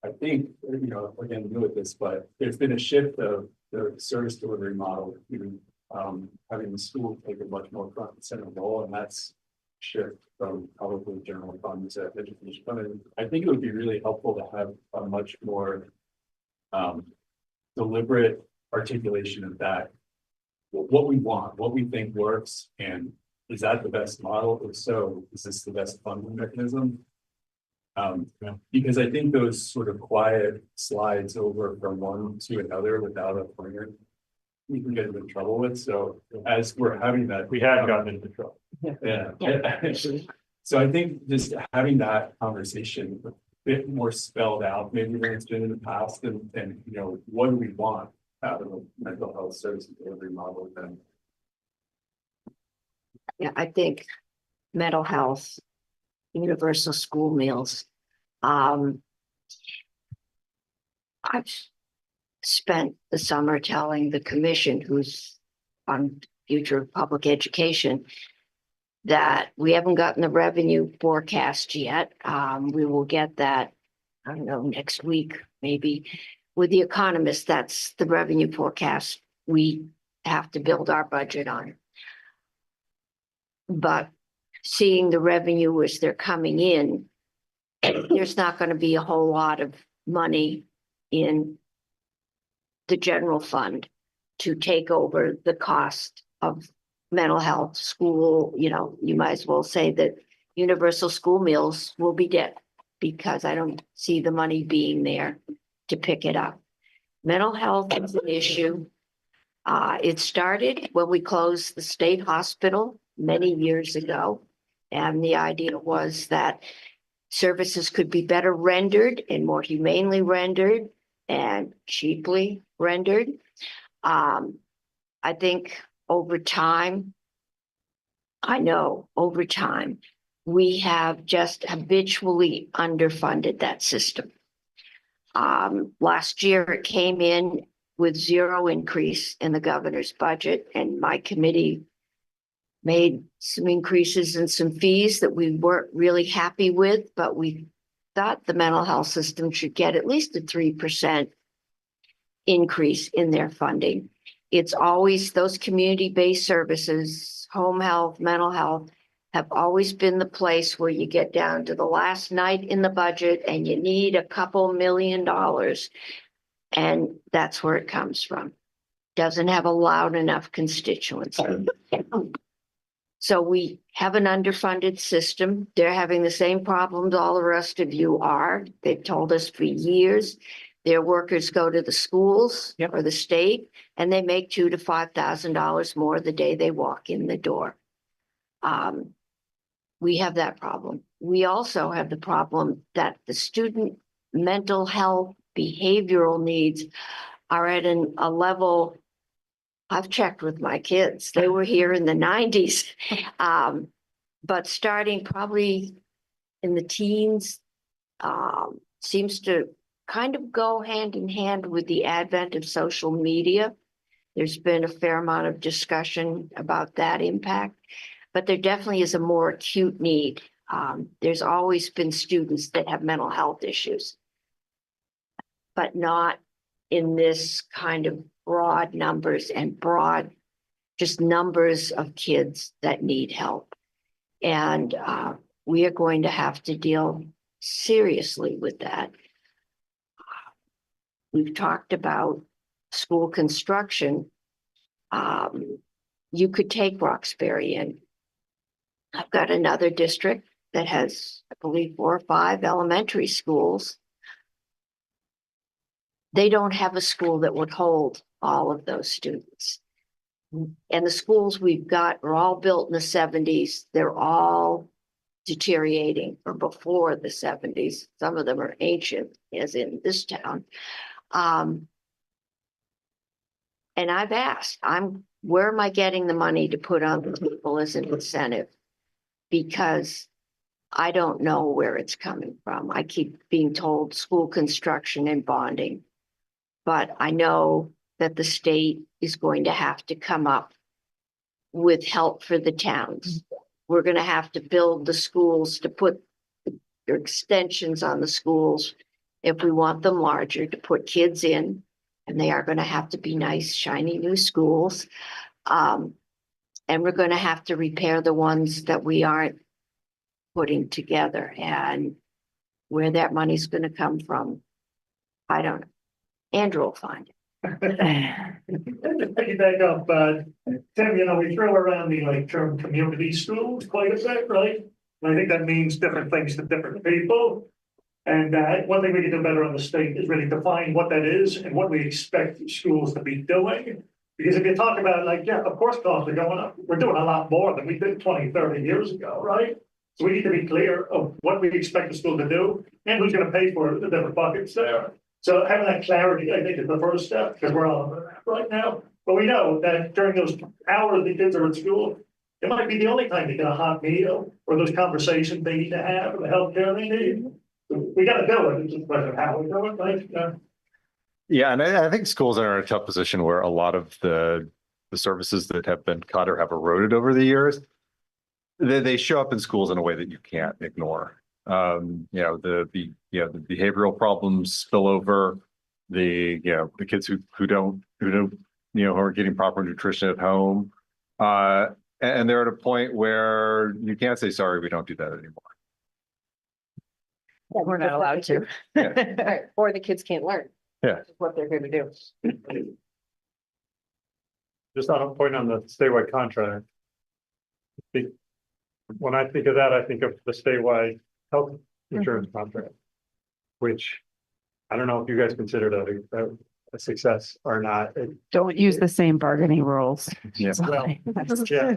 M: I think, again, new at this, but there's been a shift of the service delivery model to having the school take a much more front and center role, and that's shift from probably general funds to education fund. And I think it would be really helpful to have a much more deliberate articulation of that, what we want, what we think works, and is that the best model? If so, is this the best funding mechanism? Because I think those sort of quiet slides over from one to another without a pointer, we can get into trouble with. So as we're having that,
R: We have gotten into trouble.
M: yeah. So I think just having that conversation a bit more spelled out, maybe than it's been in the past, and what do we want out of a mental health service delivery model then?
Q: Yeah, I think mental health, universal school meals. I've spent the summer telling the commission, who's on future of public education, that we haven't gotten the revenue forecast yet. We will get that, I don't know, next week, maybe. With the economist, that's the revenue forecast we have to build our budget on. But seeing the revenue as they're coming in, there's not going to be a whole lot of money in the general fund to take over the cost of mental health school. You might as well say that universal school meals will be dead because I don't see the money being there to pick it up. Mental health is an issue. It started when we closed the state hospital many years ago. And the idea was that services could be better rendered and more humanely rendered and cheaply rendered. I think over time, we have just habitually underfunded that system. Last year, it came in with zero increase in the governor's budget, and my committee made some increases in some fees that we weren't really happy with, but we thought the mental health system should get at least a 3% increase in their funding. It's always those community-based services, home health, mental health, have always been the place where you get down to the last night in the budget and you need a couple $1 million. And that's where it comes from. Doesn't have a loud enough constituency. So we have an underfunded system. They're having the same problems all the rest of you are. They've told us for years. Their workers go to the schools or the state and they make $2,000 to $5,000 more the day they walk in the door. We have that problem. We also have the problem that the student mental health behavioral needs are at a level. I've checked with my kids. They were here in the 90s. But starting probably in the teens, seems to kind of go hand in hand with the advent of social media. There's been a fair amount of discussion about that impact, but there definitely is a more acute need. There's always been students that have mental health issues, but not in this kind of broad numbers and broad, just numbers of kids that need help. And we are going to have to deal seriously with that. We've talked about school construction. You could take Roxbury in. I've got another district that has, I believe, 4 or 5 elementary schools. They don't have a school that would hold all of those students. And the schools we've got are all built in the 70s. They're all deteriorating from before the 70s. Some of them are ancient, as in this town. And I've asked, where am I getting the money to put on the table as an incentive? Because I don't know where it's coming from. I keep being told school construction and bonding. But I know that the state is going to have to come up with help for the towns. We're going to have to build the schools to put extensions on the schools if we want them larger, to put kids in. And they are going to have to be nice, shiny new schools. And we're going to have to repair the ones that we aren't putting together. And where that money's going to come from, I don't know. Andrew will find it.
R: Just pick it back up, Tim, we throw around the term community schools quite a bit, right? And I think that means different things to different people. And one thing we can do better on the state is really define what that is and what we expect schools to be doing. Because if you talk about of course costs are going up. We're doing a lot more than we did 20, 30 years ago, right? So we need to be clear of what we expect the school to do and who's going to pay for the different buckets there. So having that clarity, I think, is the first step, because we're all on that right now. But we know that during those hours the kids are at school, it might be the only time to get a hot meal or those conversations they need to have or the healthcare they need. So we got to do it. It's just a question of how we do it, right?
A: Yeah, and I think schools are in a tough position where a lot of the services that have been cut or have eroded over the years, they show up in schools in a way that you can't ignore. The behavioral problems spill over, the kids who don't who aren't getting proper nutrition at home, and they're at a point where you can't say sorry, we don't do that anymore.
J: We're not allowed to.
A: Yeah.
J: Or the kids can't learn.
A: Yeah.
J: What they're going to do.
R: Just on a point on the statewide contract. When I think of that, I think of the statewide health insurance contract, which I don't know if you guys consider that a success or not.
C: Don't use the same bargaining rules.
A: Yeah.
R: Well, yeah,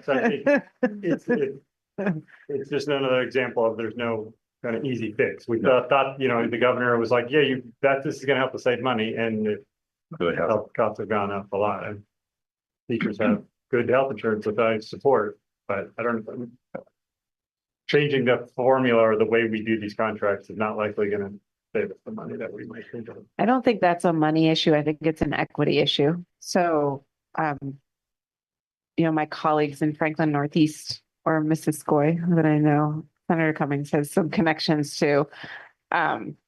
R: it's just another example of there's no kind of easy fix. We thought the governor was like, yeah, this is going to help us save money, and health costs have gone up a lot. And teachers have good health insurance, which I support, but I don't know. Changing the formula or the way we do these contracts is not likely going to save us the money that we might think of.
C: I don't think that's a money issue. I think it's an equity issue. So my colleagues in Franklin Northeast or Missisquoi that I know Senator Cummings has some connections to.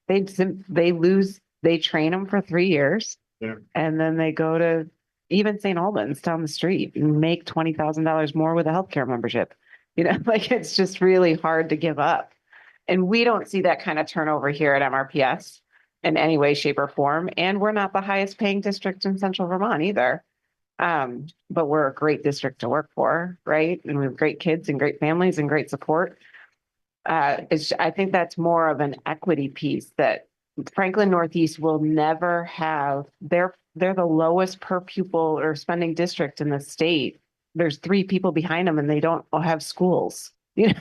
C: They train them for 3 years.
A: Yeah.
C: And then they go to even St. Albans down the street and make $20,000 more with a healthcare membership. Like it's just really hard to give up. And we don't see that kind of turnover here at MRPS in any way, shape, or form. And we're not the highest paying district in central Vermont either. But we're a great district to work for, right? And we have great kids and great families and great support. I think that's more of an equity piece that Franklin Northeast will never have. They're the lowest per pupil or spending district in the state. There's 3 people behind them and they don't all have schools.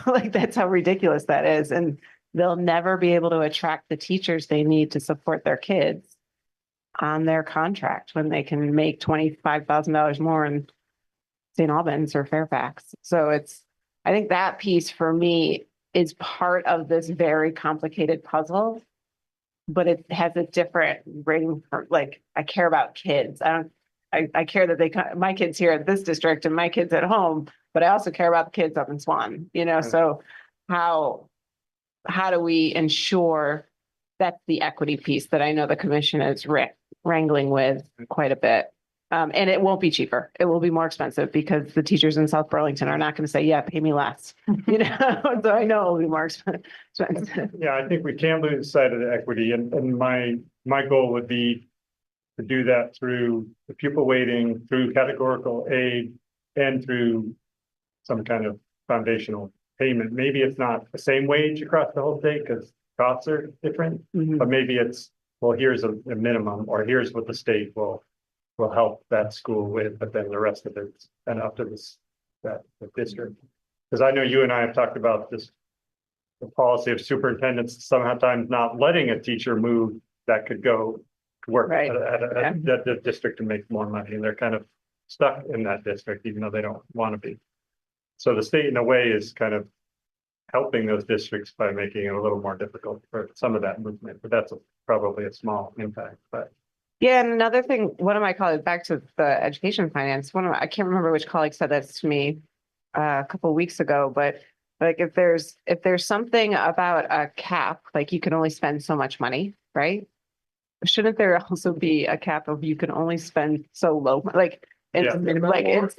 C: Like that's how ridiculous that is. And they'll never be able to attract the teachers they need to support their kids on their contract when they can make $25,000 more in St. Albans or Fairfax. So I think that piece for me is part of this very complicated puzzle, but it has a different ring for, like, I care about kids. I care that my kids here at this district and my kids at home, but I also care about the kids up in Swan, so how do we ensure that's the equity piece that I know the commission is wrangling with quite a bit. And it won't be cheaper. It will be more expensive because the teachers in South Burlington are not going to say, yeah, pay me less. So I know it will be more expensive.
R: Yeah, I think we can't lose sight of the equity, and my goal would be to do that through the pupil weighting, through categorical aid, and through some kind of foundational payment. Maybe it's not the same wage across the whole state because costs are different, but maybe it's, well, here's a minimum, or here's what the state will help that school with, but then the rest of it's and up to the district. Because I know you and I have talked about this, the policy of superintendents sometimes not letting a teacher move that could go to work at the district and make more money, and they're kind of stuck in that district even though they don't want to be. So the state in a way is kind of helping those districts by making it a little more difficult for some of that movement, but that's probably a small impact. But
C: yeah, and another thing, one of my colleagues, back to the education finance, I can't remember which colleague said this to me a couple of weeks ago, but like if there's something about a cap, like you can only spend so much money, right? Shouldn't there also be a cap of you can only spend so low, like it's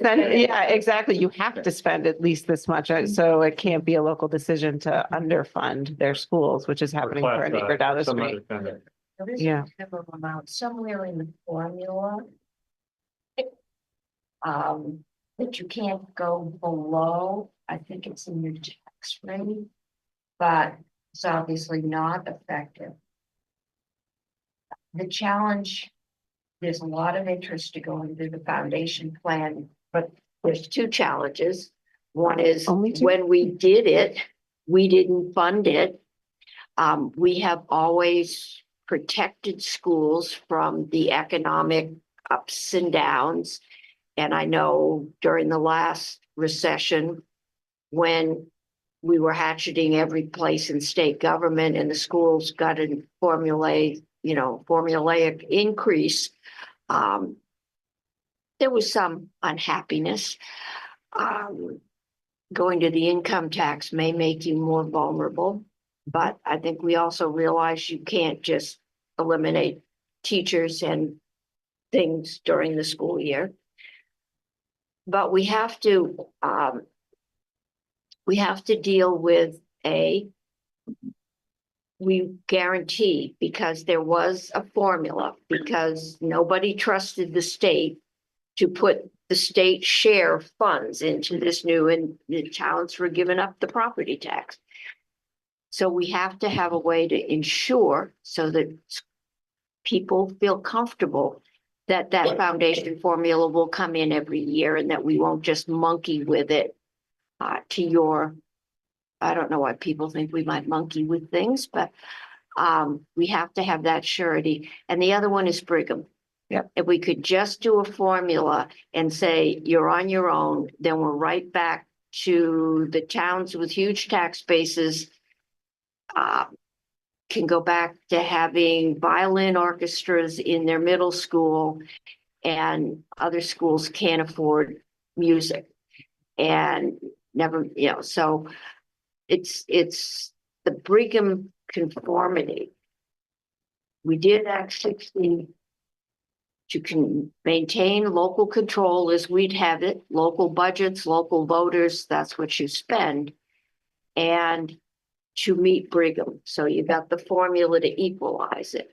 C: yeah, exactly. You have to spend at least this much, so it can't be a local decision to underfund their schools, which is happening for a neighbor down the street.
Q: Yeah. Amount somewhere in the formula. That you can't go below, I think it's in your tax rate, but it's obviously not effective. The challenge, there's a lot of interest to go into the foundation plan, but there's 2 challenges. One is when we did it, we didn't fund it. We have always protected schools from the economic ups and downs. And I know during the last recession, when we were hatcheting every place in state government and the schools got a formulaic increase, there was some unhappiness. Going to the income tax may make you more vulnerable, but I think we also realize you can't just eliminate teachers and things during the school year. But we have to deal with we guarantee, because there was a formula, because nobody trusted the state to put the state share of funds into this new, and the towns were giving up the property tax. So we have to have a way to ensure so that people feel comfortable that foundation formula will come in every year and that we won't just monkey with it I don't know why people think we might monkey with things, but we have to have that surety. And the other one is Brigham.
C: Yep.
Q: If we could just do a formula and say you're on your own, then we're right back to the towns with huge tax bases can go back to having violin orchestras in their middle school, and other schools can't afford music. And never, so it's the Brigham conformity. We did Act 60 to maintain local control as we'd have it, local budgets, local voters, that's what you spend. And to meet Brigham. So you got the formula to equalize it.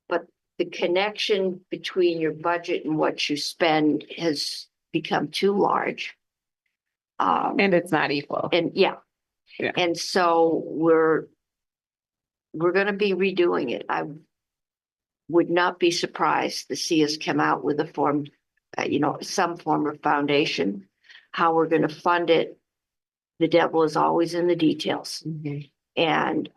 Q: But the connection between your budget and what you spend has become too large.
C: And it's not equal.
Q: And yeah. And so we're going to be redoing it. I would not be surprised to see us come out with a form, some form of foundation. How we're going to fund it. The devil is always in the details. And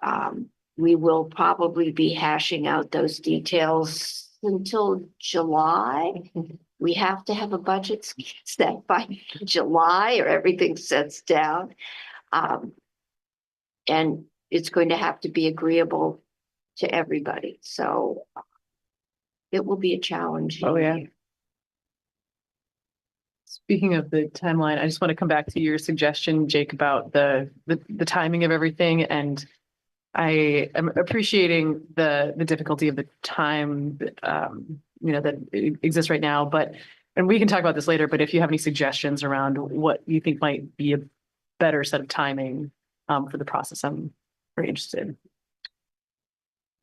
Q: we will probably be hashing out those details until July. We have to have a budget set by July or everything sets down. And it's going to have to be agreeable to everybody. So it will be a challenge.
C: Oh, yeah.
S: Speaking of the timeline, I just want to come back to your suggestion, Jake, about the timing of everything. And I am appreciating the difficulty of the time, that exists right now. And we can talk about this later, but if you have any suggestions around what you think might be a better set of timing for the process, I'm very interested.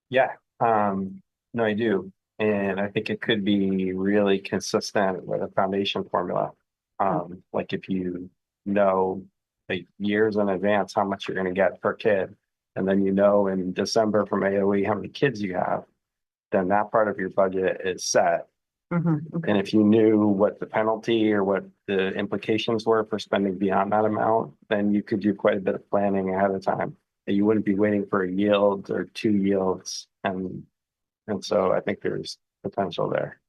I: Yeah, no, I do. And I think it could be really consistent with a foundation formula. Like if you know like years in advance how much you're going to get per kid, and then in December from AOE how many kids you have, then that part of your budget is set. And if you knew what the penalty or what the implications were for spending beyond that amount, then you could do quite a bit of planning ahead of time. You wouldn't be waiting for a yield or 2 yields. And so I think there's potential there.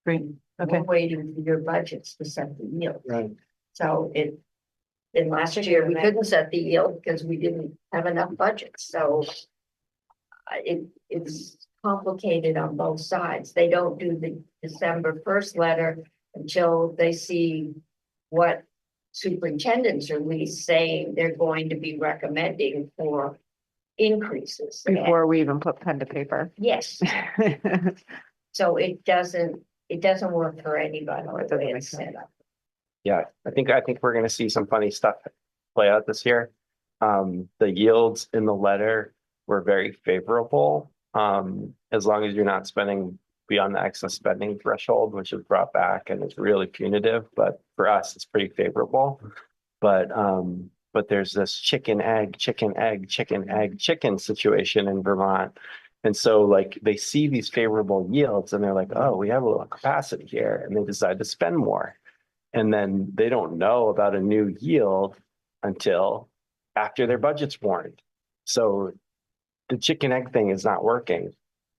S: Great. Okay.
Q: We're waiting for your budgets to set the yield.
G: Right.
Q: So in last year, we couldn't set the yield because we didn't have enough budgets. So it's complicated on both sides. They don't do the December 1st letter until they see what superintendents are released saying they're going to be recommending for increases.
C: Before we even put pen to paper.
Q: Yes. So it doesn't work for anybody. The way it's set up.
I: Yeah, I think we're going to see some funny stuff play out this year. The yields in the letter were very favorable, as long as you're not spending beyond the excess spending threshold, which is brought back and it's really punitive. But for us, it's pretty favorable. But there's this chicken, egg situation in Vermont. And so like they see these favorable yields and they're like, oh, we have a little capacity here. And they decide to spend more. And then they don't know about a new yield until after their budget's warned. So the chicken egg thing is not working,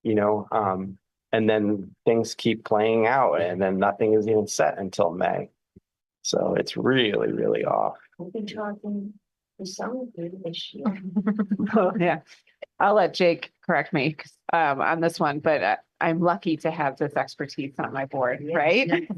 I: and then things keep playing out and then nothing is even set until May. So it's really, really off.
Q: We've been talking to some of you this year.
C: Oh, yeah. I'll let Jake correct me on this one, but I'm lucky to have this expertise on my board, right?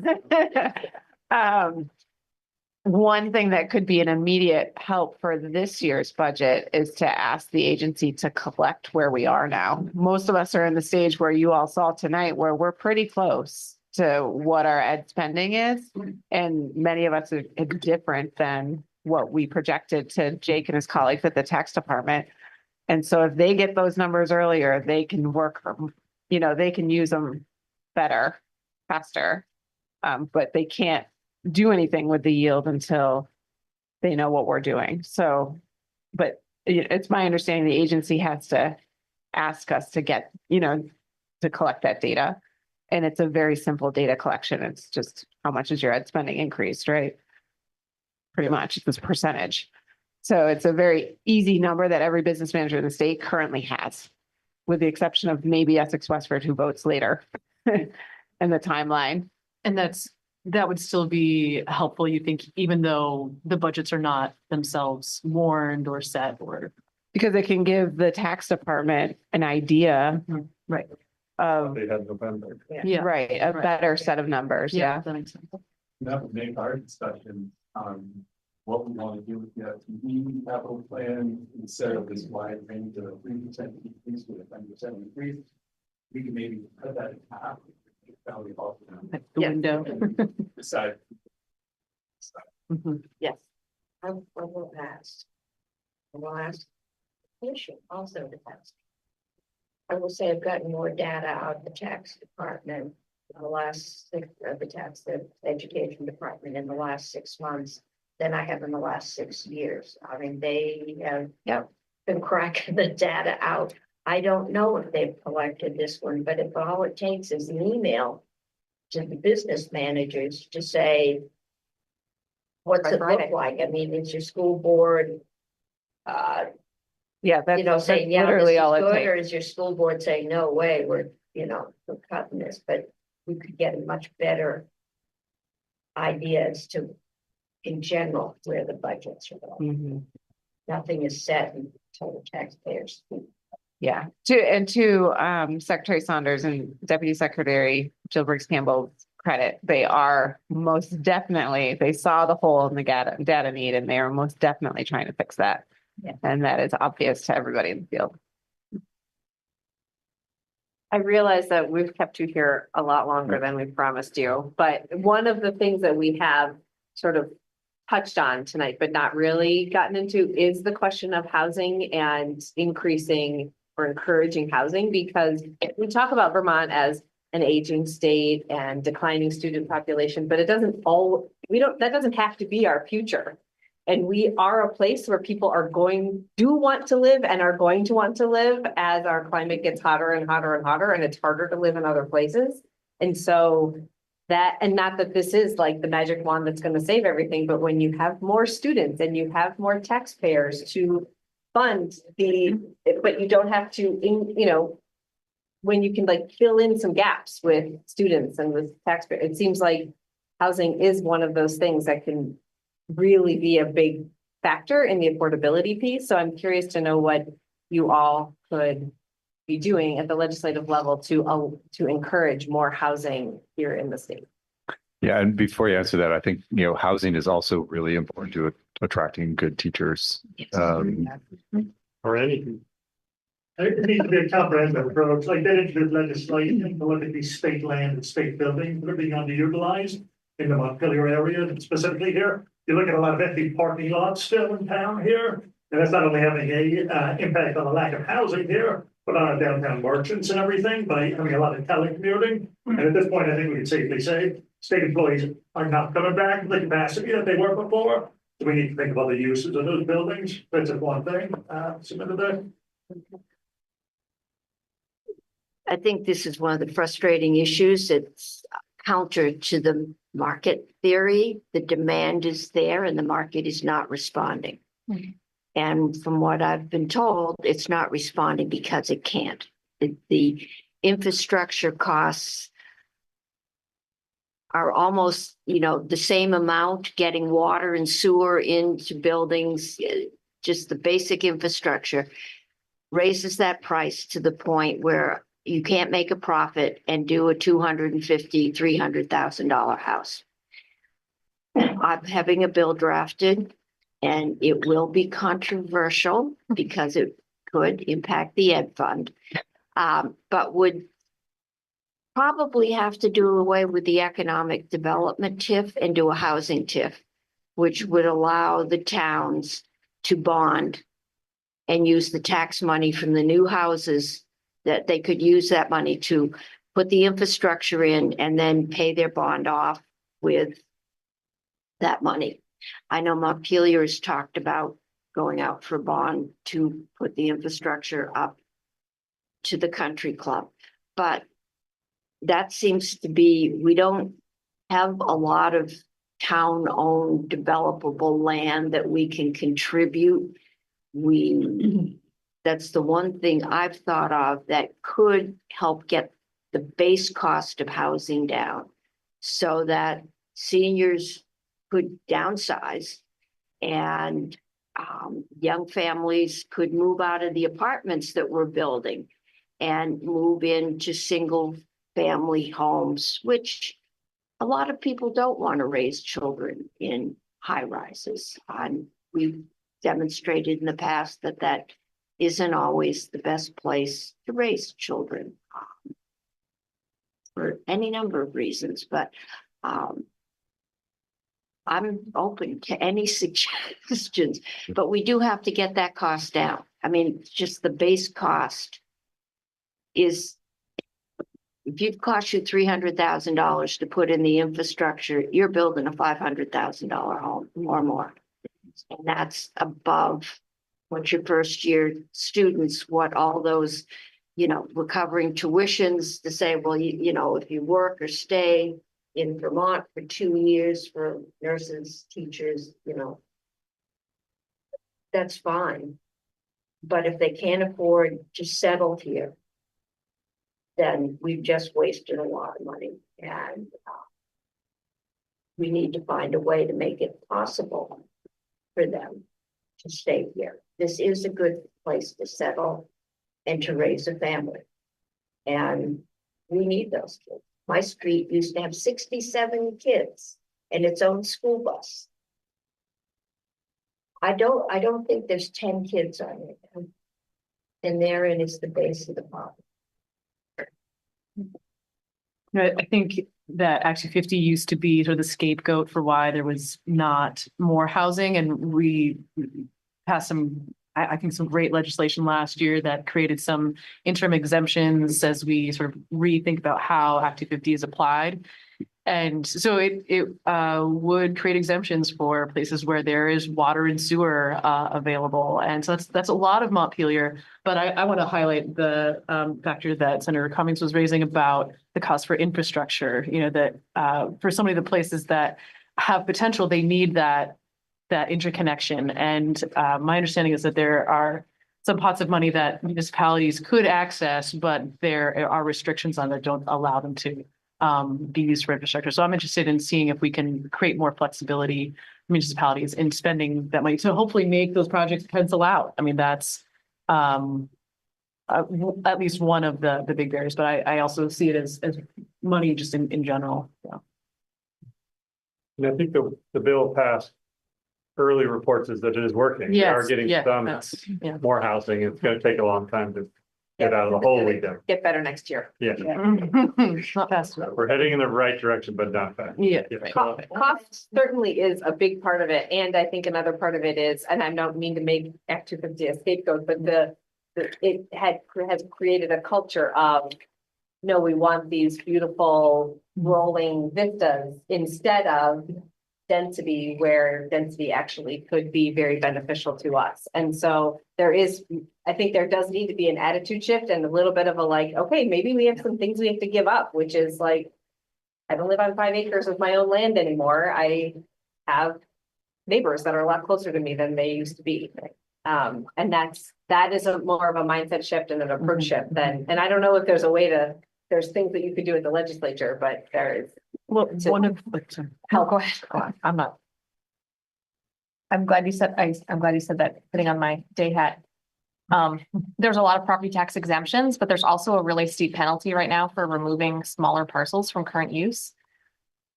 C: One thing that could be an immediate help for this year's budget is to ask the agency to collect where we are now. Most of us are in the stage where you all saw tonight, where we're pretty close to what our ed spending is. And many of us are different than what we projected to Jake and his colleagues at the tax department. And so if they get those numbers earlier, they can work, they can use them better, faster. But they can't do anything with the yield until they know what we're doing. So, but it's my understanding the agency has to ask us to get, to collect that data. And it's a very simple data collection. It's just how much is your ed spending increased, right? Pretty much it's this percentage. So it's a very easy number that every business manager in the state currently has, with the exception of maybe Essex Westford, who votes later in the timeline.
S: And that would still be helpful, you think, even though the budgets are not themselves warned or set or.
C: Because it can give the tax department an idea.
S: Right.
C: Of,
A: They had November.
C: right, a better set of numbers. Yeah.
S: That makes sense.
M: that would make our discussion on what we want to do with the FTE capital plan instead of this wide range of a 3% increase with a 10% increase. We can maybe cut that in half.
S: At the window.
M: Decide.
Q: Yes. I will ask. I will ask. Issue also depends. I will say I've gotten more data out of the tax department in the last the education department in the last 6 months than I have in the last 6 years. I mean, they have been cracking the data out. I don't know if they've collected this one, but if all it takes is an email to the business managers to say, what's it look like? I mean, is your school board,
C: Yeah, that's
Q: saying, yeah, this
C: literally
Q: is
C: all it
Q: good,
C: takes.
Q: or is your school board saying, no way, we're cutting this, but we could get a much better idea as to, in general, where the budgets are going. Nothing is set until the taxpayers speak.
C: Yeah, to Secretary Saunders and Deputy Secretary Jill Briggs Campbell's credit, they are most definitely, they saw the hole in the data need, and they are most definitely trying to fix that.
Q: Yeah.
C: And that is obvious to everybody in the field.
J: I realize that we've kept you here a lot longer than we promised you, but one of the things that we have sort of touched on tonight, but not really gotten into, is the question of housing and increasing or encouraging housing, because we talk about Vermont as an aging state and declining student population, but it doesn't that doesn't have to be our future. And we are a place where people do want to live and are going to want to live as our climate gets hotter and hotter and hotter, and it's harder to live in other places. And so and not that this is like the magic wand that's going to save everything, but when you have more students and you have more taxpayers to fund but you don't have to, when you can like fill in some gaps with students and with taxpayers, it seems like housing is one of those things that can really be a big factor in the affordability piece. So I'm curious to know what you all could be doing at the legislative level to encourage more housing here in the state.
A: Yeah, and before you answer that, I think, housing is also really important to attracting good teachers.
R: Or anything. It needs to be a comprehensive approach, like they introduced legislation to look at these state land and state buildings that are being underutilized in the Montpelier area, specifically here. You look at a lot of empty parking lots still in town here, and that's not only having a impact on the lack of housing here, but on our downtown merchants and everything by having a lot of telecommuting. And at this point, I think we can safely say state employees are not coming back to the capacity that they were before. So we need to think about the uses of those buildings. That's just one thing submitted there.
Q: I think this is one of the frustrating issues. It's counter to the market theory. The demand is there and the market is not responding. And from what I've been told, it's not responding because it can't. The infrastructure costs are almost, the same amount, getting water and sewer into buildings, just the basic infrastructure raises that price to the point where you can't make a profit and do a $250,000, $300,000 house. I'm having a bill drafted, and it will be controversial because it could impact the ed fund, but would probably have to do away with the economic development TIF and do a housing TIF, which would allow the towns to bond and use the tax money from the new houses, that they could use that money to put the infrastructure in and then pay their bond off with that money. I know Montpelier has talked about going out for a bond to put the infrastructure up to the country club, but that seems to be, we don't have a lot of town-owned developable land that we can contribute. That's the one thing I've thought of that could help get the base cost of housing down so that seniors could downsize and young families could move out of the apartments that we're building and move into single family homes, which a lot of people don't want to raise children in high rises. And we've demonstrated in the past that that isn't always the best place to raise children for any number of reasons, but I'm open to any suggestions, but we do have to get that cost down. I mean, just the base cost is, if it costs you $300,000 to put in the infrastructure, you're building a $500,000 home or more. And that's above what your first year students, what all those, you know, recovering tuitions to say, well, you know, if you work or stay in Vermont for 2 years for nurses, teachers, you know, that's fine. But if they can't afford to settle here, then we've just wasted a lot of money, and we need to find a way to make it possible for them to stay here. This is a good place to settle and to raise a family. And we need those kids. My street used to have 67 kids and its own school bus. I don't think there's 10 kids on it. And therein is the base of the problem.
S: I think that actually 50 used to be sort of the scapegoat for why there was not more housing, and we passed some, I think, some great legislation last year that created some interim exemptions as we sort of rethink about how Act 250 is applied. And so it would create exemptions for places where there is water and sewer available. And so that's a lot of Montpelier. But I want to highlight the factor that Senator Cummings was raising about the cost for infrastructure. You know, that for so many of the places that have potential, they need that interconnection. And my understanding is that there are some pots of money that municipalities could access, but there are restrictions on that don't allow them to be used for infrastructure. So I'm interested in seeing if we can create more flexibility for municipalities in spending that money to hopefully make those projects pencil out. I mean, that's at least one of the big barriers, but I also see it as money just in general. Yeah.
R: And I think the bill passed early reports is that it is working. We are getting some more housing. It's going to take a long time to get out of the hole we did.
J: Get better next year.
R: Yeah.
S: Not fast enough.
R: We're heading in the right direction, but not fast.
S: Yeah.
J: Cost certainly is a big part of it. And I think another part of it is, and I don't mean to make Act 250 a scapegoat, but it has created a culture of, no, we want these beautiful rolling vistas instead of density, where density actually could be very beneficial to us. And so I think there does need to be an attitude shift and a little bit of a like, okay, maybe we have some things we have to give up, which is like, I don't live on 5 acres of my own land anymore. I have neighbors that are a lot closer to me than they used to be. And that is more of a mindset shift and an approach shift than, and I don't know if there's a way to, there's things that you could do at the legislature, but there is.
F: Well, one of, oh, go ahead. Go on. I'm glad you said that, putting on my day hat. There's a lot of property tax exemptions, but there's also a really steep penalty right now for removing smaller parcels from current use.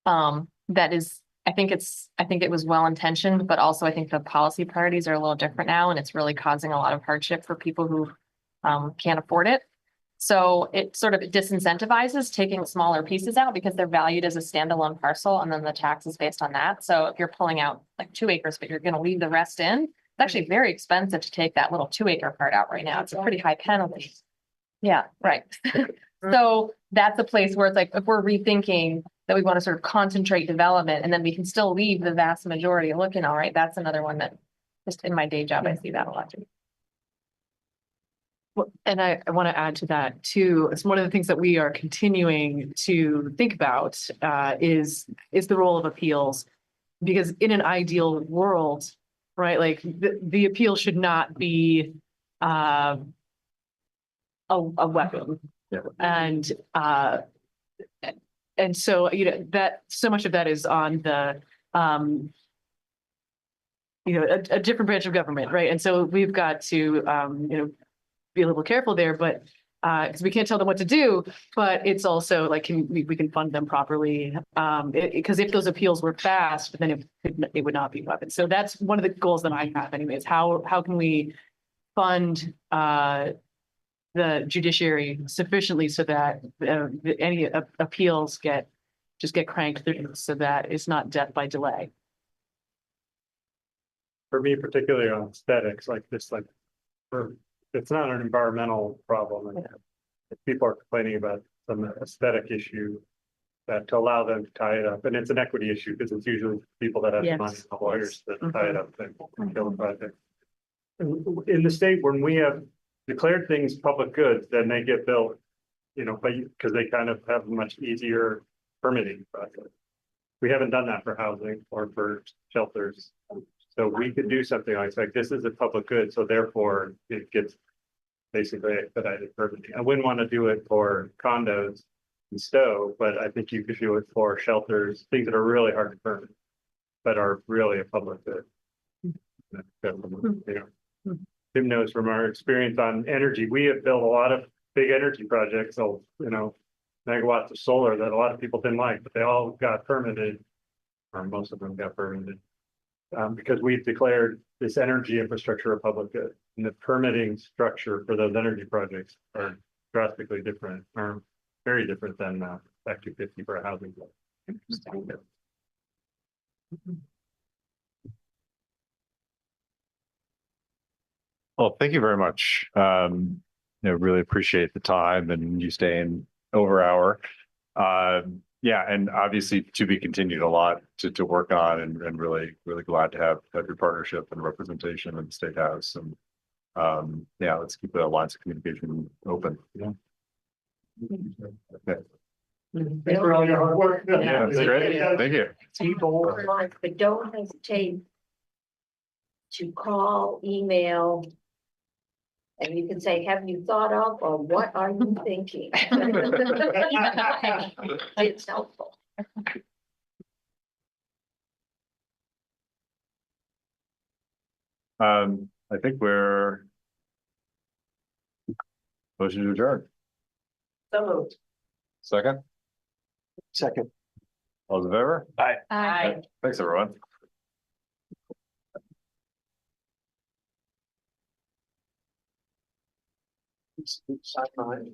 F: That is, I think it was well intentioned, but also I think the policy priorities are a little different now, and it's really causing a lot of hardship for people who can't afford it. So it sort of disincentivizes taking smaller pieces out because they're valued as a standalone parcel, and then the tax is based on that. So if you're pulling out like 2 acres, but you're going to leave the rest in, it's actually very expensive to take that little 2 acre part out right now. It's a pretty high penalty. Yeah, right. So that's a place where it's like, if we're rethinking that we want to sort of concentrate development, and then we can still leave the vast majority looking all right. That's another one that just in my day job, I see that a lot too.
S: Well, and I want to add to that too. It's one of the things that we are continuing to think about is the role of appeals, because in an ideal world, right, like the appeal should not be a weapon. Yeah. And so, you know, that so much of that is on the a different branch of government, right? And so we've got to be a little careful there, but because we can't tell them what to do, but it's also like, we can fund them properly. Because if those appeals were fast, then it would not be weapons. So that's one of the goals that I have anyways. How can we fund the judiciary sufficiently so that any appeals get cranked through, so that it's not death by delay.
M: For me, particularly on aesthetics, like this, it's not an environmental problem. And if people are complaining about some aesthetic issue, that to allow them to tie it up, and it's an equity issue because it's usually people that have the money, the lawyers that tie it up and kill the project. In the state, when we have declared things public goods, then they get built, but because they kind of have a much easier permitting process. We haven't done that for housing or for shelters. So we could do something like this is a public good, so therefore it gets basically expedited permitting. I wouldn't want to do it for condos and Stowe, but I think you could do it for shelters, things that are really hard to permit, but are really a public good. Tim knows from our experience on energy, we have built a lot of big energy projects, so megawatts of solar that a lot of people didn't like, but they all got permitted, or most of them got permitted. Because we've declared this energy infrastructure a public good, and the permitting structure for those energy projects are drastically different, or very different than Act 250 for a housing.
A: Well, thank you very much. Really appreciate the time and you staying over hour. Yeah, and obviously to be continued a lot to work on, and really glad to have your partnership and representation in the State House. And yeah, let's keep the lines of communication open. Yeah. Okay.
R: Thanks for all your hard work.
A: Yeah, that's great. Thank you.
Q: But don't hesitate to call, email. And you can say, have you thought of, or what are you thinking? It's helpful.
A: I think we're motion to adjourn.
Q: So moved.
A: Second?
G: Second.
A: All those in favor?
F: Aye.
Q: Aye.
A: Thanks, everyone.
G: Sign mine.